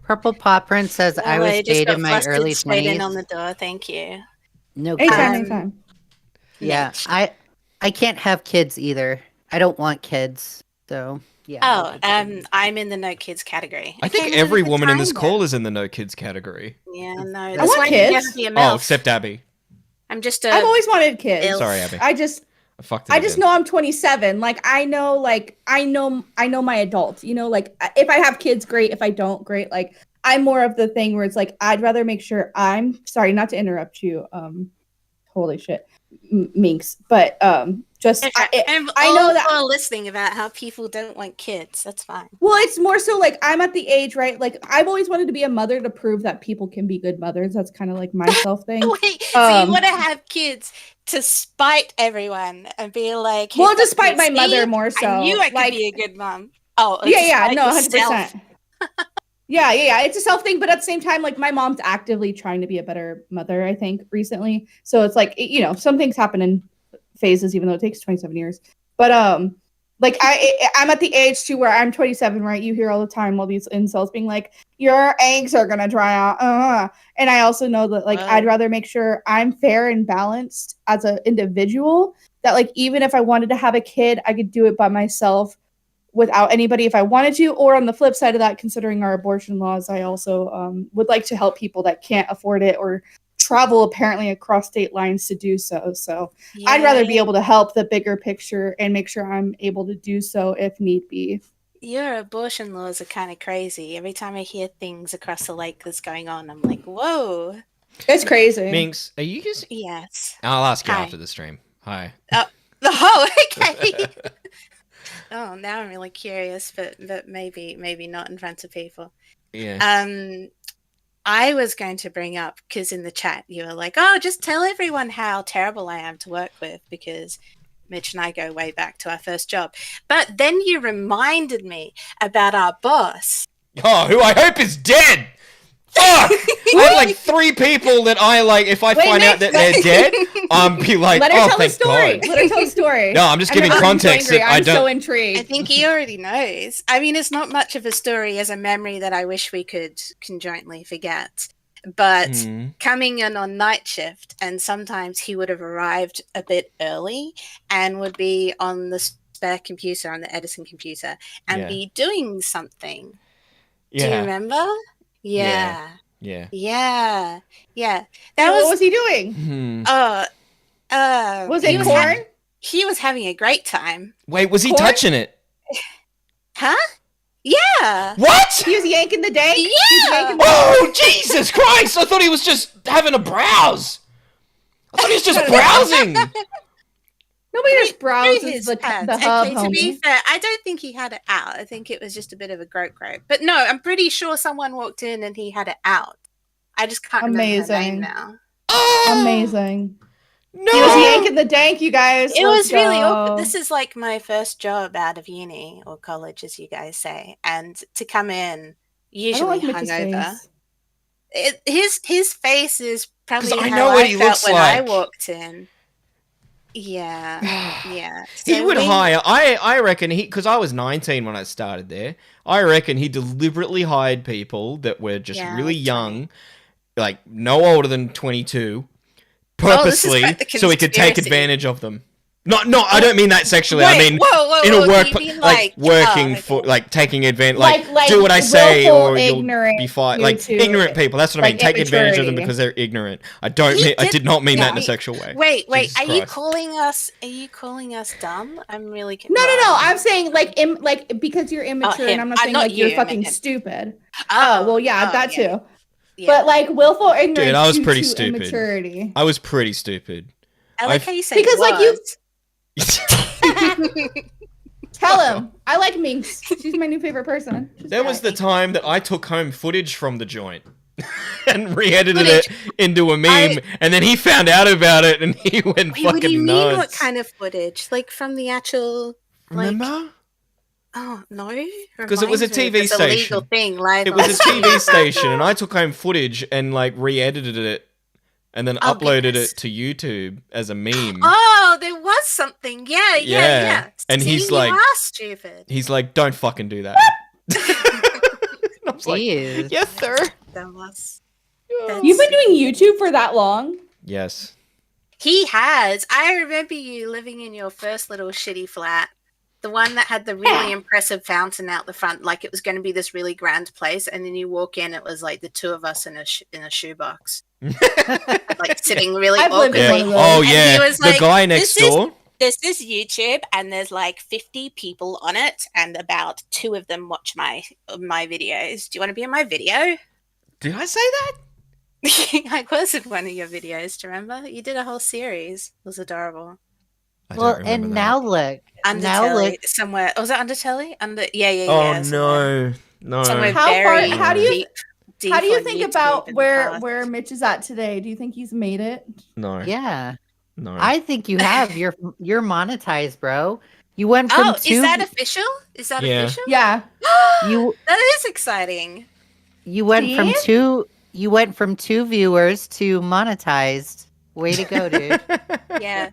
Purple Paw Print says I was
just
dated
got
in my
flustered
early
straight
20s.
in on the door. Thank you.
No,
Anytime.
Yeah, I can't have kids either. I don't want kids. So yeah.
Oh, I'm in the no kids category.
I think every woman in this call is in the no kids category.
Yeah, no.
I want kids.
Oh, except Abby.
I'm just
I've always wanted kids.
Sorry, Abby.
I just know I'm 27. Like I know my adult. Like if I have kids, great. If I don't, great. Like I'm more of the thing where it's like I'd rather make sure I'm sorry not to interrupt you. Holy shit, Minx. But Just
I'm
I
all
know that.
for listening about how people don't want kids. That's fine.
Well, it's more so like I'm at the age, right? Like I've always wanted to be a mother to prove that people can be good mothers. That's kind of like my self thing.
Wait, so you want to have kids to spite everyone and be like, hey,
well,
look,
despite my
see?
mother more so.
I knew I could
like,
be a good mom. Oh,
yeah,
despite
no,
yourself.
100%. Yeah. It's a self thing, but at the same time, like my mom's actively trying to be a better mother, I think, recently. So it's like, you know, some things happen in phases, even though it takes 27 years. But like I'm at the age too where I'm 27, right? You hear all the time all these incels being like, your eggs are gonna dry out. And I also know that like I'd rather make sure I'm fair and balanced as an individual. That like even if I wanted to have a kid, I could do it by myself without anybody if I wanted to. Or on the flip side of that, considering our abortion laws, I also would like to help people that can't afford it or travel apparently across state lines to do so. So I'd rather be able to help the bigger picture and make sure I'm able to do so if need be.
Your abortion laws are kind of crazy. Every time I hear things across the lake that's going on, I'm like, whoa.
It's crazy.
Minx, are you using?
Yes.
I'll ask you
Hi.
after the stream. Hi.
Oh, okay. Oh, now I'm really curious, but maybe not in front of people.
Yeah.
I was going to bring up, because in the chat you were like, oh, just tell everyone how terrible I am to work with, because Mitch and I go way back to our first job. But then you reminded me about our boss.
Oh, who I hope is dead. Fuck! I have like 3 people that I like. If I find out that they're dead, be like,
let her
oh,
tell the
thank
story.
God.
Let her tell the story.
No, I'm just giving context.
So
That I
I'm
don't.
so intrigued.
I think he already knows. I mean, it's not much of a story as a memory that I wish we could conjointly forget. But coming in on night shift, and sometimes he would have arrived a bit early and would be on the spare computer, on the Edison computer, and be doing something. Do you remember? Yeah. That
what was he doing? Was it corn?
He was having a great time.
Wait, was he touching it?
Huh? Yeah.
What?
He was yanking the dank?
Yeah.
Oh, Jesus Christ! I thought he was just having a browse. I thought he was just browsing.
Nobody just browses the hub,
okay, to
homie.
be fair, I don't think he had it out. I think it was just a bit of a grope. But no, I'm pretty sure someone walked in and he had it out. I just can't remember her name now.
Amazing.
No.
He was yanking the dank, you guys.
It was really
go.
awkward. This is like my first job out of uni or college, as you guys say. And to come in, usually
like Mitch's
hungover.
face.
His face is probably
'Cause I
how
know what
I
he
felt
looks
when I
like.
walked in. Yeah.
He
So
would
we-
hire. I reckon because I was 19 when I started there. I reckon he deliberately hired people that were just really young, like no older than 22, purposely,
quite the
so he could take
conspiracy.
advantage of them. No, I don't mean that sexually. I
Wait,
mean
whoa,
in a
do you
work,
mean
like working
okay.
for, like taking advantage,
Like
do what I say
willful,
or you'll
ignorant
be fired. Like
YouTube,
ignorant people. That's what I mean.
like
Take advantage of them
immaturity.
because they're ignorant. I did not mean that in a sexual way.
Wait,
Jesus
are you
Christ.
calling us dumb? I'm really
No. I'm saying like because you're immature, and
him.
I'm not saying
not
like you're
you, I meant
fucking
him.
stupid.
Oh,
that
yeah.
too. But like willful ignorance
Dude, I was
due
pretty
to
stupid.
immaturity.
I was pretty stupid.
I like how you say
Because like you
was.
tell him I like Minx. She's my new favorite person.
There was the time that I took home footage from the joint and re-edited it into a meme, and then he found out about it and he went
Wait,
fucking
what do you mean?
nuts.
What kind of footage? Like from the actual? Like,
Remember?
Oh no!
Because it was a
Reminds me of
TV
this illegal
station.
thing live
It
on
was a
stream.
TV station, and I took home footage and like re-edited it, and then uploaded
goodness.
it to YouTube as a meme.
Oh, there was something. Yeah.
And he's
See,
like,
you are stupid.
he's like, don't fucking do that. I was like, yes, sir.
That was.
You've been doing YouTube for that long?
Yes.
He has. I remember you living in your first little shitty flat. The one that had the really impressive fountain out the front, like it was going to be this really grand place, and then you walk in, it was like the two of us in a shoebox, like sitting really
I've lived in
awkwardly.
one of those.
Oh
And
yeah,
he was
the
like,
guy next door.
There's this YouTube, and there's like 50 people on it, and about 2 of them watch my videos. Do you want to be in my video?
Did I say that?
I was in one of your videos. Do you remember? You did a whole series. It was adorable.
Well, and now look.
Under
Now
telly
look.
somewhere. Was it under telly? Yeah.
Oh
somewhere.
no.
Somewhere
How
very
far? How do you?
deep
How do you
on
think
YouTube
about
in the
where
past.
Mitch is at today? Do you think he's made it?
No.
Yeah.
No.
I think you have. You're monetized, bro. You went from two.
Is that official? Is that official?
Yeah.
That is exciting.
You went
See?
from two. You went from 2 viewers to monetized. Way to go, dude.
Yeah.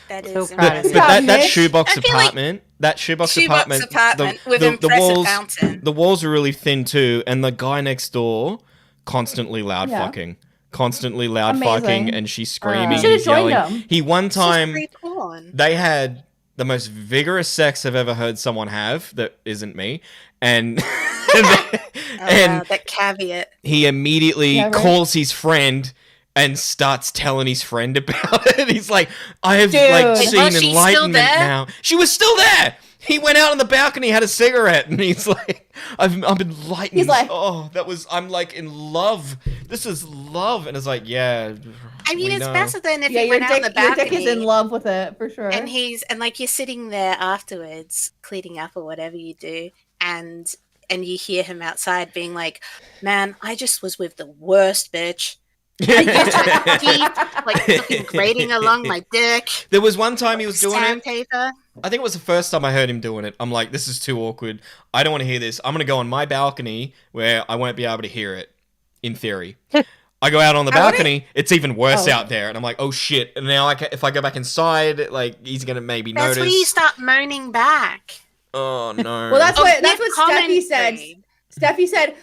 That is
So
impressive.
proud of you.
But that
I
shoebox
feel like
apartment, that shoebox
shoebox
apartment,
with
the
impressive
walls,
fountain.
the walls are really thin too, and the guy next door constantly loud
Yeah.
fucking, constantly loud
Amazing.
fucking, and she's screaming.
You should've
he's
joined
yelling.
him.
He one time
Free porn.
they had the most vigorous sex I've ever heard someone have. That isn't me, and and
That caveat.
he immediately
Yeah, right.
calls his friend and starts telling his friend about it. He's like, I have
Dude.
like
Was
seen
she still
enlightenment
there?
now. She was still there. He went out on the balcony, had a cigarette, and he's like, I'm enlightened.
He's like-
I'm like in love. This is love. And it's like, yeah.
I mean,
we
it's
know.
better than if
Yeah,
he
your
went out on the
dick, your
balcony.
dick is in love with it for sure.
And like you're sitting there afterwards, cleaning up or whatever you do, and you hear him outside being like, "Man, I just was with the worst bitch. I used her teeth, like fucking grating along my dick.
There was one time he was doing it.
Sandpaper."
I think it was the first time I heard him doing it. I'm like, this is too awkward. I don't want to hear this. I'm going to go on my balcony where I won't be able to hear it, in theory. I go out on the balcony, it's even worse out there. And I'm like, oh shit. And now if I go back inside, like, he's going to maybe
That's
notice.
where you start moaning back.
Oh, no.
Well, that's what
Give
Steffi said.
commentary.
Steffi said,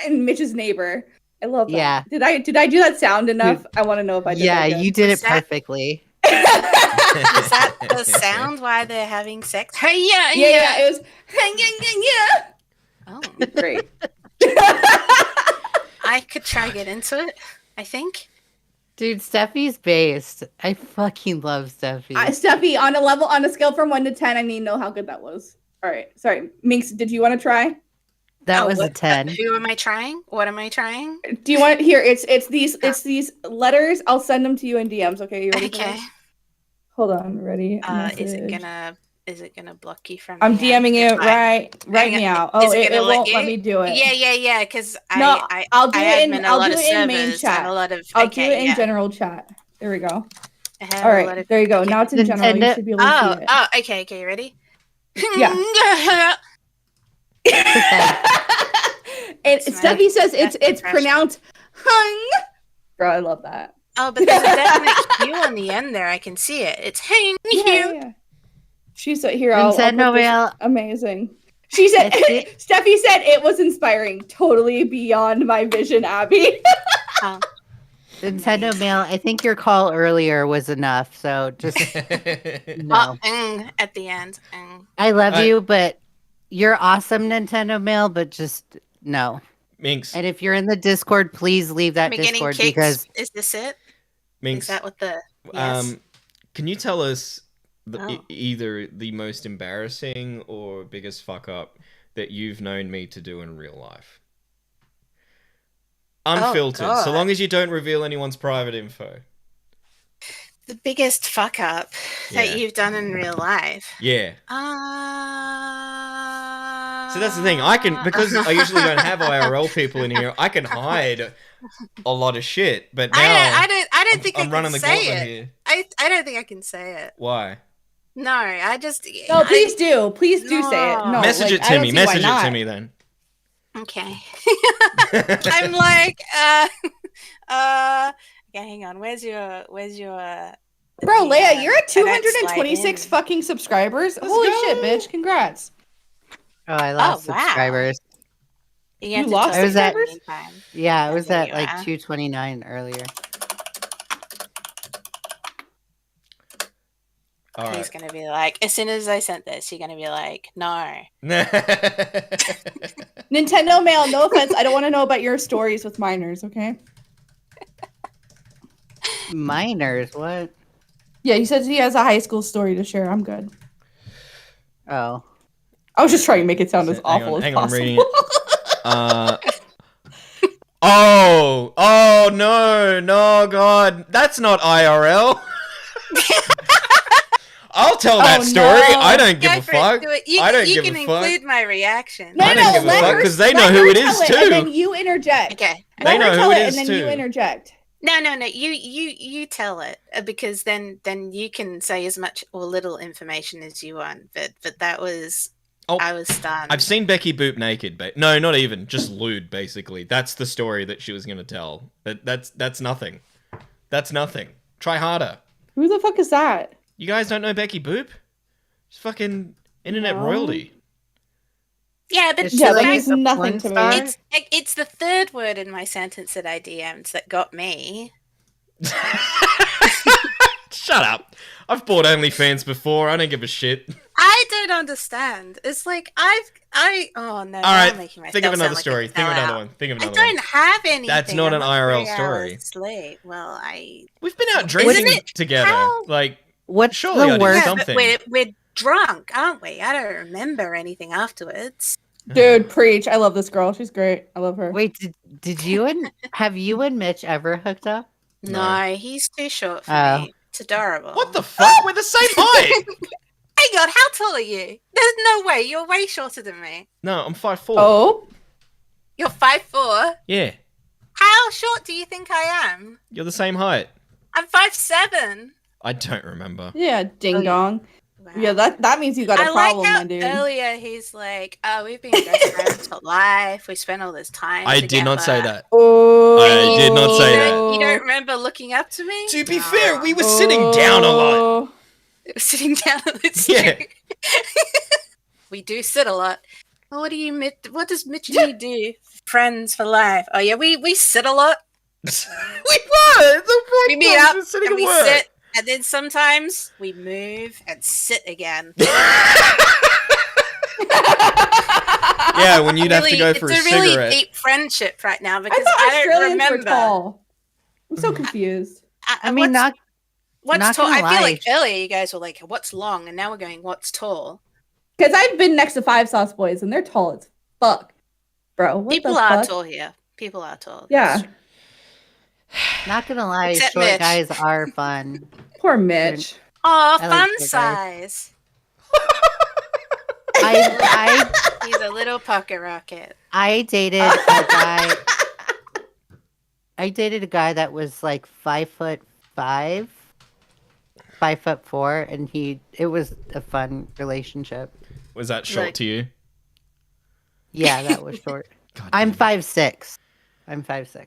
and Mitch's neighbor. I love that.
Yeah.
Did I do that sound enough? I want to know if I did.
Yeah,
that good.
you did
Was
it
that-
perfectly.
Is that the sound while they're having sex? Hey, yeah.
Yeah, it was.
Oh,
Great.
I could try get into it, I think.
Dude, Steffi's based. I fucking love Steffi.
Steffi, on a scale from 1 to 10, I need to know how good that was. All right, sorry, Minx. Did you want to try?
That was a 10.
Who am I trying? What am I trying?
Do you want here? It's these letters. I'll send them to you in DMs. Okay, you ready? for
Okay.
this? Hold on, ready?
Is it
Message.
gonna block you from?
I'm
me?
DMing it
Right.
right
Hang on.
now. Oh,
Is
it
gonna
won't
you?
let me do it.
Yeah. Because
No, I'll do
I
it in
admin a
I'll
lot
do
of
it in main
servers
chat.
and a lot of.
I'll
okay,
do it in
yeah.
general chat. There we go.
I have
All
a lot
right,
of-
there you go. Now it's in general. You
Nintendo-
should be able to see it.
Okay. You ready?
Yeah. And Steffi says it's pronounced hung. Bro, I love that.
Oh, but there's a definite Q on the end there. I can see it. It's hang
Yeah. She's here. I'll put
Nintendo
this-
Mail.
Amazing. She said, Steffi said it was inspiring. Totally beyond my vision, Abby.
Nintendo Mail, I think your call earlier was enough. So just no.
At the end.
I love you, but you're awesome, Nintendo Mail, but just no.
Minx.
And if you're in the Discord, please leave that
Am I getting
Discord
kicks?
because
Is this it?
Minx.
Is that what the? Yes.
Can you tell us
Oh.
either the most embarrassing or biggest fuck up that you've known me to do in real life? Unfiltered, so
God.
long as you don't reveal anyone's private info.
The biggest fuck up
Yeah.
that you've done in real life.
Yeah. So that's the thing. I can, because I usually don't have IRL people in here, I can hide a lot of shit. But now
I don't think
I'm
I
running
can
the
say
gauntlet
it.
here.
I don't think I can say it.
Why?
No, I just.
No, please do. Please do say it. No,
Message
like,
it
I
to
don't
me.
see why
Message it to
not.
me then.
Okay. I'm like, okay, hang on. Where's your?
Bro, Leia, you're at
I don't slide
226
in.
fucking subscribers. Holy shit, bitch. Congrats.
oh, I lost
wow.
subscribers.
You, have to
lost
tell
I was
me
at-
in the meantime.
Yeah, I was
There
at
you
like
are.
229 earlier.
All
He's
right.
gonna be like, as soon as I sent this, you're gonna be like, no.
Nintendo Mail, no offense. I don't want to know about your stories with minors, okay?
Minors, what?
Yeah, he says he has a high school story to share. I'm good.
Oh.
I was just trying to make it sound as
Hang
awful
on,
as
hang on, I'm
possible.
reading it. Oh no, God, that's not IRL. I'll tell that story. I don't give
Go
a
for it,
fuck.
do it. You,
I don't
you
give
can
a fuck.
include my reaction.
No,
I don't give a
let
fuck
her-
because they
let
know who
her
it is
tell
too.
And then you interject.
Okay.
They
Let
know
her tell
who
it,
it
and
is
then
too.
you interject.
No. You tell it because then you can say as much or little information as you want. But that was I was stunned.
I've seen Becky Boop naked, but no, not even, just lewd. Basically, that's the story that she was gonna tell. But that's nothing. That's nothing. Try harder.
Who the fuck is that?
You guys don't know Becky Boop? She's fucking internet
No.
royalty.
Yeah, but
Yeah, that
fact-
means nothing to me.
It's the third word in my sentence that I DM'd that got me.
Shut up. I've bought OnlyFans before. I don't give a shit.
I don't understand. It's like oh no.
All right,
I'm making myself
think of another
sound like
story.
a
Think of another
sellout.
one. Think of
I
another
don't
one.
have anything.
That's not
I'm
an
like
IRL
3
story.
hours Sleep. Well,
We've been out
Isn't
drinking
it?
together.
How-
Like,
What's
surely
the
I did
worst?
Yeah, but
something.
we're drunk, aren't we? I don't remember anything afterwards.
Dude, preach. I love this girl. She's great. I love her.
Wait, did you and have you and Mitch ever hooked up?
No, he's too short for
Oh.
me. It's adorable.
What the fuck? We're the same height.
Hang on, how tall are you? There's no way. You're way shorter than me.
No, I'm 5'4".
Oh?
You're 5'4".
Yeah,
How short do you think I am?
you're the same height.
I'm 5'7".
I don't remember.
Yeah, ding dong. Yeah, that means you got a
I
problem,
like how
my dude.
earlier he's like, "Oh, we've been best friends for life. We spent all this time."
I did not say
together."
that.
Oh.
I did not say that.
You don't remember looking up to me?
To be fair, we were sitting down a lot.
It was sitting down on the
Yeah.
street. We do sit a lot. Well, what does Mitch and you do? Friends for life. Oh yeah, we sit a lot.
We were.
We meet up and we sit, and then sometimes we move and sit again.
Yeah, when you'd have to go for a
it's a really
cigarette.
deep friendship right now because
I thought
I don't
Australians
remember.
were tall. I'm so confused.
I mean, not
What's tall?
gonna
I feel
lie.
like earlier you guys were like, "What's long?" and now we're going, "What's tall?"
Because I've been next to 5 Sauce Boys, and they're tall as fuck. Bro, what
People
the
are
fuck?
tall here. People are tall.
Yeah.
Not gonna lie,
Except
short
Mitch.
guys are fun.
Poor Mitch.
Oh,
I like
fun
short guys.
size. He's a little pocket rocket.
I dated a guy. I dated a guy that was like 5'5", 5'4", and it was a fun relationship.
Was that short
Like-
to you?
Yeah, that was short.
God
I'm
damn it.
5'6". I'm 5'6".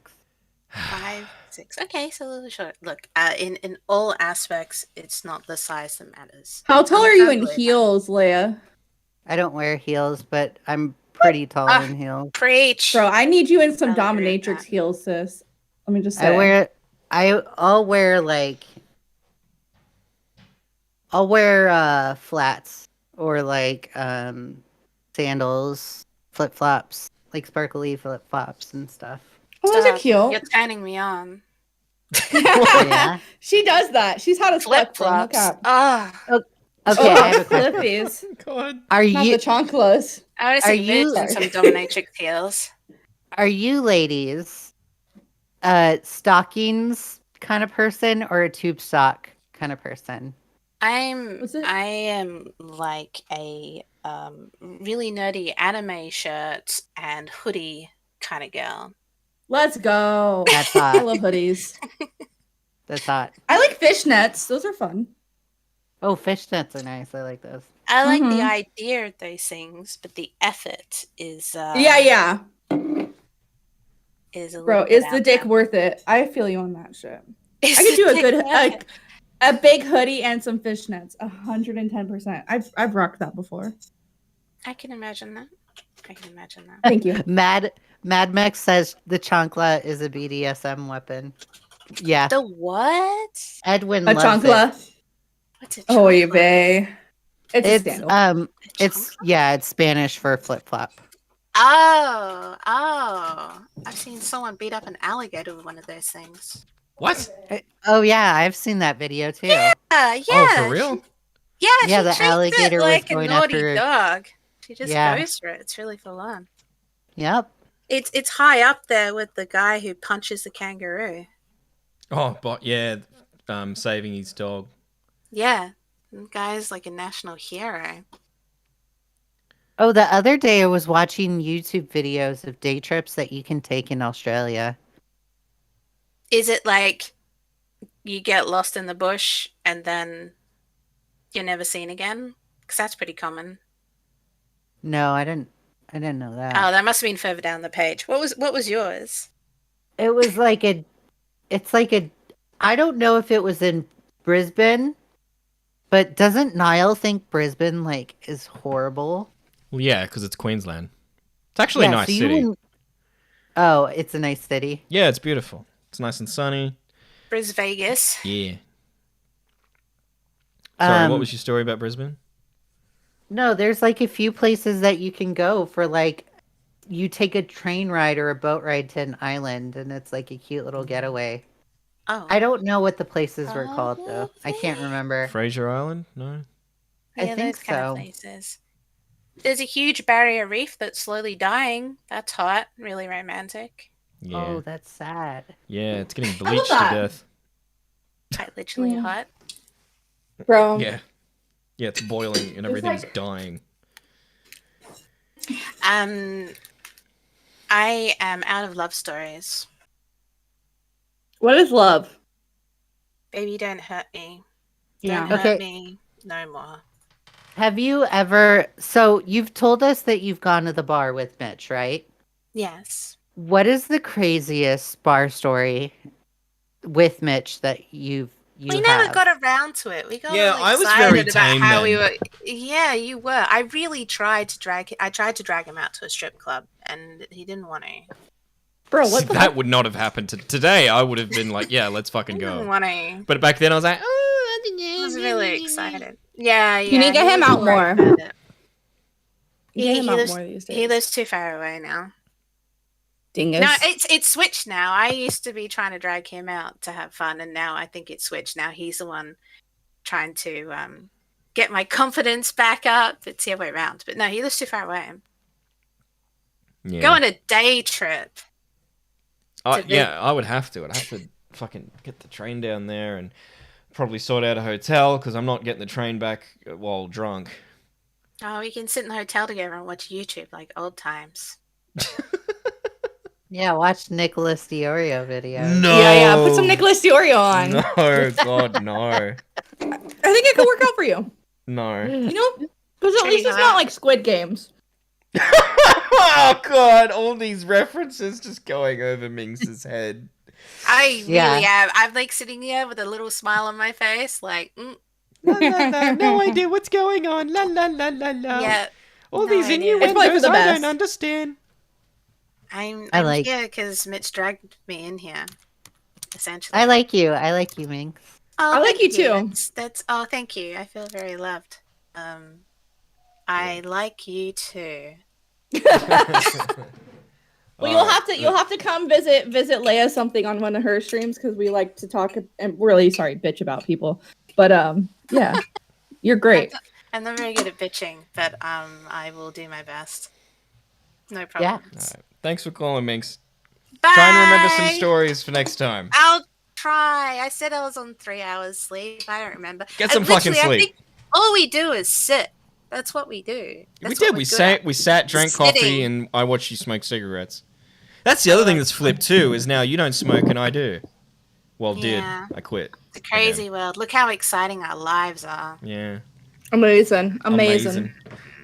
5, 6. Okay, so a little short. Look, in all aspects, it's not the size that matters.
How tall are you in
Ugly.
heels, Leia?
I don't wear heels, but I'm pretty tall
Ah.
in heels.
Preach.
Bro, I need you in some
I'll agree with
dominatrix
that.
heels, sis. Let me just say.
I'll wear flats or like sandals, flip flops, like sparkly flip flops and stuff.
Oh, those are
Stop.
cute.
You're turning me on.
Yeah.
She does that. She's hot as
Flip
fuck. bro. Look
flops.
up.
Ah,
Okay, I have a question.
Flippies.
God.
Are
Not
you
the chanclas.
I want to
Are
see Mitch
you-
in some dominatrix heels.
are you ladies stockings kind of person or a tube sock kind of person?
I
What's it?
am like a really nerdy anime shirt and hoodie kind of girl.
Let's go.
That's
I
hot.
love hoodies.
That's hot.
I like fishnets. Those are fun.
Oh, fishnets are nice. I like those.
I like
Mhm.
the idea of those things, but the effort is
Yeah.
is a
Bro,
little bit
is the
out
dick
there.
worth it? I feel you on that shit.
Is
I could
the
do a
dick
good
worth it?
a big hoodie and some fishnets. 110%. I've rocked that before.
I can imagine that. I can imagine that.
Thank you.
Mad Max says the chancla is a BDSM weapon. Yeah,
The what?
Edwin
A
loves it.
chancla.
What's a
Oh, you
chancla?
bay. It's a
It's
sandal.
it's it's Spanish for flip flop.
Oh, I've seen someone beat up an alligator with one of those things.
What?
Oh yeah, I've seen that video too.
Yeah.
Oh, for real?
Yeah,
Yeah,
she
the
treats
alligator
it
was
like a
going
naughty
after-
dog. She just
Yeah.
goes for it. It's really full on.
Yep.
It's high up there with the guy who punches the kangaroo.
Oh, but yeah, saving his dog.
Yeah, The guy's like a national hero.
Oh, the other day I was watching YouTube videos of day trips that you can take in Australia.
Is it like you get lost in the bush and then you're never seen again? Because that's pretty common.
No, I didn't know that.
Oh, that must have been further down the page. What was yours?
It was like I don't know if it was in Brisbane, but doesn't Niall think Brisbane like is horrible?
Well, yeah, because it's Queensland. It's actually a nice
so you
city.
wouldn't- Oh, it's a nice city.
Yeah, it's beautiful. It's nice and sunny.
Bris Vegas.
Yeah. Sorry, what
Um,
was your story about Brisbane?
No, there's like a few places that you can go for like you take a train ride or a boat ride to an island and it's like a cute little getaway.
Oh.
I don't know what the places were called though. I can't remember.
Fraser Island? No.
I
Yeah,
think
those kind of
so.
places. There's a huge barrier reef that's slowly dying. That's hot. Really romantic.
Yeah.
Oh, that's sad.
Yeah, it's getting
love
bleached to
that.
death.
Like literally hot.
Bro.
Yeah. Yeah, it's boiling and everything's dying.
I am out of love stories.
What is love?
Baby, don't hurt me.
Yeah.
Don't hurt
Okay.
me no more.
Have you ever so you've told us that you've gone to the bar with Mitch, right?
Yes.
What is the craziest bar story with Mitch that you
We never
have?
got around to it. We got
Yeah,
all
I was
excited
very
about
tame
how we
then.
were. Yeah, you were. I really tried to drag. I tried to drag him out to a strip club, and he didn't want to.
Bro,
See, that would not have happened today. I would have been like, yeah, let's fucking
Didn't
go.
want to.
But back then I was like,
I was really excited. Yeah, yeah.
You need to get
he
him
was
out
all right
more.
about it.
Get him out
lives,
more these
he
days.
lives too far away now.
Dingus.
No, it's switched now. I used to be trying to drag him out to have fun, and now I think it's switched. Now he's the one trying to get my confidence back up. It's the other way around. But no, he lives too far away.
yeah.
Go on a day trip.
Yeah, I would have to. I'd have to fucking get the train down there and probably sort out a hotel because I'm not getting the train back while drunk.
Oh, we can sit in the hotel together and watch YouTube like old times.
Yeah, watch Nicholas Diorio videos.
No.
Yeah, put some Nicholas Diorio on.
No, God, no.
I think it could work out for you.
No.
You know, because at least it's not like Squid Games.
Oh, God, all these references just going over Minx's head.
I
Yeah.
really am. I'm like sitting here with a little smile on my face, like,
La, la, la, no idea what's going on. La, la, la, la, la.
yeah.
All
no
these
idea.
It's probably for
innuendos
the
I
best.
don't understand.
I'm
I like-
here because Mitch dragged me in here, essentially.
I like you. I like you, Minx.
Oh,
I like
thank
you too.
That's oh, thank you. I feel very loved. I like you too.
Well, you'll have to come visit Leia something on one of her streams because we like to talk and really bitch about people. But yeah, you're great.
I'm not very good at bitching, but I will do my best. No
Yeah.
problems.
Alright, thanks for calling, Minx.
Bye.
Try and remember some stories for next time.
I'll try. I said I was on 3 hours sleep. I don't remember.
Get some fucking
I
sleep.
think all we do is sit. That's what we do.
We
That's
did.
what
We
we're good
sat,
at.
we sat, drank coffee,
Sitting.
and I watched you smoke cigarettes. That's the other thing that's flipped too. Is now you don't smoke and I do. Well,
Yeah.
did I quit?
The crazy world. Look how exciting our lives are.
Yeah.
Amazing.
All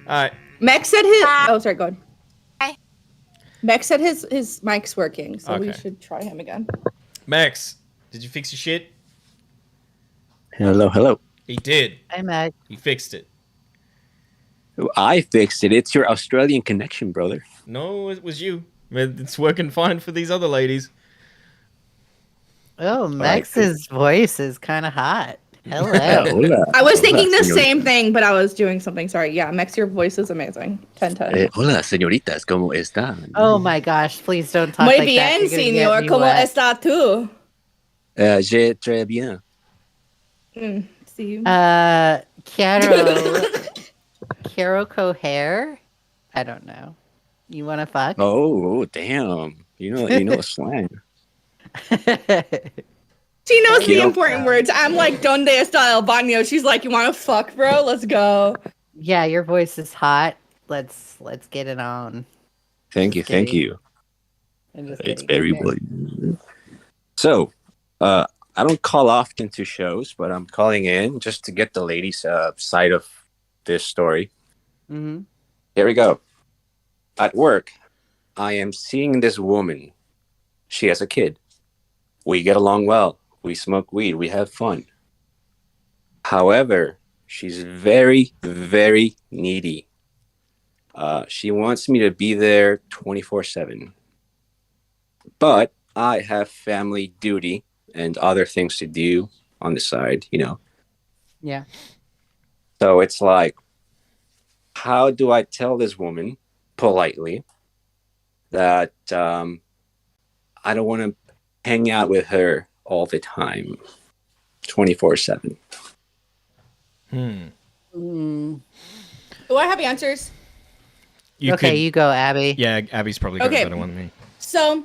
right.
Mex said his. Oh, sorry. Go ahead.
Hi.
Mex said his mic's working, so we
Okay.
should try him again.
Max, did you fix your shit?
Hello, hello.
He did.
Hi, Meg.
He fixed it.
I fixed it. It's your Australian connection, brother.
No, it was you. It's working fine for these other ladies.
Oh, Max's voice is kind of hot. Hello.
Hola.
I was thinking the
señorita.
same thing, but I was doing something. Sorry. Yeah, Mex, your voice is amazing. 10-10.
Hola, señoritas. ¿Cómo están?
Oh my gosh, please don't talk
Muy
like that.
bien,
You're gonna get
señor.
me
¿Cómo
wet.
está tú?
Je très bien.
See.
Caro Cohair? I don't know. You want to fuck?
Oh, damn. You know slang.
She knows the
Kino-
important words. I'm like, donde está el baño? She's like, you want to fuck, bro? Let's go.
Yeah, your voice is hot. Let's get it on.
Thank you, thank
kidding.
you.
I'm just
It's
kidding.
very good. So, I don't call often to shows, but I'm calling in just to get the ladies' side of this story.
Mm-hmm.
Here we go. At work, I am seeing this woman. She has a kid. We get along well. We smoke weed. We have fun. However, she's very, very needy. She wants me to be there 24/7. But I have family duty and other things to do on the side,
Yeah.
So it's like, how do I tell this woman politely that I don't want to hang out with her all the time, 24/7?
Mm.
Do I have answers?
You
You go, Abby.
Yeah, Abby's probably got
Okay.
a better one than me.
So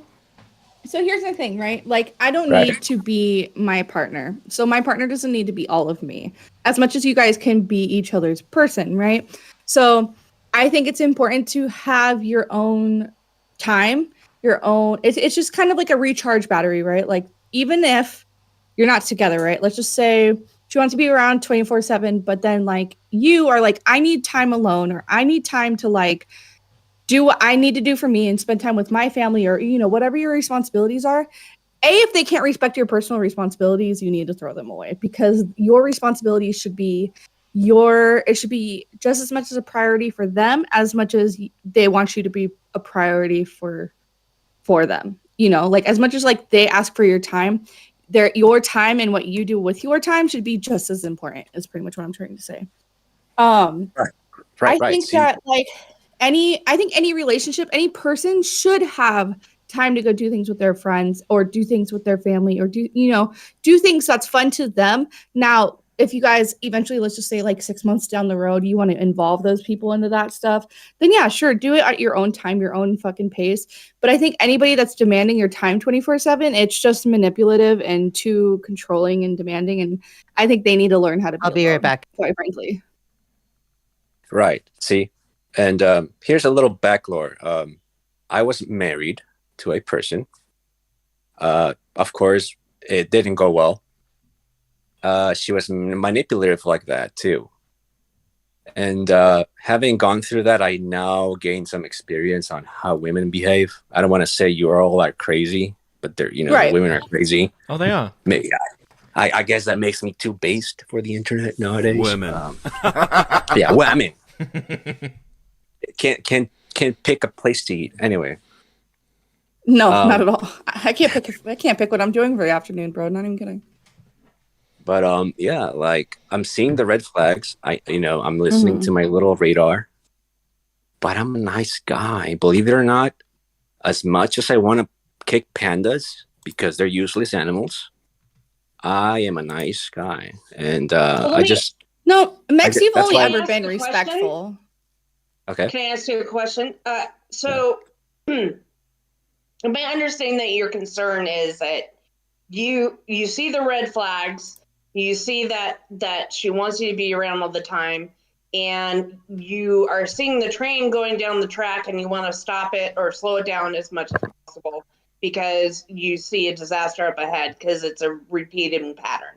here's the thing, right? Like, I don't
Right.
need to be my partner. So my partner doesn't need to be all of me. As much as you guys can be each other's person, right? So I think it's important to have your own time, your own. It's just kind of like a recharge battery, right? Like, even if you're not together, right? Let's just say she wants to be around 24/7, but then like you are like, I need time alone, or I need time to like do what I need to do for me and spend time with my family, or whatever your responsibilities are. If they can't respect your personal responsibilities, you need to throw them away, because your responsibilities should be it should be just as much as a priority for them as much as they want you to be a priority for them. Like, as much as like they ask for your time, your time and what you do with your time should be just as important, is pretty much what I'm trying to say.
Right.
I think
See?
that like any relationship, any person should have time to go do things with their friends, or do things with their family, or do things that's fun to them. Now, if you guys eventually, let's just say like 6 months down the road, you want to involve those people into that stuff, then yeah, sure, do it at your own time, your own fucking pace. But I think anybody that's demanding your time 24/7, it's just manipulative and too controlling and demanding. And I think they need to learn how to be
I'll be right back.
quite frankly.
Right. See? And here's a little backlore. I was married to a person. Of course, it didn't go well. She was manipulative like that, too. And having gone through that, I now gained some experience on how women behave. I don't want to say you're all like crazy, but they're,
Right.
women are crazy.
Oh, they are.
Maybe I guess that makes me too based for the internet nowadays.
Women.
Yeah, well, I mean, can't pick a place to eat anyway.
No, not at all. I can't pick what I'm doing for the afternoon, bro. Not even kidding.
But yeah, like I'm seeing the red flags. I'm listening to my little radar. But I'm a nice guy, believe it or not. As much as I want to kick pandas because they're useless animals, I am a nice guy, and
No, Mex, you've
that's
only
why-
ever been
Can I ask a
respectful.
Okay.
Can I ask you a question? My understanding that your concern is that you see the red flags, you see that she wants you to be around all the time, and you are seeing the train going down the track, and you want to stop it or slow it down as much as possible because you see a disaster up ahead because it's a repeating pattern.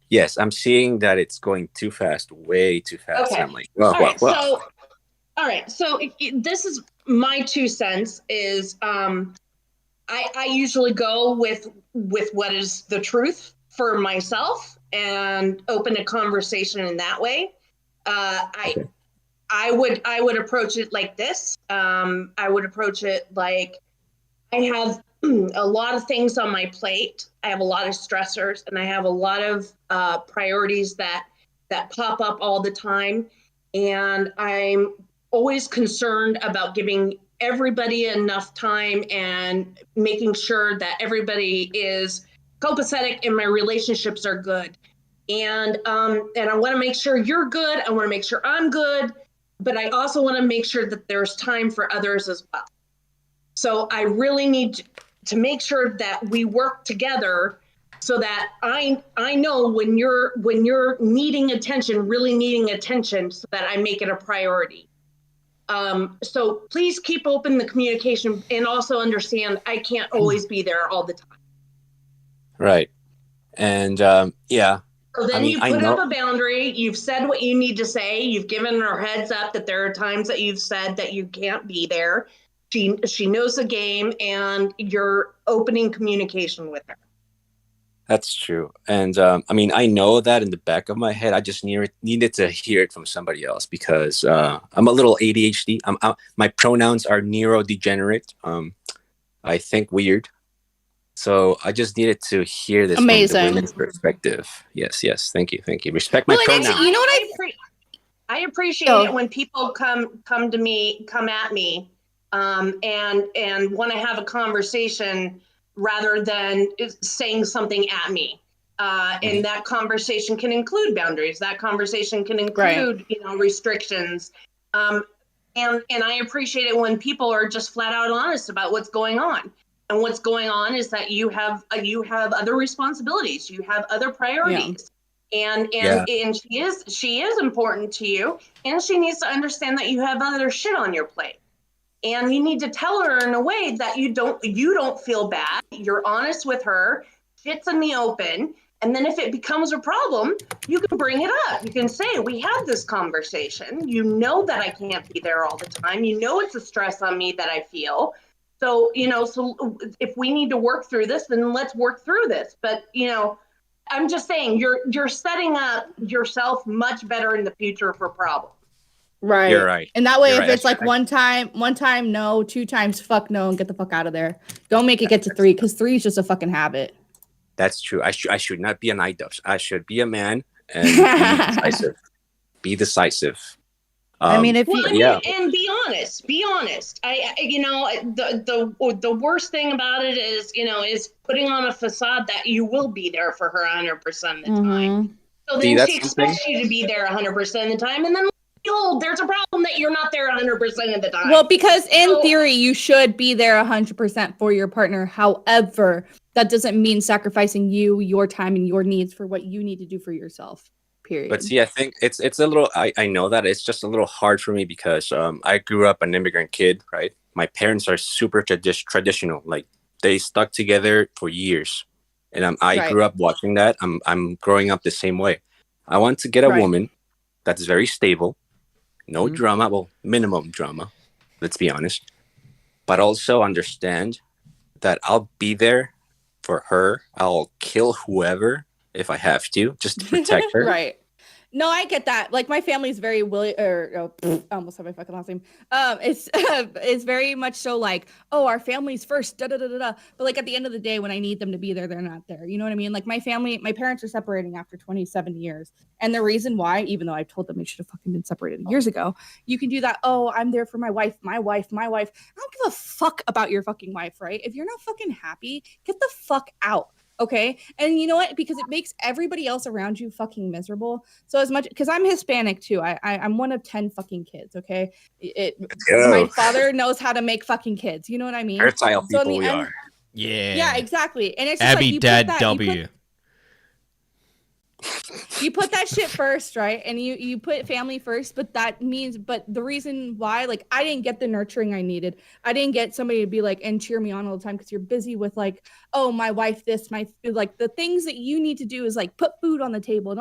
Yes, I'm seeing that it's going too fast, way too fast.
Okay.
I'm like, well.
All right. So this is my 2 cents. Is I usually go with what is the truth for myself and open a conversation in that way. I would approach it like this. I would approach it like I have a lot of things on my plate. I have a lot of stressors, and I have a lot of priorities that pop up all the time. And I'm always concerned about giving everybody enough time and making sure that everybody is copacetic and my relationships are good. And I want to make sure you're good. I want to make sure I'm good, but I also want to make sure that there's time for others as well. So I really need to make sure that we work together so that I know when you're needing attention, really needing attention, so that I make it a priority. So please keep open the communication, and also understand I can't always be there all the time.
Right. And yeah.
So then
I mean,
you
I
put
know.
up a boundary. You've said what you need to say. You've given her heads up that there are times that you've said that you can't be there. She knows the game, and you're opening communication with her.
That's true. And I mean, I know that in the back of my head. I just needed to hear it from somebody else because I'm a little ADHD. My pronouns are neurodegenerate. I think weird. So I just needed to hear this from the women's perspective. Yes, yes. Thank you. Thank you. Respect my pronouns.
You know what I appreciate it when people come at me, and want to have a conversation rather than saying something at me. And that conversation can include boundaries. That conversation can include, restrictions. And I appreciate it when people are just flat out honest about what's going on. And what's going on is that you have other responsibilities. You have other priorities. And she is important to you, and she needs to understand that you have other shit on your plate. And you need to tell her in a way that you don't feel bad. You're honest with her, shit's in the open. And then if it becomes a problem, you can bring it up. You can say, we had this conversation. You know that I can't be there all the time. You know it's a stress on me that I feel. So, so if we need to work through this, then let's work through this. But, I'm just saying you're setting up yourself much better in the future for problems.
Right.
You're right.
And that way,
You're
if
right.
it's like one time no, 2 times fuck no, and get the fuck out of there. Don't make it get to 3, because 3 is just a fucking habit.
That's true. I should not be an IDUF. I should be a man and be decisive. Be decisive.
I mean, if
and be honest. The worst thing about it is putting on a facade that you will be there for her 100% of the time. So then she expects you to be there 100% of the time, and then there's a problem that you're not there 100% of the time.
Well, because in theory, you should be there 100% for your partner. However, that doesn't mean sacrificing your time, and your needs for what you need to do for yourself. Period.
But see, I think it's a little. I know that it's just a little hard for me because I grew up an immigrant kid, right? My parents are super traditional. Like they stuck together for years, and I grew up watching that. I'm growing up the same way. I want to get a woman that's very stable, no drama, well, minimum drama. Let's be honest, but also understand that I'll be there for her. I'll kill whoever if I have to, just to protect her.
Right. No, I get that. Like my family's very I almost said my fucking last name. It's very much so like, oh, our family's first, da da da da da. But like at the end of the day, when I need them to be there, they're not there. You know what I mean? Like my parents are separating after 27 years. And the reason why, even though I've told them they should have fucking been separated years ago, you can do that. Oh, I'm there for my wife. I don't give a fuck about your fucking wife, right? If you're not fucking happy, get the fuck out. Okay. And you know what? Because it makes everybody else around you fucking miserable. So as much, because I'm Hispanic too. I'm one of 10 fucking kids. Okay. My father knows how to make fucking kids. You know what I mean?
Fertile people we are.
Yeah.
Yeah, exactly. And it's just
Abby
like you
Dad
put that,
W.
You put that shit first, right? And you put family first, but the reason why, like, I didn't get the nurturing I needed. I didn't get somebody to be like, and cheer me on all the time, because you're busy with like, oh, my wife, like the things that you need to do is like put food on the table and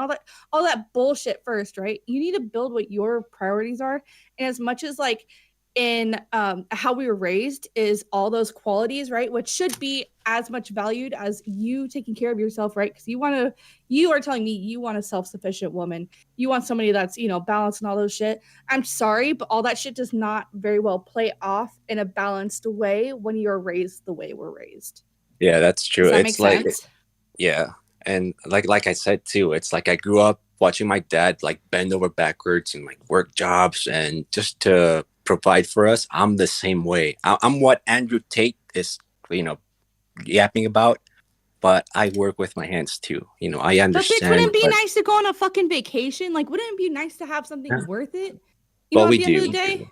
all that bullshit first, right? You need to build what your priorities are. And as much as like in how we were raised is all those qualities, right? Which should be as much valued as you taking care of yourself, right? Because you are telling me you want a self-sufficient woman. You want somebody that's, balanced and all those shit. I'm sorry, but all that shit does not very well play off in a balanced way when you're raised the way we're raised.
Yeah, that's true.
Does that
It's
make
like,
sense?
yeah. And like I said too, it's like I grew up watching my dad like bend over backwards and like work jobs and just to provide for us. I'm the same way. I'm what Andrew Tate is, yapping about, but I work with my hands too. I understand.
But bitch, wouldn't it be nice to go on a fucking vacation? Like, wouldn't it be nice to have something worth it?
Well,
at
we
the end of
do.
the day?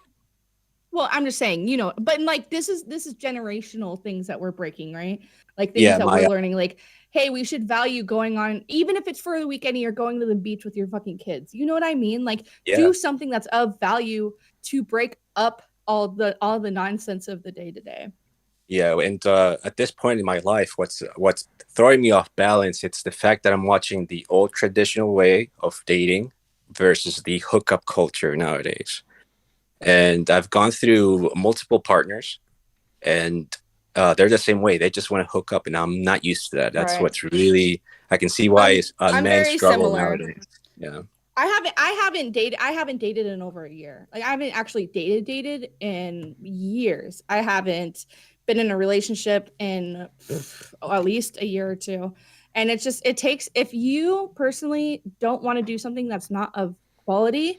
Well, I'm just saying, but like this is generational things that we're breaking, right? Like things
Yeah,
that
my
we're learning, like, hey, we should value going on, even if it's for the weekend, you're going to the beach with your fucking kids. You know what I mean? Like,
yeah.
do something that's of value to break up all the nonsense of the day to day.
Yeah, and at this point in my life, what's throwing me off balance, it's the fact that I'm watching the old traditional way of dating versus the hookup culture nowadays. And I've gone through multiple partners, and they're the same way. They just want to hook up, and I'm not used to that. That's
Right.
what's really, I can see why
I'm
men
very
struggle
similar.
nowadays. Yeah.
I haven't dated in over a year. Like I haven't actually dated in years. I haven't been in a relationship in at least a year or two. And it's just, it takes, if you personally don't want to do something that's not of quality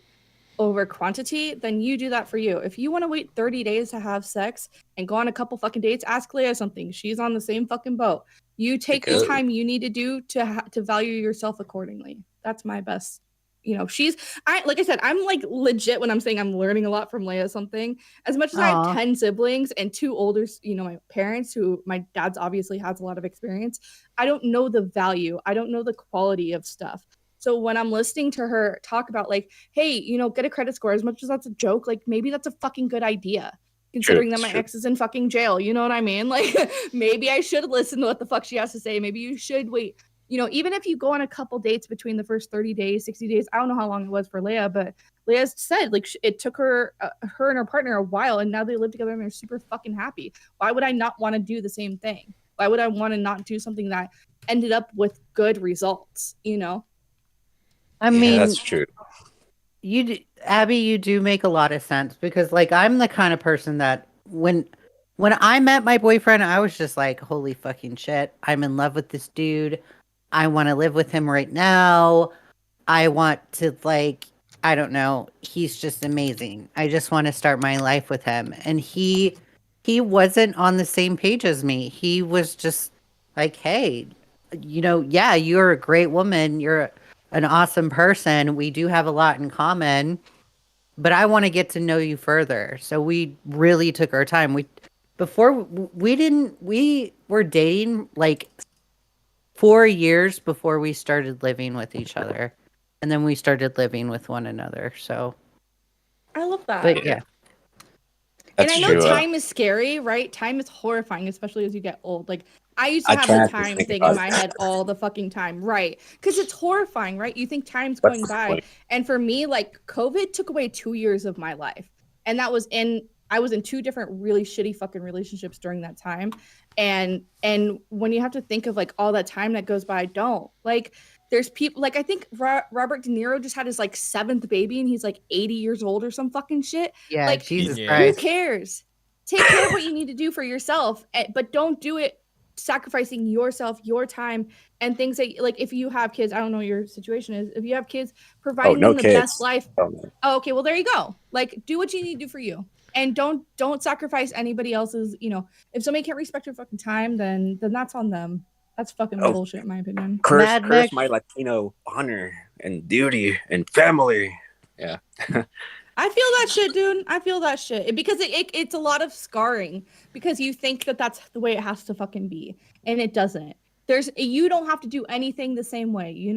over quantity, then you do that for you. If you want to wait 30 days to have sex and go on a couple fucking dates, ask Leia something. She's on the same fucking boat. You take the time you need to do to value yourself accordingly. That's my best. You know, like I said, I'm like legit when I'm saying I'm learning a lot from Leia something. As much as I have 10 siblings and 2 older, my parents, who my dad's obviously has a lot of experience, I don't know the value. I don't know the quality of stuff. So when I'm listening to her talk about like, hey, get a credit score, as much as that's a joke, like maybe that's a fucking good idea. Considering that my ex is in fucking jail, you know what I mean? Like maybe I should listen to what the fuck she has to say. Maybe you should wait. Even if you go on a couple dates between the first 30 days, 60 days, I don't know how long it was for Leia, but Leia said like it took her and her partner a while, and now they live together and they're super fucking happy. Why would I not want to do the same thing? Why would I want to not do something that ended up with good results,
I mean,
that's true.
Abby, you do make a lot of sense, because like I'm the kind of person that when I met my boyfriend, I was just like, holy fucking shit, I'm in love with this dude. I want to live with him right now. I want to, like, I don't know. He's just amazing. I just want to start my life with him. And he wasn't on the same page as me. He was just like, hey, yeah, you're a great woman. You're an awesome person. We do have a lot in common, but I want to get to know you further. So we really took our time. We were dating like 4 years before we started living with each other, and then we started living with one another. So
I love that.
But yeah.
And I know time is scary, right? Time is horrifying, especially as you get old. Like I used to have the time thing in my head all the fucking time, right? Because it's horrifying, right? You think time's going by. And for me, like COVID took away 2 years of my life. And I was in 2 different really shitty fucking relationships during that time. And when you have to think of like all that time that goes by, don't. Like there's people, like I think Robert De Niro just had his like 7th baby and he's like 80 years old or some fucking shit.
Yeah,
like
Jesus
who
Christ.
cares? Take care of what you need to do for yourself, but don't do it sacrificing yourself, your time, and things that, like, if you have kids, I don't know what your situation is. If you have kids, providing them the best life. Oh, okay, well there you go. Like, do what you need to do for you, and don't sacrifice anybody else's. If somebody can't respect your fucking time, then that's on them. That's fucking bullshit, in my opinion.
Curse my Latino honor and duty and family. Yeah.
I feel that shit, dude. I feel that shit because it's a lot of scarring because you think that that's the way it has to fucking be, and it doesn't. You don't have to do anything the same way,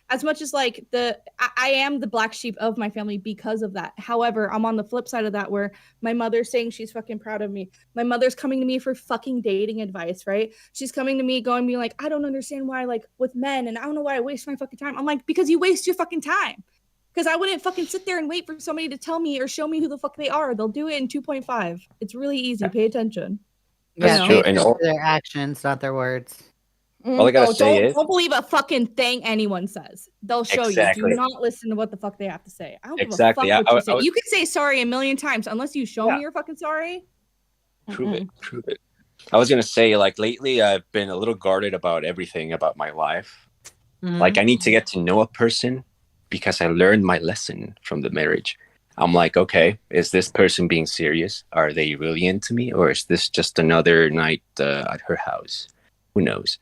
as much as like I am the black sheep of my family because of that. However, I'm on the flip side of that where my mother's saying she's fucking proud of me. My mother's coming to me for fucking dating advice, right? She's coming to me going, be like, I don't understand why, like, with men, and I don't know why I waste my fucking time. I'm like, because you waste your fucking time. Because I wouldn't fucking sit there and wait for somebody to tell me or show me who the fuck they are. They'll do it in 2.5. It's really easy. Pay attention.
That's true. And
their actions, not their words.
All I gotta say is,
don't believe a fucking thing anyone says. They'll show you. Do not listen to what the fuck they have to say. I don't give a fuck what you say. You can say sorry a million times unless you show me you're fucking sorry.
Prove it. I was gonna say, like, lately I've been a little guarded about everything about my life.
Mm-hmm.
Like, I need to get to know a person because I learned my lesson from the marriage. I'm like, okay, is this person being serious? Are they really into me? Or is this just another night at her house? Who knows?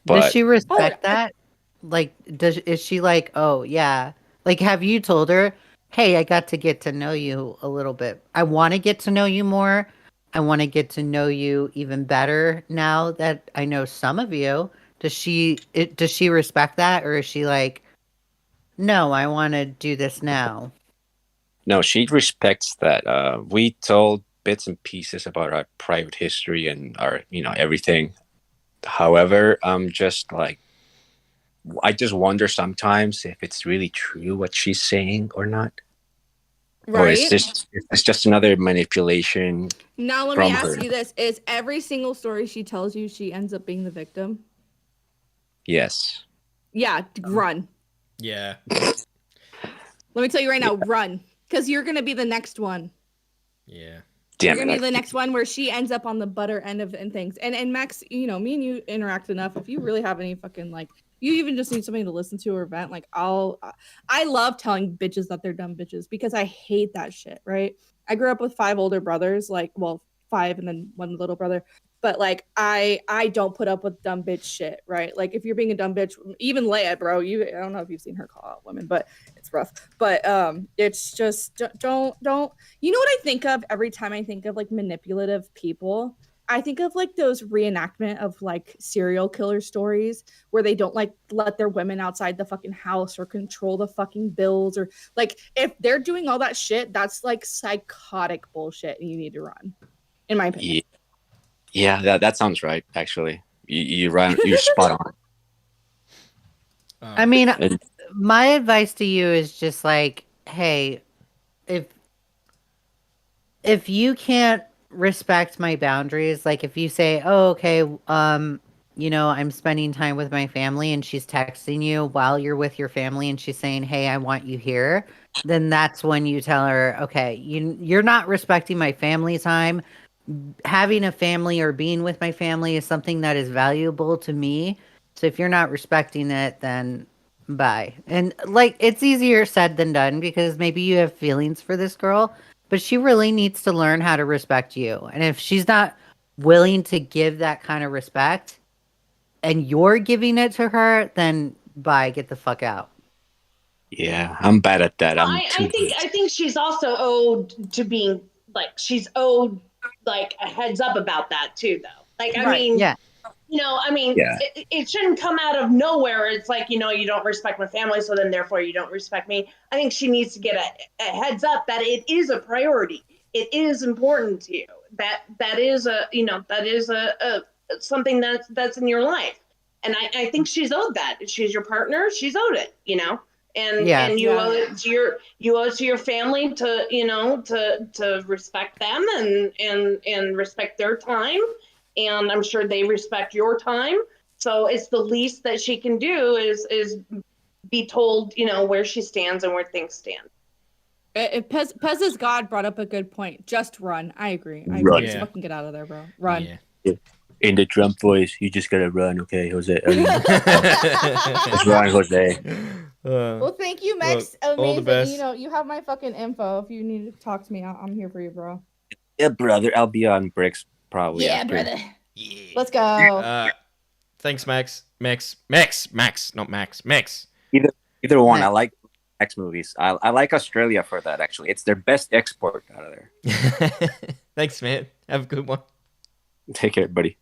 But,
does she respect that? Like, is she like, oh, yeah. Like, have you told her, hey, I got to get to know you a little bit. I want to get to know you more. I want to get to know you even better now that I know some of you. Does she respect that, or is she like, no, I want to do this now?
No, she respects that. We told bits and pieces about our private history and our, everything. However, just like, I just wonder sometimes if it's really true what she's saying or not. Or
Right.
it's just another manipulation.
Now let me
from
ask
her.
you this: is every single story she tells you, she ends up being the victim?
Yes.
Yeah, run.
Yeah.
Let me tell you right now, run, because you're gonna be the next one.
Yeah.
You're gonna be the next one where she ends up on the butter end of and things. And Max, me and you interact enough. If you really have any fucking you even just need somebody to listen to or vent. I love telling bitches that they're dumb bitches because I hate that shit. Right? I grew up with 5 older brothers, 5 and then 1 little brother. But I don't put up with dumb bitch shit, right? Like if you're being a dumb bitch, even Leia, bro, I don't know if you've seen her call out women, but it's rough. But it's just don't. You know what I think of every time I think of manipulative people? I think of those reenactment of serial killer stories where they don't let their women outside the fucking house or control the fucking bills or if they're doing all that shit, that's psychotic bullshit and you need to run, in my opinion.
Yeah, that sounds right. Actually, you're spot on.
I mean, my advice to you is just hey, if you can't respect my boundaries, if you say, oh, okay, I'm spending time with my family and she's texting you while you're with your family and she's saying, hey, I want you here, then that's when you tell her, okay, you're not respecting my family time. Having a family or being with my family is something that is valuable to me. So if you're not respecting it, then bye. And it's easier said than done because maybe you have feelings for this girl, but she really needs to learn how to respect you. And if she's not willing to give that kind of respect and you're giving it to her, then bye, get the fuck out.
Yeah, I'm bad at that.
I think she's also owed to being she's owed a heads up about that too, though.
Yeah.
Yeah.
It shouldn't come out of nowhere. It's you don't respect my family, so then therefore you don't respect me. I think she needs to get a heads up that it is a priority. It is important to you. That is a something that's in your life. And I think she's owed that. She's your partner. She's owed it, and you owe it to your family to respect them and respect their time, and I'm sure they respect your time. So it's the least that she can do is be told where she stands and where things stand.
Pez's God brought up a good point. Just run. I agree.
Run.
Just fucking get out of there, bro. Run.
Yeah. In the Trump voice, you just gotta run, okay, Jose? Just run, Jose.
Well, thank you, Max.
all the
Amazing.
best.
You have my fucking info. If you need to talk to me, I'm here for you, bro.
Yeah, brother, I'll be on bricks probably.
Yeah,
after.
brother. Let's go.
Thanks, Max. Max, not Max. Max.
Either one. I like X movies. I like Australia for that. Actually, it's their best export out of there.
Thanks, man. Have a good one.
Take care, buddy.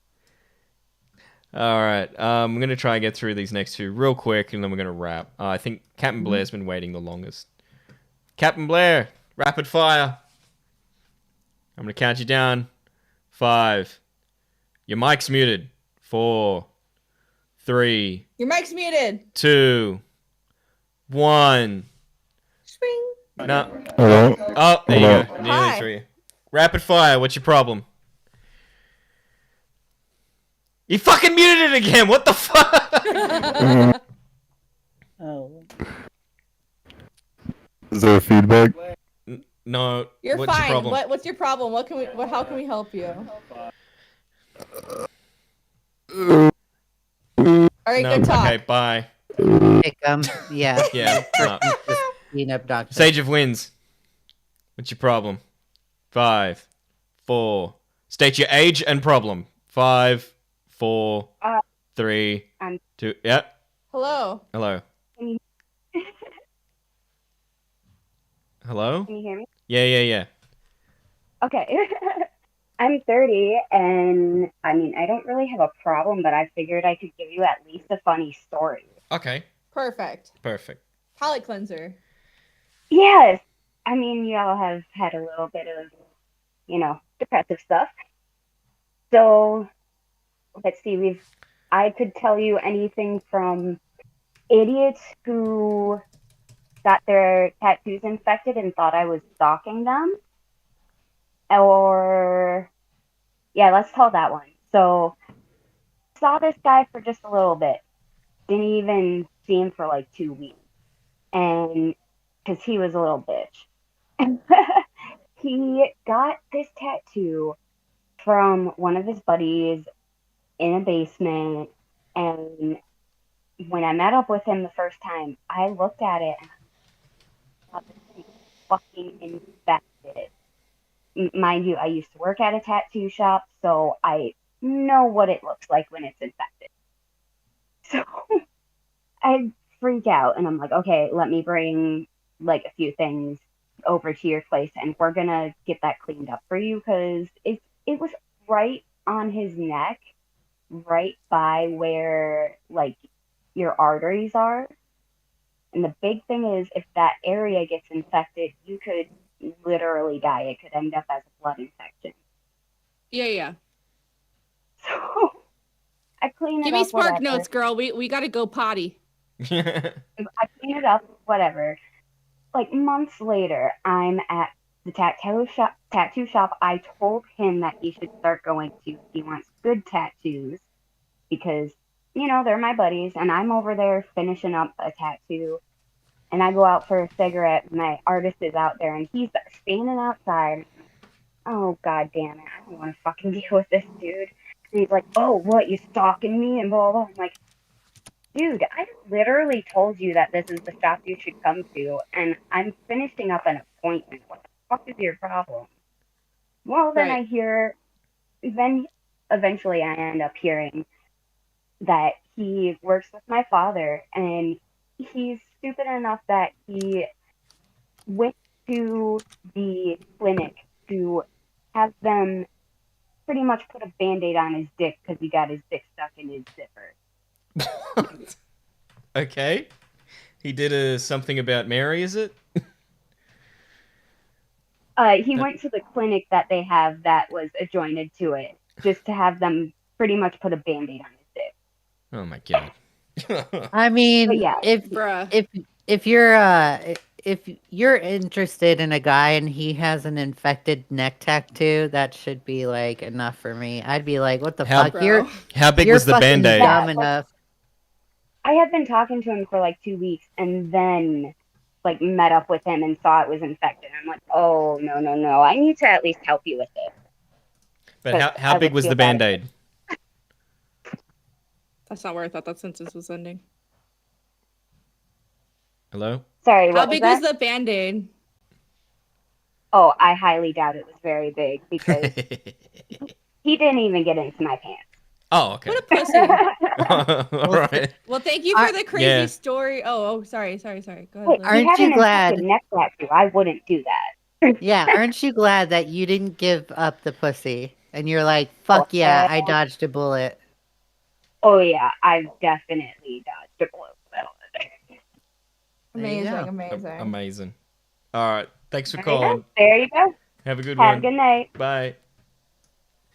All right. I'm gonna try and get through these next 2 real quick, and then we're gonna wrap. I think Captain Blair's been waiting the longest. Captain Blair, rapid fire. I'm gonna count you down. 5. Your mic's muted. 4, 3.
Your mic's muted.
2, 1.
Swing.
No.
Hello?
Oh, there you go.
Hi.
Nearly 3. Rapid fire. What's your problem? You fucking muted it again. What the fuck?
Oh.
Is there feedback?
No.
You're
what's
fine.
Your problem?
What's your problem? How can we help you? All right,
No,
good talk.
okay, bye.
Yeah.
Yeah. no.
Just clean up, doctor.
Sage of Winds. What's your problem? 5, 4. State your age and problem. 5, 4, 3, 2. Yep.
Hello.
Hello. Hello?
Can you hear me?
Yeah.
Okay.
I'm 30, and I mean, I don't really have a problem, but I figured I could give you at least a funny story.
Okay.
Perfect.
Perfect.
Palate cleanser.
Yes! I mean, y'all have had a little bit of, depressive stuff. So, let's see, I could tell you anything from idiots who got their tattoos infected and thought I was stalking them, or, yeah, let's tell that one. So, saw this guy for just a little bit. Didn't even see him for like 2 weeks. And because he was a little bitch. He got this tattoo from one of his buddies in a basement. And when I met up with him the first time, I looked at it and I thought, this thing is fucking infected. Mind you, I used to work at a tattoo shop, so I know what it looks like when it's infected. So I freak out and I'm like, okay, let me bring like a few things over to your place and we're gonna get that cleaned up for you, because it was right on his neck, right by where like your arteries are. And the big thing is, if that area gets infected, you could literally die. It could end up as a blood infection.
Yeah.
So I clean it up.
Give me spark
whatever.
notes, girl. We gotta go potty.
I clean it up, whatever. Like months later, I'm at the tattoo shop. I told him that he should start going to. He wants good tattoos because, they're my buddies, and I'm over there finishing up a tattoo. And I go out for a cigarette. My artist is out there, and he's standing outside. Oh, god damn it. I don't want to fucking deal with this dude. And he's like, oh, what, you stalking me? And blah, blah, blah. I'm like, dude, I literally told you that this is the shop you should come to, and I'm finishing up an appointment. What the fuck is your problem? Well, then
Right.
then eventually I end up hearing that he works with my father, and he's stupid enough that he went to the clinic to have them pretty much put a Band-Aid on his dick because he got his dick stuck in his zipper.
Okay. He did something about Mary, is it?
He went to the clinic that they have that was adjoined to it, just to have them pretty much put a Band-Aid on his dick.
Oh my god.
I mean,
But yeah.
if you're interested in a guy and he has an infected neck tattoo, that should be like enough for me. I'd be like, what the fuck?
How big
you're
was the
fucking
Band-Aid?
dumb enough.
I had been talking to him for like 2 weeks, and then like met up with him and saw it was infected. I'm like, oh no, I need to at least help you with it.
But how big was the Band-Aid?
That's not where I thought that sentence was ending.
Hello?
Sorry,
How
what
big
was
was
that?
the Band-Aid?
Oh, I highly doubt it was very big because he didn't even get into my pants.
Oh, okay.
What a pussy.
All right.
Well, thank you for the crazy
Yeah.
story. Oh, sorry. Go ahead.
Wait,
Liz.
he had an infected neck tattoo. I wouldn't do that.
Yeah, aren't you glad that you didn't give up the pussy? And you're like, fuck yeah, I dodged a bullet.
Oh yeah, I've definitely dodged a bullet.
Amazing.
Amazing. All right. Thanks for
There you go.
calling.
There you go.
Have a good
Have
one.
a good night.
Bye.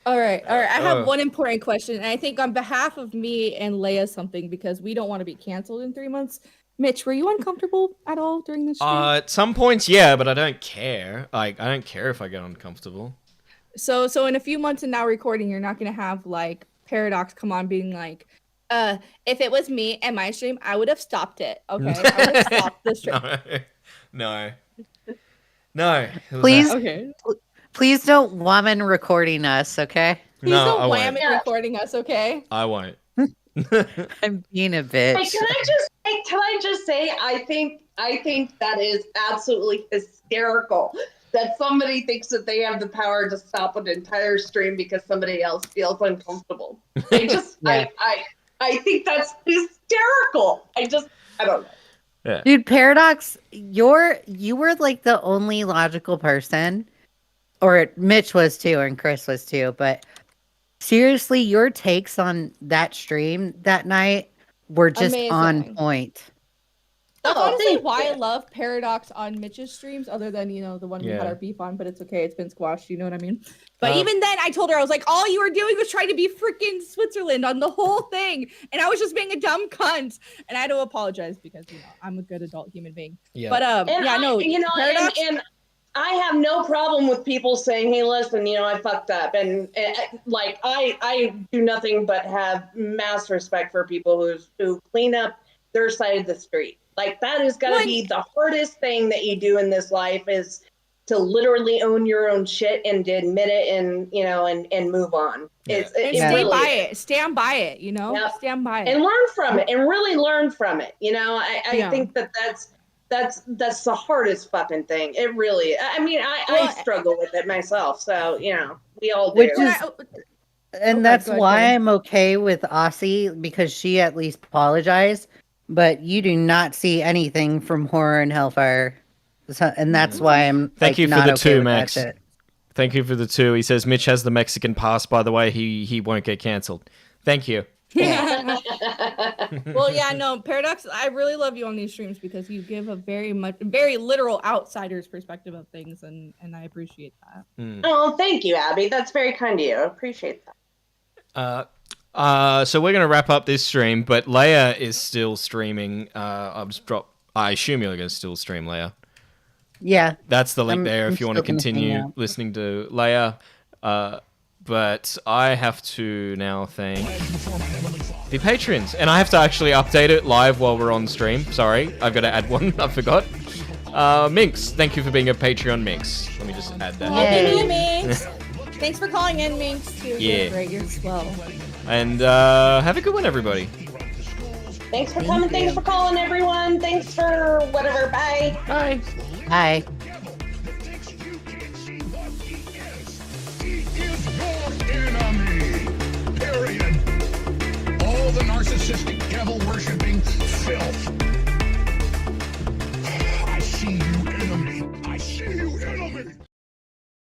All right. I have
oh.
one important question, and I think on behalf of me and Leia something, because we don't want to be canceled in 3 months. Mitch, were you uncomfortable at all during this stream?
At some points, yeah, but I don't care. Like, I don't care if I get uncomfortable.
So in a few months and now recording, you're not gonna have like Paradox come on being like, if it was me and my stream, I would have stopped it. Okay, I would have stopped the stream.
No.
Please,
Okay.
please don't woman recording us, okay?
Please don't wham it recording us, okay?
I won't.
I'm being a bitch.
Hey, can I just say I think that is absolutely hysterical that somebody thinks that they have the power to stop an entire stream because somebody else feels uncomfortable.
Yeah.
I think that's hysterical. I don't know.
Yeah.
Dude, Paradox, you were like the only logical person, or Mitch was too, and Chris was too. But seriously, your takes on that stream that night were just on
Amazing.
point.
That's
Oh,
honestly
thank
why I
you.
love Paradox on Mitch's streams, other than, you know, the one we had
Yeah.
our beef on, but it's okay. It's been squashed. You know what I mean? But
Um,
even then, I told her, I was like, all you were doing was trying to be freaking Switzerland on the whole thing. And I was just being a dumb cunt. And I had to apologize because, you know, I'm a good adult human being.
Yeah.
But,
And
yeah, no,
you know,
Paradox.
and I have no problem with people saying, "Hey, listen, you know, I fucked up," and like I do nothing but have mass respect for people who clean up their side of the street. Like that is gotta be the hardest thing that you do in this life, is to literally own your own shit and to admit it, and you know, and move on.
And
It
stay
really
by
is.
it. Stand by it, you know?
Yep.
Stand by it.
And learn from it, and really learn from it. You know, I
Yeah.
think that's the hardest fucking thing. It really. I mean, I struggle with it myself. So you know, we all do.
Which is, and that's
go ahead,
why
Kevin.
I'm okay with Aussie, because she at least apologized. But you do not see anything from Horror and Hellfire, so, and that's why I'm
Thank
like,
you for
not
the
okay
2,
with that
Max.
shit.
Thank you for the 2. He says Mitch has the Mexican pass, by the way. He won't get cancelled. Thank you.
Well, yeah, no, Paradox, I really love you on these streams because you give a very literal outsider's perspective of things, and I appreciate that.
Oh, thank you, Abby. That's very kind of you. I appreciate that.
So we're gonna wrap up this stream, but Leia is still streaming. I'll just drop. I assume you're gonna still stream, Leia.
Yeah,
That's the link
I'm-
there
I'm
if you want to
still gonna hang
continue
out.
listening to Leia. But I have to now thank the patrons, and I have to actually update it live while we're on stream. Sorry, I've got to add one. I forgot. Minx, thank you for being a Patreon, Minx. Let me just add that.
Thank you, Minx. Thanks for calling in, Minx, too.
Yeah.
You're great. You're swell.
And have a good one, everybody.
Thanks for coming. Thanks for calling, everyone. Thanks for whatever. Bye.
Bye.
Bye.
Enemy. Period. All the narcissistic devil worshipping filth